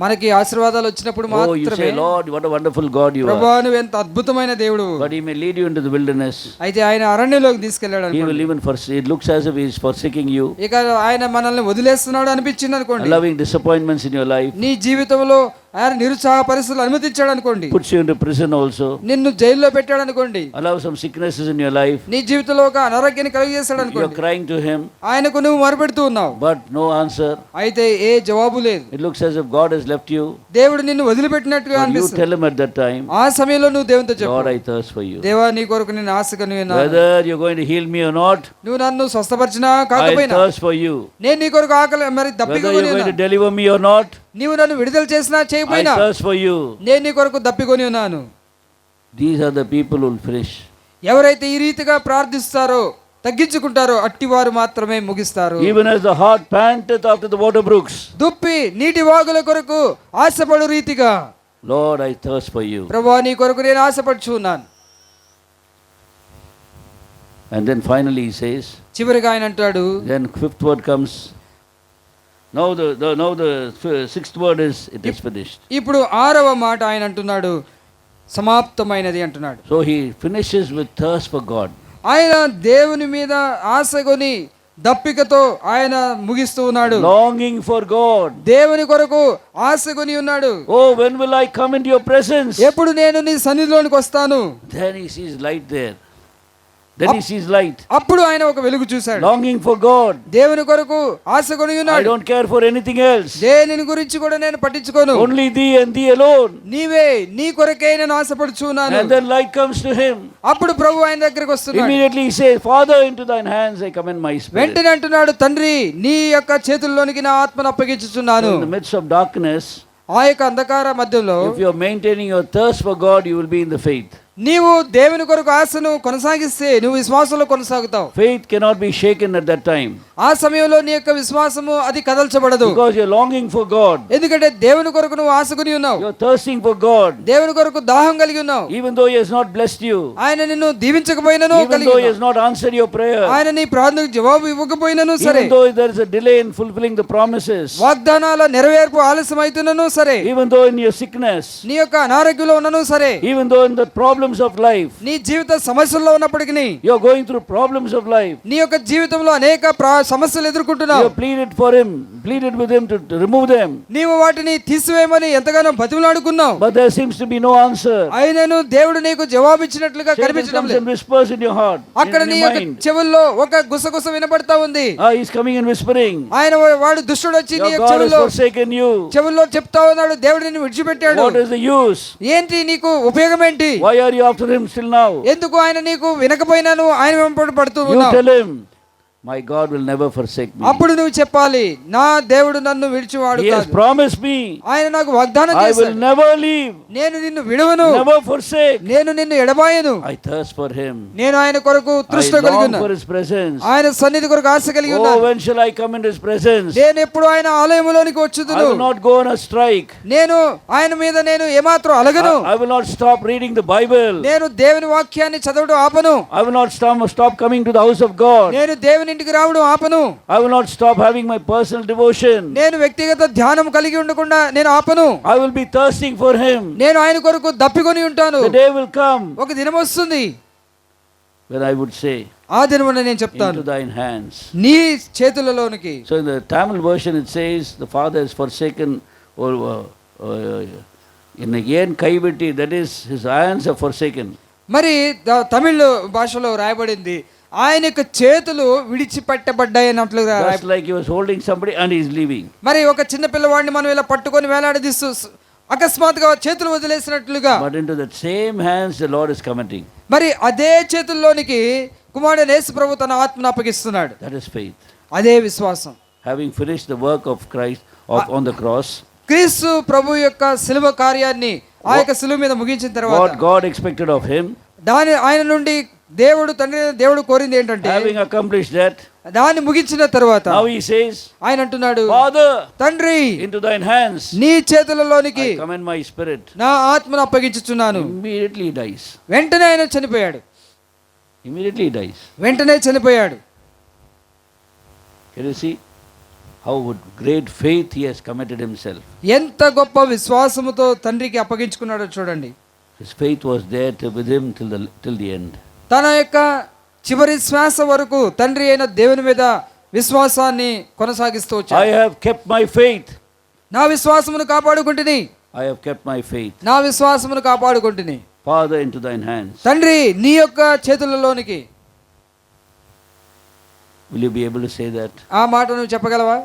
మనకి ఆశీర్వాదాలు వచ్చినప్పుడు
Oh, you
మాత్రమే,
say, Lord, what a wonderful God you
ప్రభువా
are.
నువ్వు ఎంత అద్భుతమైన దేవుడు.
But he may lead you into the wilderness.
అయితే ఆయన అరణ్యంలోకి తీసుకెళ్ళాడు
He will
అనుకోండి.
even it looks as if he is forsaking you.
ఇక ఆయన మనల్ని వదిలేస్తున్నాడు అనిపించింది అనుకోండి.
Allowing disappointments in your life.
నీ జీవితంలో ఆయన నిరుత్సాహ పరిస్థితులు అనుమతించాడు అనుకోండి.
Puts you into prison also.
నిన్ను జైల్లో పెట్టాడు అనుకోండి.
Allow some sicknesses in your life.
నీ జీవితంలో ఒక అనారోగ్యాన్ని కలిగజేస్తాడు
You are
అనుకోండి.
crying to him.
ఆయనకు నువ్వు మొరపెడుతూ ఉన్నావు,
But no answer.
అయితే ఏ జవాబు లేదు.
It looks as if God has left you.
దేవుడు నిన్ను వదిలిపెట్టినట్టుగా
But you
అనిపిస్తుంది.
tell him at that time,
ఆ సమయంలో నువ్వు దేవునితో చెప్పు,
Lord, I thirst for you.
దేవా నీ కొరకు నేను ఆశగా ఉన్నాను.
Whether you're going to heal me or not,
నువ్వు నన్ను స్వస్థపరిచినా
I
కాకపోయినా
thirst for you.
నేను నీ కొరకు ఆకలి మరి
Whether
దప్పికొని
you're going to
ఉన్నాను.
deliver me or not,
నీవు నన్ను విడుదల చేసినా
I
చేయకపోయినా
thirst for you.
నేను నీ కొరకు దప్పికొని ఉన్నాను.
These are the people who will finish.
ఎవరైతే ఈ రీతిగా ప్రార్థిస్తారో, తగ్గించుకుంటారో, అట్టివారు మాత్రమే ముగిస్తారు.
Even as the heart panteth after the water brooks.
దుప్పి నీటి వాగుల కొరకు ఆశపడు రీతిగా,
Lord, I thirst for you.
ప్రభువా నీ కొరకు నేను ఆశపడుచు ఉన్నాను.
And then finally he says,
చివరిగా ఆయన అంటాడు,
then 5th word comes. Now the 6th word is, it is finished.
ఇప్పుడు 6వ మాట ఆయన అంటున్నాడు, సమాప్తమైనది అంటున్నాడు.
So he finishes with thirst for God.
ఆయన దేవుని మీద ఆశగొని దప్పికతో ఆయన ముగిస్తూ ఉన్నాడు.
Longing for God.
దేవుని కొరకు ఆశగొని ఉన్నాడు.
Oh, when will I come into your presence?
ఎప్పుడు నేను నీ సన్నిధిలోనికి వస్తాను?
Then he sees light there. Then he sees light.
అప్పుడు ఆయన ఒక వెలుగు చూశాడు.
Longing for God.
దేవుని కొరకు ఆశ కొని
I
ఉన్నాడు.
don't care for anything else.
దేనిని గురించి కూడా నేను పట్టించుకోను.
Only thee and thee alone.
నీవే, నీ కొరకే నేను ఆశపడుచున్నాను.
And then light comes to him.
అప్పుడు ప్రభు ఆయన దగ్గరికి వస్తున్నాడు.
Immediately he says, Father, into thine hands I commend my spirit.
వెంటనే అంటున్నాడు, తండ్రి నీ యొక్క చేతుల్లోనికి నా ఆత్మను అప్పగించుచున్నాను.
In the midst of darkness,
ఆ యొక్క అంధకార మధ్యలో
if you are maintaining your thirst for God, you will be in the faith.
నీవు దేవుని కొరకు ఆశను కొనసాగిస్తే నువ్వు విశ్వాసంలో కొనసాగుతావు.
Faith cannot be shaken at that time.
ఆ సమయంలో నీ యొక్క విశ్వాసము అది కదల్చబడదు.
Because you are longing for God.
ఎందుకంటే దేవుని కొరకు నువ్వు ఆశకుని ఉన్నావు.
You are thirsting for God.
దేవుని కొరకు దాహం కలిగి ఉన్నావు.
Even though he has not blessed you.
ఆయన నిన్ను దీవించకపోయినను,
Even though he has not answered your prayer.
ఆయన నీ ప్రార్థనకు జవాబు ఇవ్వకపోయినను సరే,
Even though there is a delay in fulfilling the promises.
వాగ్దానాల నెరవేర్పు ఆలస్యం అయితున్నను సరే,
Even though in your sickness.
నీ యొక్క అనారోగ్యంలో ఉన్నను సరే,
Even though in the problems of life.
నీ జీవిత సమస్యల్లో ఉన్నప్పటికీ,
You are going through problems of life.
నీ యొక్క జీవితంలో అనేక సమస్యలు ఎదుర్కొంటున్నావు.
You have pleaded with him to remove them.
నీవు వాటిని తీసివేయమని ఎంతగానో బతిమలాడుకున్నావు.
But there seems to be no answer.
అయినను దేవుడు నీకు జవాబు ఇచ్చినట్లుగా
Satan
కనిపించడం
comes
లేదు.
and whispers in your heart.
అక్కడ
in
నీ
your
యొక్క
mind.
చెవుల్లో ఒక గుసగుస వినపడతా ఉంది.
He's coming and whispering.
ఆయన వాడు దుష్టుడు వచ్చి నీ
Your
యొక్క
God has
చెవుల్లో
forsaken you.
చెవుల్లో చెప్తా ఉన్నాడు, దేవుడు నిన్ను విడిచిపెట్టాడు.
What is the use?
ఏంటి నీకు ఉపయోగం ఏంటి?
Why are you after him still now?
ఎందుకు ఆయన నీకు వినకపోయినాను ఆయన వెంబడి పడుతూ
You
ఉన్నావు.
tell him, my God will never forsake me.
అప్పుడు నువ్వు చెప్పాలి, నా దేవుడు నన్ను విడిచివాడు
He has
కాదు.
promised me.
ఆయన నాకు వాగ్దానం
I will
చేశాడు,
never leave,
నేను నిన్ను విడవను,
never forsake.
నేను నిన్ను ఎడబాయను.
I thirst for him.
నేను ఆయన కొరకు
I
తృష్ణ కలిగి
long
ఉన్నాను.
for his presence.
ఆయన సన్నిధి కొరకు ఆశ కలిగి
Oh,
ఉన్నాను.
when shall I come into his presence?
నేను ఎప్పుడు ఆయన ఆలయములోనికి
I
వచ్చుదును.
will not go on a strike.
నేను ఆయన మీద నేను ఏమాత్రం అలగను.
I will not stop reading the Bible.
నేను దేవుని వాక్యాన్ని చదవడం ఆపను.
I will not stop coming to the house of God.
నేను దేవుని ఇంటికి రావడం ఆపను.
I will not stop having my personal devotion.
నేను వ్యక్తిగత ధ్యానం కలిగి ఉండకుండా నేను ఆపను.
I will be thirsting for him.
నేను ఆయన కొరకు దప్పికొని ఉంటాను.
The day will come
ఒక దినం వస్తుంది
when I would say,
ఆ దినమున నేను చెప్తాను,
into thine hands.
నీ చేతులలోనికి.
So in the Tamil version it says, the Father has forsaken, or in the yen kaivitti, that is, his hands are forsaken.
మరి తమిళ భాషలో రాయబడింది, ఆయన యొక్క చేతులు విడిచిపెట్టబడ్డాయి అన్నట్లుగా
Just like he was holding somebody and he is leaving.
మరి ఒక చిన్న పిల్లవాడిని మనం ఇలా పట్టుకొని వేలాడదీస్తూ అకస్మాత్తుగా చేతులు వదిలేసినట్లుగా,
But into that same hands the Lord is committing.
మరి అదే చేతుల్లోనికి కుమారుడు యేసు ప్రభు తన ఆత్మను అప్పగిస్తున్నాడు.
That is faith.
అదే విశ్వాసం.
Having finished the work of Christ on the cross,
క్రీస్తు ప్రభు యొక్క శిలువ కార్యాన్ని ఆ యొక్క శిలువ మీద ముగించిన తర్వాత
what God expected of him,
ఆయన నుండి దేవుడు కోరింది ఏంటంటే,
having accomplished that,
దాన్ని ముగించిన తర్వాత
now he says,
ఆయన అంటున్నాడు,
Father,
తండ్రి
into thine hands
నీ చేతులలోనికి
I commend my spirit.
నా ఆత్మను అప్పగించుచున్నాను.
Immediately he dies.
వెంటనే ఆయన చనిపోయాడు.
Immediately he dies.
వెంటనే చనిపోయాడు.
Can you see how with great faith he has committed himself?
ఎంత గొప్ప విశ్వాసముతో తండ్రికి అప్పగించుకున్నాడో చూడండి.
His faith was there with him till the end.
తన యొక్క చివరి శ్వాస వరకు తండ్రి అయిన దేవుని మీద విశ్వాసాన్ని కొనసాగిస్తూ వచ్చాడు.
I have kept my faith.
నా విశ్వాసమును కాపాడుకుంటుని,
I have kept my faith.
నా విశ్వాసమును కాపాడుకుంటుని.
Father, into thine hands.
తండ్రి నీ యొక్క చేతులలోనికి.
Will you be able to say that?
ఆ మాట నువ్వు చెప్పగలవా?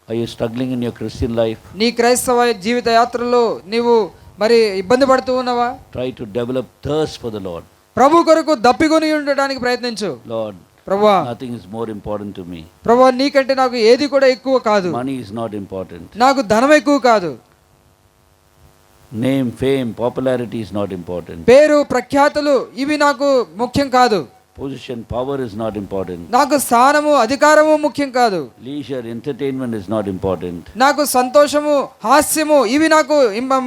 Are you struggling in your Christian life?
నీ క్రైస్తవ జీవిత యాత్రలో నీవు మరి ఇబ్బంది పడుతూ ఉన్నావా?
Try to develop thirst for the Lord.
ప్రభు కొరకు దప్పికొని ఉండడానికి ప్రయత్నించు.
Lord,
ప్రభువా,
nothing is more important to me.
ప్రభువా, నీకంటే నాకు ఏది కూడా ఎక్కువ కాదు.
Money is not important.
నాకు ధనం ఎక్కువ కాదు.
Name, fame, popularity is not important.
పేరు ప్రఖ్యాతులు ఇవి నాకు ముఖ్యం కాదు.
Position, power is not important.
నాకు స్థానము అధికారము ముఖ్యం కాదు.
Leisure, entertainment is not important.
నాకు సంతోషము హాస్యము ఇవి నాకు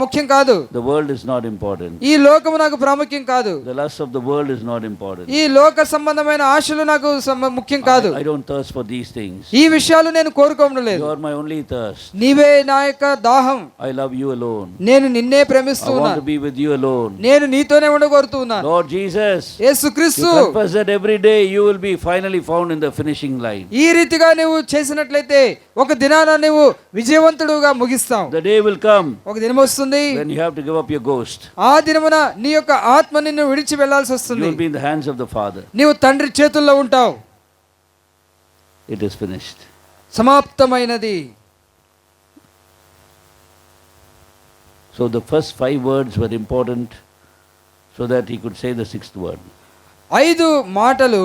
ముఖ్యం కాదు.
The world is not important.
ఈ లోకము నాకు ప్రాముఖ్యం కాదు.
The lust of the world is not important.
ఈ లోక సంబంధమైన ఆశలు నాకు ముఖ్యం కాదు.
I don't thirst for these things.
ఈ విషయాలు నేను కోరుకోవడం లేదు.
You are my only thirst.
నీవే నా యొక్క దాహం.
I love you alone.
నేను నిన్నే
I
ప్రేమిస్తూ
want to
ఉన్నాను.
be with you alone.
నేను నీతోనే ఉండగోరుతూ ఉన్నాను.
Lord Jesus,
యేసుక్రీస్తు,
you confess that that every day you will be finally found in the finishing line.
ఈ రీతిగా నువ్వు చేసినట్లయితే ఒక దినాన నువ్వు విజయవంతుడుగా ముగిస్తావు.
The day will come
ఒక దినం వస్తుంది
when you have to give up your ghost.
ఆ దినమున నీ యొక్క ఆత్మ నిన్ను విడిచి వెళ్ళాల్సి
You
వస్తుంది.
will be in the hands of the Father.
నీవు తండ్రి చేతుల్లో ఉంటావు.
It is finished.
సమాప్తమైనది.
So the first 5 words were important so that he could say the 6th word.
5 మాటలు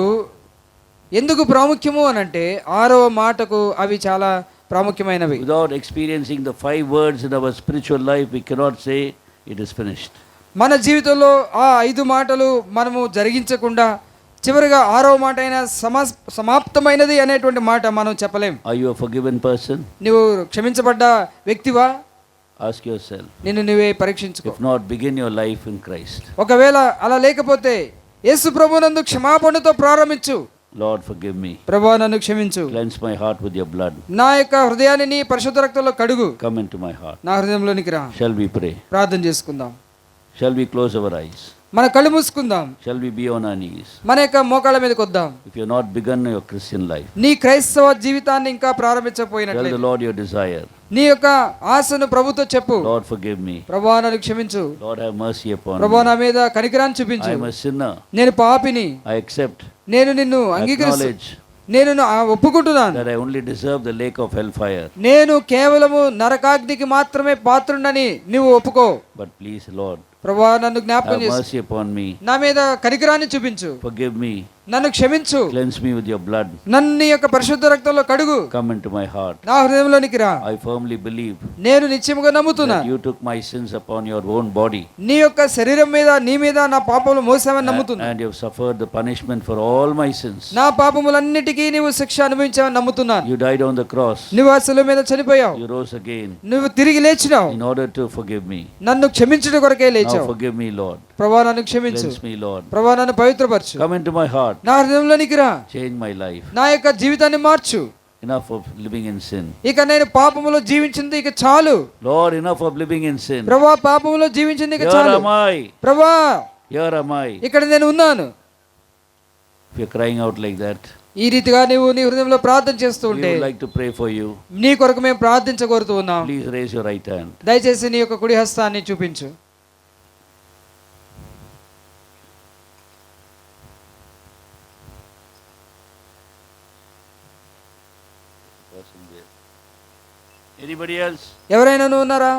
ఎందుకు ప్రాముఖ్యము అనంటే 6వ మాటకు అవి చాలా ప్రాముఖ్యమైనవి.
Without experiencing the 5 words in our spiritual life, we cannot say it is finished.
మన జీవితంలో ఆ 5 మాటలు మనము జరిగించకుండా చివరిగా 6వ మాట అయిన సమాప్తమైనది అనేటువంటి మాట మనం చెప్పలేం.
Are you a forgiven person?
నువ్వు క్షమించబడ్డ వ్యక్తివా?
Ask yourself.
నిన్ను నువ్వే పరీక్షించుకో.
If not, begin your life in Christ.
ఒకవేళ అలా లేకపోతే యేసు ప్రభువునందు క్షమాపణతో ప్రారంభించు.
Lord, forgive me.
ప్రభువా నన్ను క్షమించు.
Cleanse my heart with your blood.
నా యొక్క హృదయాన్ని నీ పరిశుద్ధ రక్తంలో కడుగు.
Come into my heart.
నా హృదయంలోనికి రా.
Shall we pray?
ప్రార్థన చేసుకుందాం.
Shall we close our eyes?
మన కళ్ళు మూసుకుందాం.
Shall we be on our knees?
మన యొక్క మోకాళ్ళ మీదకి వద్దాం.
If you have not begun your Christian life,
నీ క్రైస్తవ జీవితాన్ని ఇంకా
tell
ప్రారంభించకపోయినట్లయితే
the Lord your desire.
నీ యొక్క ఆశను ప్రభుతో చెప్పు.
Lord, forgive me.
ప్రభువా నన్ను క్షమించు.
Lord, have mercy upon
ప్రభువా
me.
నా మీద కనికరాన్ని
I
చూపించు.
am a sinner.
నేను పాపిని.
I accept,
నేను నిన్ను అంగీకరిస్తూ
acknowledge
నేను ఒప్పుకుంటున్నాను.
that I only deserve the lake of hellfire.
నేను కేవలము నరకాగ్నికి మాత్రమే పాత్రుడని నువ్వు ఒప్పుకో.
But please, Lord,
ప్రభువా నన్ను జ్ఞాపకం
have
చేసు.
mercy upon me.
నా మీద కనికరాన్ని చూపించు.
Forgive me.
నన్ను క్షమించు.
Cleanse me with your blood.
నన్ను నీ యొక్క పరిశుద్ధ రక్తంలో కడుగు.
Come into my heart.
నా హృదయంలోనికి రా.
I firmly believe
నేను నిశ్చయముగా
that
నమ్ముతున్నాను.
you took my sins upon your own body
నీ యొక్క శరీరం మీద నీ మీద నా పాపములు మోసావని నమ్ముతున్నాను.
and you have suffered the punishment for all my sins.
నా పాపములన్నిటికీ నీవు శిక్ష అనుభవించావని నమ్ముతున్నాను.
You died on the cross.
నువ్వు ఆ శిలువ మీద చనిపోయావు.
You rose again
నువ్వు తిరిగి లేచినావు.
in order to forgive me.
నన్ను క్షమించడం కొరకే
Now
లేచావు.
forgive me, Lord.
ప్రభువా నన్ను క్షమించు.
Cleanse me, Lord.
ప్రభువా నన్ను పవిత్రపరచు.
Come into my heart.
నా హృదయంలోనికి రా.
Change my life.
నా యొక్క జీవితాన్ని మార్చు.
Enough of living in sin.
ఇక నేను పాపములో జీవించింది ఇక చాలు.
Lord, enough of living in sin.
ప్రభువా పాపములో జీవించింది ఇక
Here
చాలు.
am I.
ప్రభువా
Here am I.
ఇక్కడ నేను ఉన్నాను.
If you're crying out like that,
ఈ రీతిగా నీవు నీ హృదయంలో ప్రార్థన చేస్తూ
we
ఉంటే
would like to pray for you.
నీ కొరకు మేము ప్రార్థించగోరుతూ ఉన్నాం.
Please raise your right hand.
దయచేసి నీ యొక్క కుడి హస్తాన్ని చూపించు.
Anybody else?
ఎవరైనా ఉన్నారా?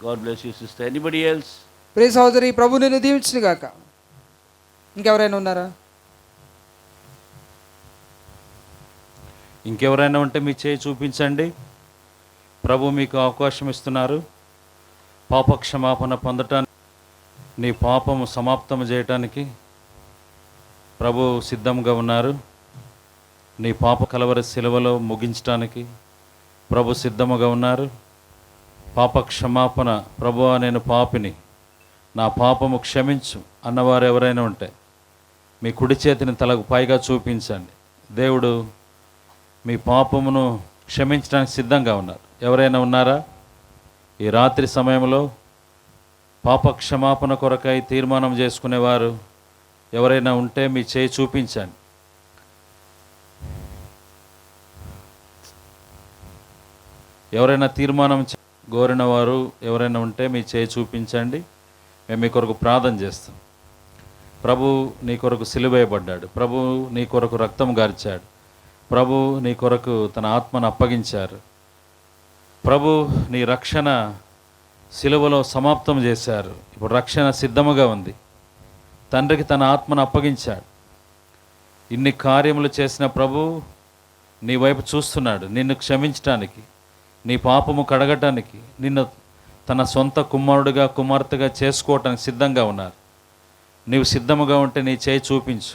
God bless you, sister. Anybody else?
ప్రియ సహోదరి, ప్రభు నిన్ను దీవించును గాక. ఇంకెవరైనా ఉన్నారా?
ఇంకెవరైనా ఉంటే మీ చేయి చూపించండి. ప్రభు మీకు అవకాశం ఇస్తున్నారు. పాప క్షమాపణ పొందటానికి, నీ పాపము సమాప్తం చేయటానికి ప్రభు సిద్ధంగా ఉన్నారు. నీ పాప కలవరి సిలువలో ముగించటానికి ప్రభు సిద్ధముగా ఉన్నారు. పాప క్షమాపణ, ప్రభువా నేను పాపిని, నా పాపము క్షమించు అన్నవారు ఎవరైనా ఉంటే మీ కుడి చేతిని తలకు పైగా చూపించండి. దేవుడు మీ పాపమును క్షమించడానికి సిద్ధంగా ఉన్నారు. ఎవరైనా ఉన్నారా? ఈ రాత్రి సమయంలో పాప క్షమాపణ కొరకై తీర్మానం చేసుకునేవారు ఎవరైనా ఉంటే మీ చేయి చూపించండి. ఎవరైనా తీర్మానం కోరిన వారు ఎవరైనా ఉంటే మీ చేయి చూపించండి. మేము మీ కొరకు ప్రార్థన చేస్తాం. ప్రభు నీ కొరకు సిలువేయబడ్డాడు. ప్రభు నీ కొరకు రక్తం గార్చాడు. ప్రభు నీ కొరకు తన ఆత్మను అప్పగించారు. ప్రభు నీ రక్షణ సిలువలో సమాప్తం చేశారు. ఇప్పుడు రక్షణ సిద్ధముగా ఉంది. తండ్రికి తన ఆత్మను అప్పగించాడు. ఇన్ని కార్యములు చేసిన ప్రభు నీ వైపు చూస్తున్నాడు. నిన్ను క్షమించటానికి, నీ పాపము కడగటానికి, నిన్ను తన సొంత కుమారుడిగా కుమార్తెగా చేసుకోవటానికి సిద్ధంగా ఉన్నారు. నీవు సిద్ధముగా ఉంటే నీ చేయి చూపించు.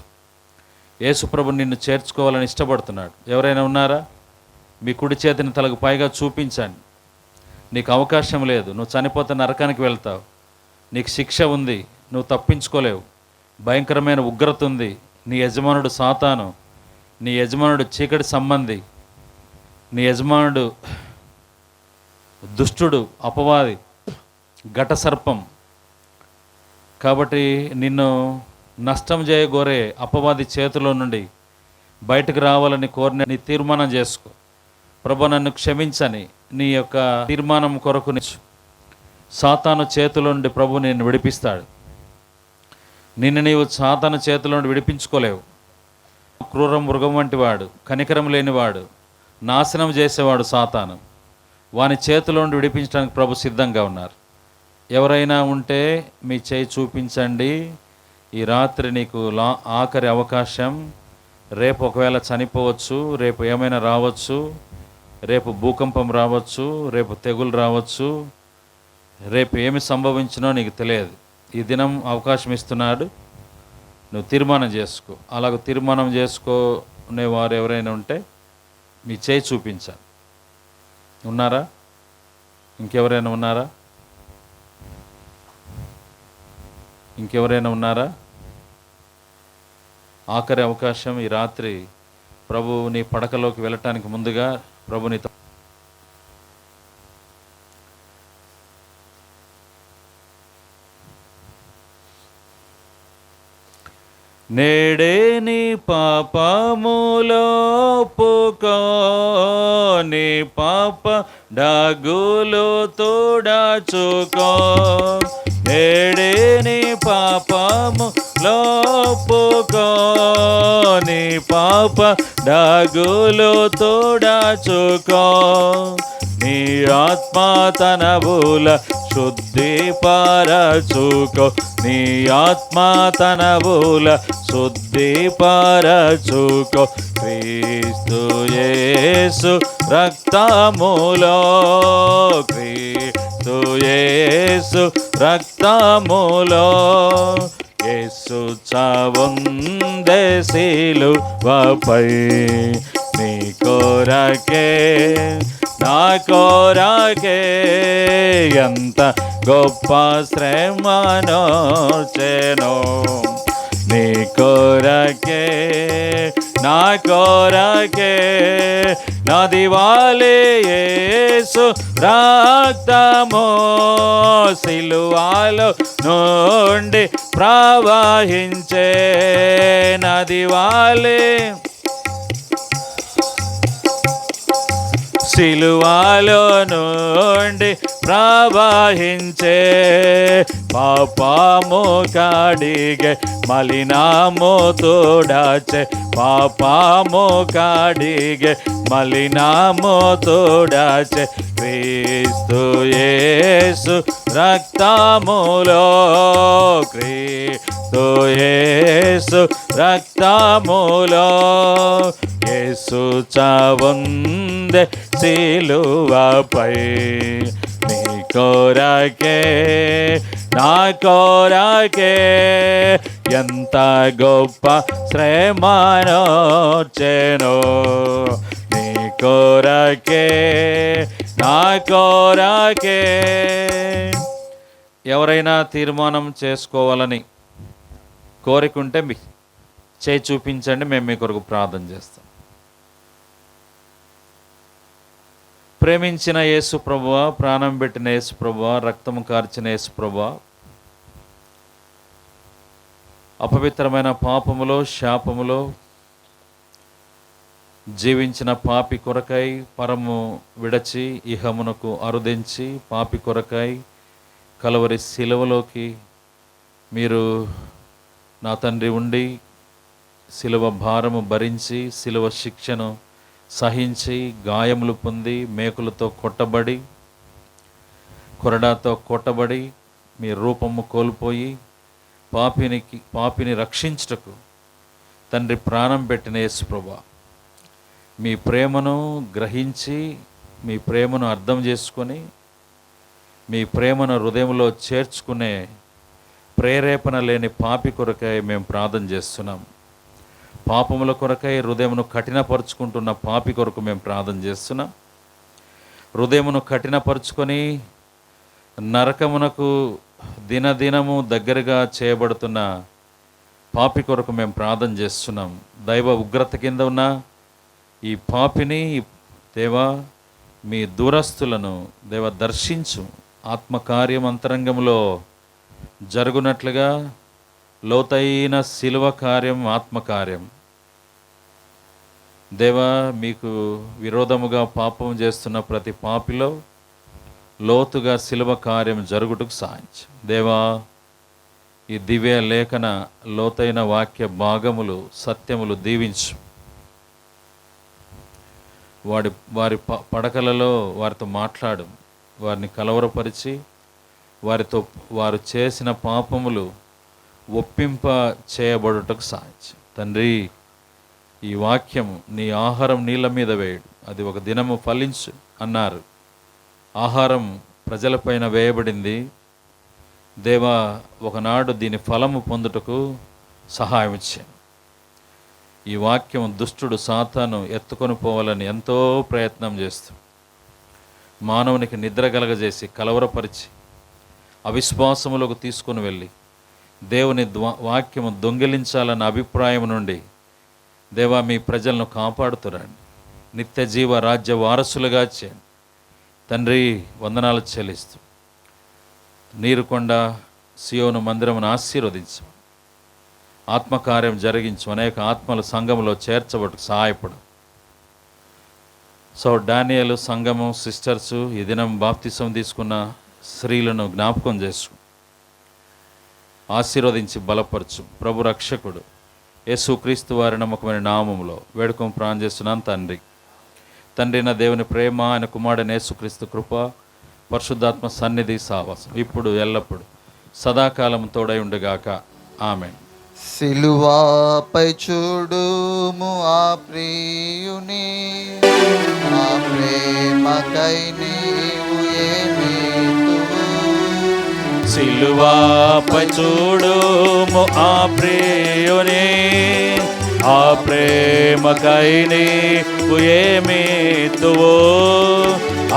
యేసుప్రభు నిన్ను చేర్చుకోవాలని ఇష్టపడుతున్నాడు. ఎవరైనా ఉన్నారా? మీ కుడి చేతిని తలకు పైగా చూపించండి. నీకు అవకాశం లేదు. నువ్వు చనిపోతే నరకానికి వెళ్తావు. నీకు శిక్ష ఉంది. నువ్వు తప్పించుకోలేవు. భయంకరమైన ఉగ్రత ఉంది. నీ యజమానుడు సాతాను, నీ యజమానుడు చీకటి సంబంధి, నీ యజమానుడు దుష్టుడు, అపవాది, ఘట సర్పం, కాబట్టి నిన్ను నష్టం చేయగోరే అపవాది చేతిలో నుండి బయటకు రావాలని కోరిన నీ తీర్మానం చేసుకో. ప్రభు నన్ను క్షమించని నీ యొక్క తీర్మానం కొరకు సాతాను చేతిలో నుండి ప్రభు నిన్ను విడిపిస్తాడు. నిన్ను నీవు సాతాను చేతిలో నుండి విడిపించుకోలేవు. క్రూర మృగం వంటి వాడు, కనికరం లేనివాడు, నాశనం చేసేవాడు సాతాను. వాని చేతిలో నుండి విడిపించడానికి ప్రభు సిద్ధంగా ఉన్నారు. ఎవరైనా ఉంటే మీ చేయి చూపించండి. ఈ రాత్రి నీకు ఆఖరి అవకాశం. రేపు ఒకవేళ చనిపోవచ్చు, రేపు ఏమైనా రావచ్చు, రేపు భూకంపం రావచ్చు, రేపు తెగులు రావచ్చు, రేపు ఏమి సంభవించినో నీకు తెలియదు. ఈ దినం అవకాశం ఇస్తున్నాడు, నువ్వు తీర్మానం చేసుకో. అలాగ తీర్మానం చేసుకునేవారు ఎవరైనా ఉంటే మీ చేయి చూపించాలి. ఉన్నారా? ఇంకెవరైనా ఉన్నారా? ఇంకెవరైనా ఉన్నారా? ఆఖరి అవకాశం ఈ రాత్రి. ప్రభు నీ పడకలోకి వెళ్ళటానికి ముందుగా ప్రభు నీతో నేడే నీ పాపములో ఒప్పుకో, నీ పాప డాగులు తోడాచుకో. నేడే నీ పాపములో ఒప్పుకో, నీ పాప డాగులు తోడాచుకో. నీ ఆత్మ తనవుల శుద్ధి పరచుకో, నీ ఆత్మ తనవుల శుద్ధి పరచుకో. క్రీస్తు యేసు రక్తములో, క్రీస్తు యేసు రక్తములో, యేసు చావుందే సిలువపై నీ కొరకే నా కొరకే ఎంత గొప్ప శ్రమనోర్చెను. నీ కొరకే నా కొరకే నది వాలే యేసు రక్తము సిలువలో నుండి ప్రవహించే. నది వాలే సిలువలో నుండి ప్రవహించే. పాపము కడిగే మలినాము తోడాచే, పాపము కడిగే మలినాము తోడాచే. క్రీస్తు యేసు రక్తములో, క్రీస్తు యేసు రక్తములో, యేసు చావుందే సిలువపై నీ కొరకే నా కొరకే ఎంత గొప్ప శ్రమనోర్చెను. నీ కొరకే నా కొరకే. ఎవరైనా తీర్మానం చేసుకోవాలని కోరికుంటే మీ చేయి చూపించండి, మేము మీ కొరకు ప్రార్థన చేస్తాం. ప్రేమించిన యేసు ప్రభువా, ప్రాణం పెట్టిన యేసు ప్రభువా, రక్తము కార్చిన యేసు ప్రభువా, అపవిత్రమైన పాపములో శాపములో జీవించిన పాపి కొరకై పరము విడచి ఇహమునకు అరుదించి పాపి కొరకై కలవరి శిలువలోకి మీరు నా తండ్రి ఉండి శిలువ భారము భరించి శిలువ శిక్షను సహించి గాయములు పొంది మేకులతో కొట్టబడి కొరడాతో కొట్టబడి మీ రూపము కోల్పోయి పాపిని రక్షించుటకు తండ్రి ప్రాణం పెట్టిన యేసు ప్రభువా, మీ ప్రేమను గ్రహించి మీ ప్రేమను అర్థం చేసుకొని మీ ప్రేమను హృదయంలో చేర్చుకునే ప్రేరేపణ లేని పాపి కొరకై మేము ప్రార్థన చేస్తున్నాం. పాపముల కొరకై హృదయమును కఠినపరుచుకుంటున్న పాపి కొరకు మేము ప్రార్థన చేస్తున్నాం. హృదయమును కఠినపరుచుకొని నరకమునకు దినదినము దగ్గరగా చేయబడుతున్న పాపి కొరకు మేము ప్రార్థన చేస్తున్నాం. దైవ ఉగ్రత కింద ఉన్న ఈ పాపిని దేవా, మీ దూరస్తులను దేవ దర్శించు. ఆత్మకార్యం అంతరంగంలో జరుగునట్లుగా లోతైన శిలువ కార్యం, ఆత్మకార్యం. దేవా, మీకు విరోధముగా పాపం చేస్తున్న ప్రతి పాపిలో లోతుగా శిలువ కార్యం జరుగుటకు సాయించు. దేవా, ఈ దివ్య లేఖన లోతైన వాక్య భాగములు, సత్యములు దీవించు. వారి పడకలలో వారితో మాట్లాడు, వారిని కలవరపరిచి వారు చేసిన పాపములు ఒప్పింప చేయబడుటకు సాయించు. తండ్రి, ఈ వాక్యం నీ ఆహారం నీళ్ళ మీద వేయడు, అది ఒక దినము ఫలించు అన్నారు. ఆహారం ప్రజలపైన వేయబడింది. దేవా, ఒకనాడు దీని ఫలము పొందుటకు సహాయం ఇచ్చాను. ఈ వాక్యం దుష్టుడు సాతాను ఎత్తుకొని పోవాలని ఎంతో ప్రయత్నం చేస్తూ మానవునికి నిద్ర కలగజేసి కలవరపరిచి అవిశ్వాసములకు తీసుకుని వెళ్ళి దేవుని వాక్యము దొంగిలించాలన్న అభిప్రాయం నుండి దేవా, మీ ప్రజలను కాపాడుతురండి. నిత్య జీవ రాజ్య వారసులుగా చేయండి. తండ్రి, వందనాలు చెల్లిస్తూ నీరుకొండ సియోను మందిరమును ఆశీర్వదించు, ఆత్మకార్యం జరిగించు, అనేక ఆత్మల సంఘములో చేర్చబట్టుకు సహాయపడు. సో డానియేలు సంఘము సిస్టర్సు ఈ దినం బాప్తిసం తీసుకున్న స్త్రీలను జ్ఞాపకం చేసుకు ఆశీర్వదించి బలపరచు. ప్రభు రక్షకుడు యేసుక్రీస్తు వారి నమ్మకమైన నామములో వేడుకొని ప్రార్థన చేస్తున్నాను తండ్రి. తండ్రి నా దేవుని ప్రేమ, ఆయన కుమారుడైన యేసుక్రీస్తు కృప, పరిశుద్ధాత్మ సన్నిధి సావాసం ఇప్పుడు ఎల్లప్పుడు సదాకాలం తోడై ఉండుగాక. ఆమేన్.
సిలువాపై చూడుము ఆ ప్రియుని, ఆ ప్రేమకై నీవు ఏమేతువు.
సిలువాపై చూడుము ఆ ప్రియుని, ఆ ప్రేమకై నీవు ఏమేతువు.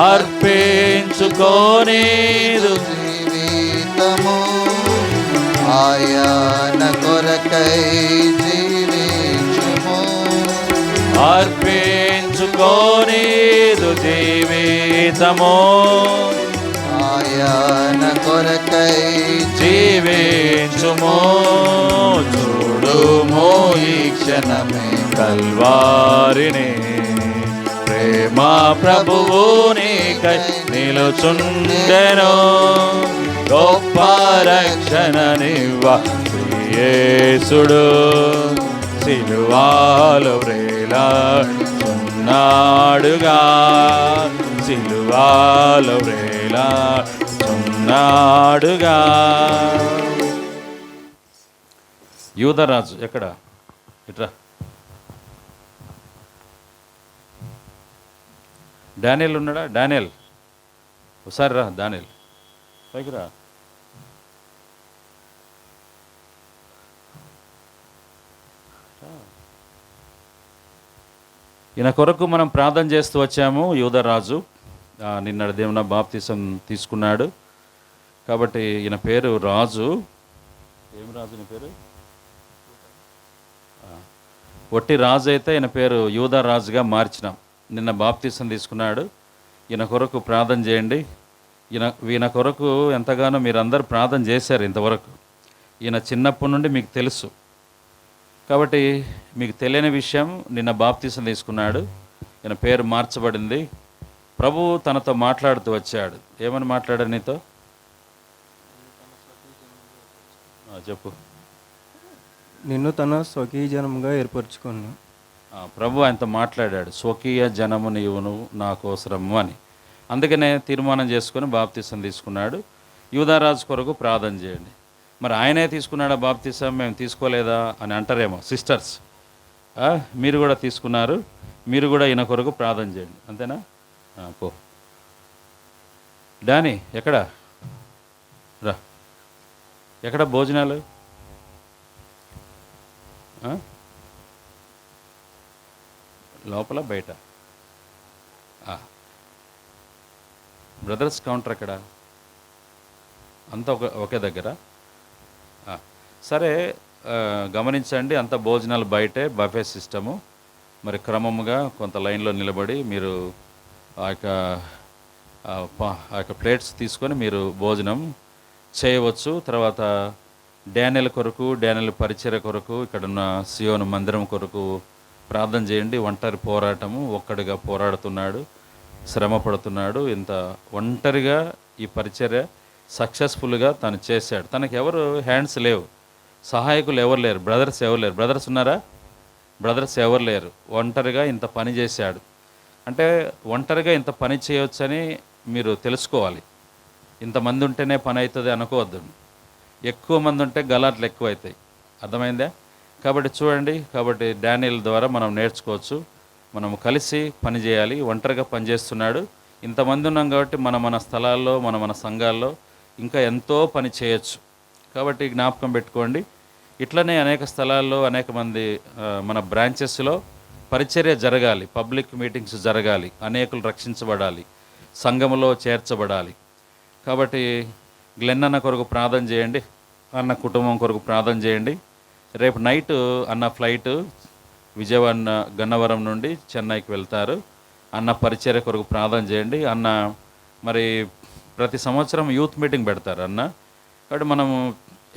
అర్పించుకోనేదు
జీవితము ఆయన కొరకై జీవించుము.
అర్పించుకోనేదు జీవితము
ఆయన కొరకై
జీవించుము. చూడుము ఈ క్షణమే కల్వారిని, ప్రేమ ప్రభువు నీకై నిలుచుండెను. గొప్ప రక్షణనివ్వ యేసుడు సిలువాలో వ్రేలాడుచున్నాడుగా, సిలువాలో వ్రేలాడుచున్నాడుగా. యూదరాజు ఎక్కడ? ఇట్రా. డానియల్ ఉన్నాడా? డానియల్ ఒకసారి రా. డానియల్ పైకి రా. ఈయన కొరకు మనం ప్రార్థన చేస్తూ వచ్చాము. యూదరాజు నిన్న దేవుని బాప్తిసం తీసుకున్నాడు కాబట్టి ఈయన పేరు రాజు. ఏం రాజు నీ పేరు? ఒట్టి రాజు అయితే ఈయన పేరు యూదరాజుగా మార్చినాం. నిన్న బాప్తిసం తీసుకున్నాడు. ఈయన కొరకు ప్రార్థన చేయండి. ఈయన కొరకు ఎంతగానో మీరందరూ ప్రార్థన చేశారు ఇంతవరకు. ఈయన చిన్నప్పటి నుండి మీకు తెలుసు కాబట్టి మీకు తెలియని విషయం, నిన్న బాప్తిసం తీసుకున్నాడు. ఈయన పేరు మార్చబడింది. ప్రభువు తనతో మాట్లాడుతూ వచ్చాడు. ఏమని మాట్లాడాడు నీతో? చెప్పు.
నిన్ను తన స్వకీయ జనముగా ఏర్పరచుకున్నాను.
ప్రభు ఆయనతో మాట్లాడాడు. స్వకీయ జనము నీవును నాకు అవసరము అని. అందుకనే తీర్మానం చేసుకొని బాప్తిసం తీసుకున్నాడు. యూదరాజు కొరకు ప్రార్థన చేయండి. మరి ఆయనే తీసుకున్నాడా బాప్తిసం, మేము తీసుకోలేదా అని అంటారేమో సిస్టర్స్. మీరు కూడా తీసుకున్నారు, మీరు కూడా ఈయన కొరకు ప్రార్థన చేయండి. అంతేనా? పో. డానీ ఎక్కడ రా? ఎక్కడ భోజనాలు? లోపల బయట? బ్రదర్స్ కౌంటర్ ఎక్కడ? అంతా ఒకే దగ్గర? సరే, గమనించండి, అంత భోజనాలు బయటే, బఫే సిస్టము. మరి క్రమముగా కొంత లైన్లో నిలబడి మీరు ఆ యొక్క ప్లేట్స్ తీసుకొని మీరు భోజనం చేయవచ్చు. తర్వాత డానియల్ కొరకు, డానియల్ పరిచర్య కొరకు, ఇక్కడున్న సియోను మందిరం కొరకు ప్రార్థన చేయండి. ఒంటరి పోరాటము, ఒక్కడిగా పోరాడుతున్నాడు, శ్రమ పడుతున్నాడు. ఇంత ఒంటరిగా ఈ పరిచర్య సక్సెస్ఫుల్గా తను చేశాడు. తనకు ఎవరు హ్యాండ్స్ లేవు, సహాయకులు ఎవరు లేరు, బ్రదర్స్ ఎవరు లేరు. బ్రదర్స్ ఉన్నారా? బ్రదర్స్ ఎవరు లేరు. ఒంటరిగా ఇంత పని చేశాడు. అంటే ఒంటరిగా ఇంత పని చేయవచ్చని మీరు తెలుసుకోవాలి. ఇంతమంది ఉంటేనే పని అవుతుంది అనుకోవద్దు. ఎక్కువ మంది ఉంటే గలాట్లు ఎక్కువ అవుతాయి. అర్థమైందా? కాబట్టి చూడండి, కాబట్టి డానియల్ ద్వారా మనం నేర్చుకోవచ్చు. మనం కలిసి పని చేయాలి. ఒంటరిగా పని చేస్తున్నాడు. ఇంతమంది ఉన్నాం కాబట్టి మన స్థలాల్లో, మన సంఘాల్లో ఇంకా ఎంతో పని చేయొచ్చు. కాబట్టి జ్ఞాపకం పెట్టుకోండి. ఇట్లనే అనేక స్థలాల్లో అనేక మంది మన బ్రాంచెస్లో పరిచర్య జరగాలి, పబ్లిక్ మీటింగ్స్ జరగాలి, అనేకులు రక్షించబడాలి, సంఘములో చేర్చబడాలి. కాబట్టి గ్లెన్ అన్న కొరకు ప్రార్థన చేయండి, అన్న కుటుంబం కొరకు ప్రార్థన చేయండి. రేపు నైట్ అన్న ఫ్లైట్ విజయవాడ గన్నవరం నుండి చెన్నైకి వెళ్తారు. అన్న పరిచర్య కొరకు ప్రార్థన చేయండి. అన్న మరి ప్రతి సంవత్సరం యూత్ మీటింగ్ పెడతారు అన్న. కాబట్టి మనము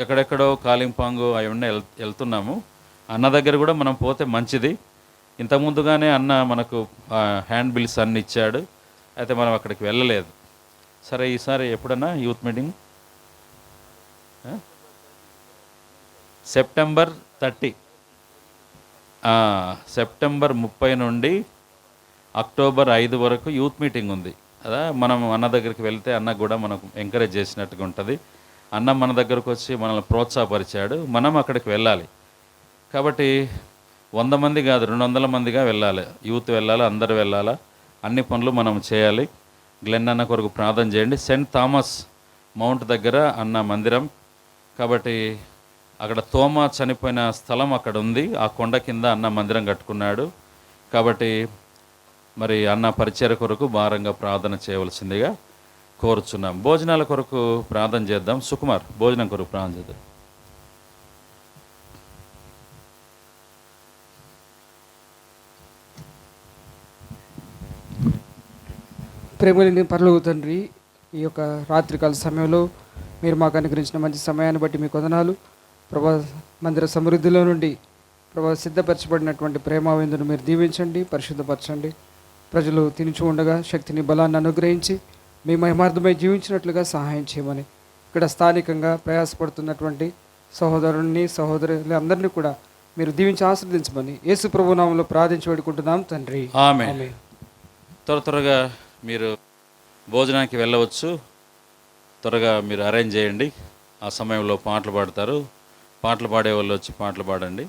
ఎక్కడెక్కడో కాలింపాంగు అవన్నీ వెళ్తున్నాము. అన్న దగ్గర కూడా మనం పోతే మంచిది. ఇంతకుముందుగానే అన్న మనకు హ్యాండ్ బిల్స్ అన్ని ఇచ్చాడు. అయితే మనం అక్కడికి వెళ్ళలేదు. సరే, ఈసారి ఎప్పుడన్నా యూత్ మీటింగ్ సెప్టెంబర్ 30, సెప్టెంబర్ 30 నుండి అక్టోబర్ 5 వరకు యూత్ మీటింగ్ ఉంది కదా. మనం అన్న దగ్గరికి వెళ్తే అన్న కూడా మనకు ఎంకరేజ్ చేసినట్టుగా ఉంటుంది. అన్న మన దగ్గరకు వచ్చి మనల్ని ప్రోత్సాహపరిచాడు. మనం అక్కడికి వెళ్ళాలి. కాబట్టి 100 మంది కాదు, 200 మందిగా వెళ్ళాలి. యూత్ వెళ్ళాలి, అందరూ వెళ్ళాలా. అన్ని పనులు మనం చేయాలి. గ్లెన్ అన్న కొరకు ప్రార్థన చేయండి. సెయింట్ థామస్ మౌంట్ దగ్గర అన్న మందిరం. కాబట్టి అక్కడ తోమా చనిపోయిన స్థలం అక్కడ ఉంది. ఆ కొండ కింద అన్న మందిరం కట్టుకున్నాడు. కాబట్టి మరి అన్న పరిచర్య కొరకు భారంగా ప్రార్థన చేయవలసిందిగా కోరుచున్నాం. భోజనాల కొరకు ప్రార్థన చేద్దాం. సుకుమార్ భోజనం కొరకు ప్రార్థన చేద్దాం.
ప్రేమలేని పరలోక తండ్రి, ఈ యొక్క రాత్రికాల సమయంలో మీరు మాకు అనుగ్రహించిన మంచి సమయాన్ని బట్టి మీకు వందనాలు ప్రభా. మందిర సమృద్ధిలో నుండి ప్రభా సిద్ధపరచబడినటువంటి ప్రేమ విందును మీరు దీవించండి, పరిశుద్ధపరచండి. ప్రజలు తినిచి ఉండగా శక్తిని, బలాన్ని అనుగ్రహించి మీ మహిమార్థమై జీవించినట్లుగా సహాయం చేయమని, ఇక్కడ స్థానికంగా ప్రయాసపడుతున్నటువంటి సహోదరుని సహోదరులు అందరినీ కూడా మీరు దీవించి ఆశీర్వదించమని యేసు ప్రభు నామములో ప్రార్థించి వేడుకుంటున్నాం తండ్రి.
ఆమేన్. త్వరగా మీరు భోజనానికి వెళ్ళవచ్చు. త్వరగా మీరు అరేంజ్ చేయండి. ఆ సమయంలో పాటలు పాడతారు. పాటలు పాడే వాళ్ళు వచ్చి పాటలు పాడండి.